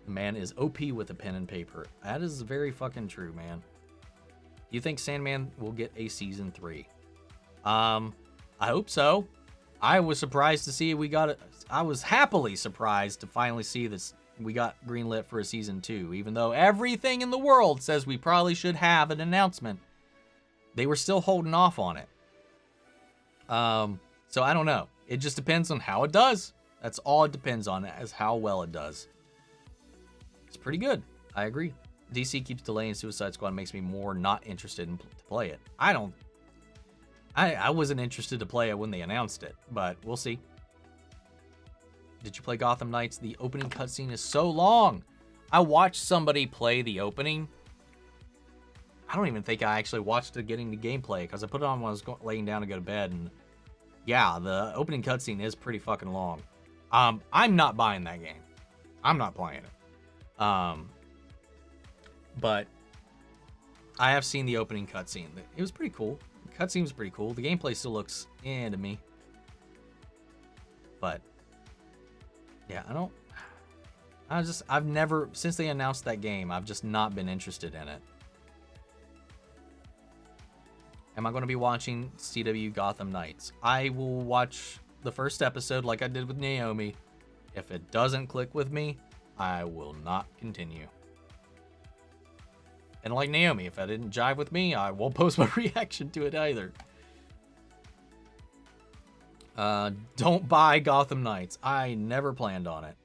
The man is OP with a pen and paper. That is very fucking true, man. Do you think Sandman will get a season 3? I hope so. I was surprised to see we got it. I was happily surprised to finally see this. We got greenlit for a season 2, even though everything in the world says we probably should have an announcement. They were still holding off on it. So I don't know. It just depends on how it does. That's all it depends on, is how well it does. It's pretty good. I agree. DC keeps delaying Suicide Squad, makes me more not interested to play it. I wasn't interested to play it when they announced it, but we'll see. Did you play Gotham Knights? The opening cutscene is so long. I watched somebody play the opening. I don't even think I actually watched it getting the gameplay because I put it on when I was laying down to go to bed, and yeah, the opening cutscene is pretty fucking long. I'm not buying that game. I'm not playing it. But I have seen the opening cutscene. It was pretty cool. The cutscene was pretty cool. The gameplay still looks to me. But yeah, I've never, since they announced that game, I've just not been interested in it. am I going to be watching CW Gotham Knights? I will watch the first episode like I did with Naomi. If it doesn't click with me, I will not continue. And like Naomi, if I didn't jive with me, I won't post my reaction to it either. Don't buy Gotham Knights. I never planned on it.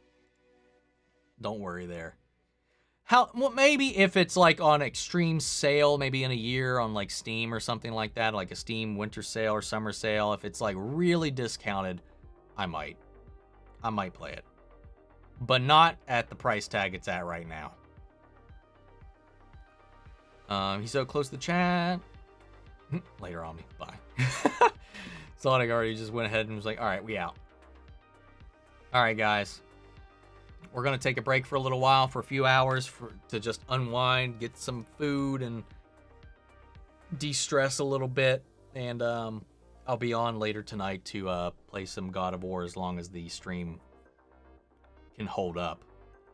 Don't worry there. Well, maybe if it's like on extreme sale, maybe in a year on like Steam or something like that, like a Steam winter sale or summer sale, if it's like really discounted, I might play it. But not at the price tag it's at right now. He's so close to the chat. Later on me. Bye. Sonic already just went ahead and was like, all right, we out. All right, guys. We're going to take a break for a little while, for a few hours, to just unwind, get some food, and de-stress a little bit. And I'll be on later tonight to play some God of War as long as the stream can hold up.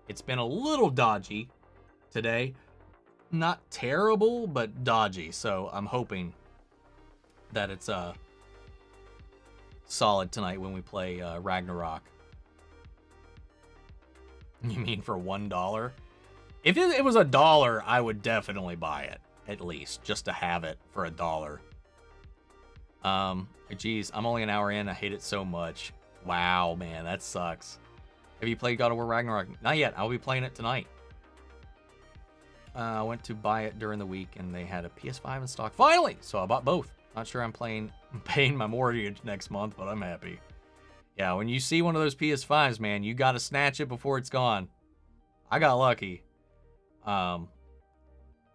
It's been a little dodgy today. Not terrible, but dodgy. So I'm hoping that it's solid tonight when we play Ragnarok. You mean for $1? If it was $1, I would definitely buy it, at least, just to have it for $1. Geez, I'm only an hour in. I hate it so much. Wow, man, that sucks. Have you played God of War Ragnarok? Not yet. I'll be playing it tonight. I went to buy it during the week, and they had a PS5 in stock. Finally! So I bought both. Not sure I'm paying my mortgage next month, but I'm happy. Yeah, when you see one of those PS5s, man, you got to snatch it before it's gone. I got lucky. But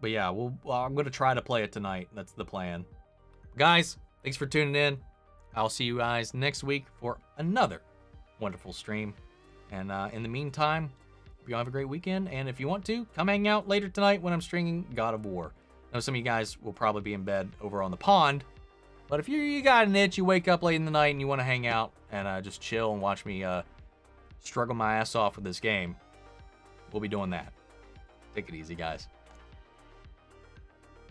yeah, I'm going to try to play it tonight. That's the plan. Guys, thanks for tuning in. I'll see you guys next week for another wonderful stream. And in the meantime, hope you all have a great weekend. And if you want to, come hang out later tonight when I'm streaming God of War. I know some of you guys will probably be in bed over on the pond. But if you got an itch, you wake up late in the night and you want to hang out and just chill and watch me struggle my ass off with this game, we'll be doing that. Take it easy, guys.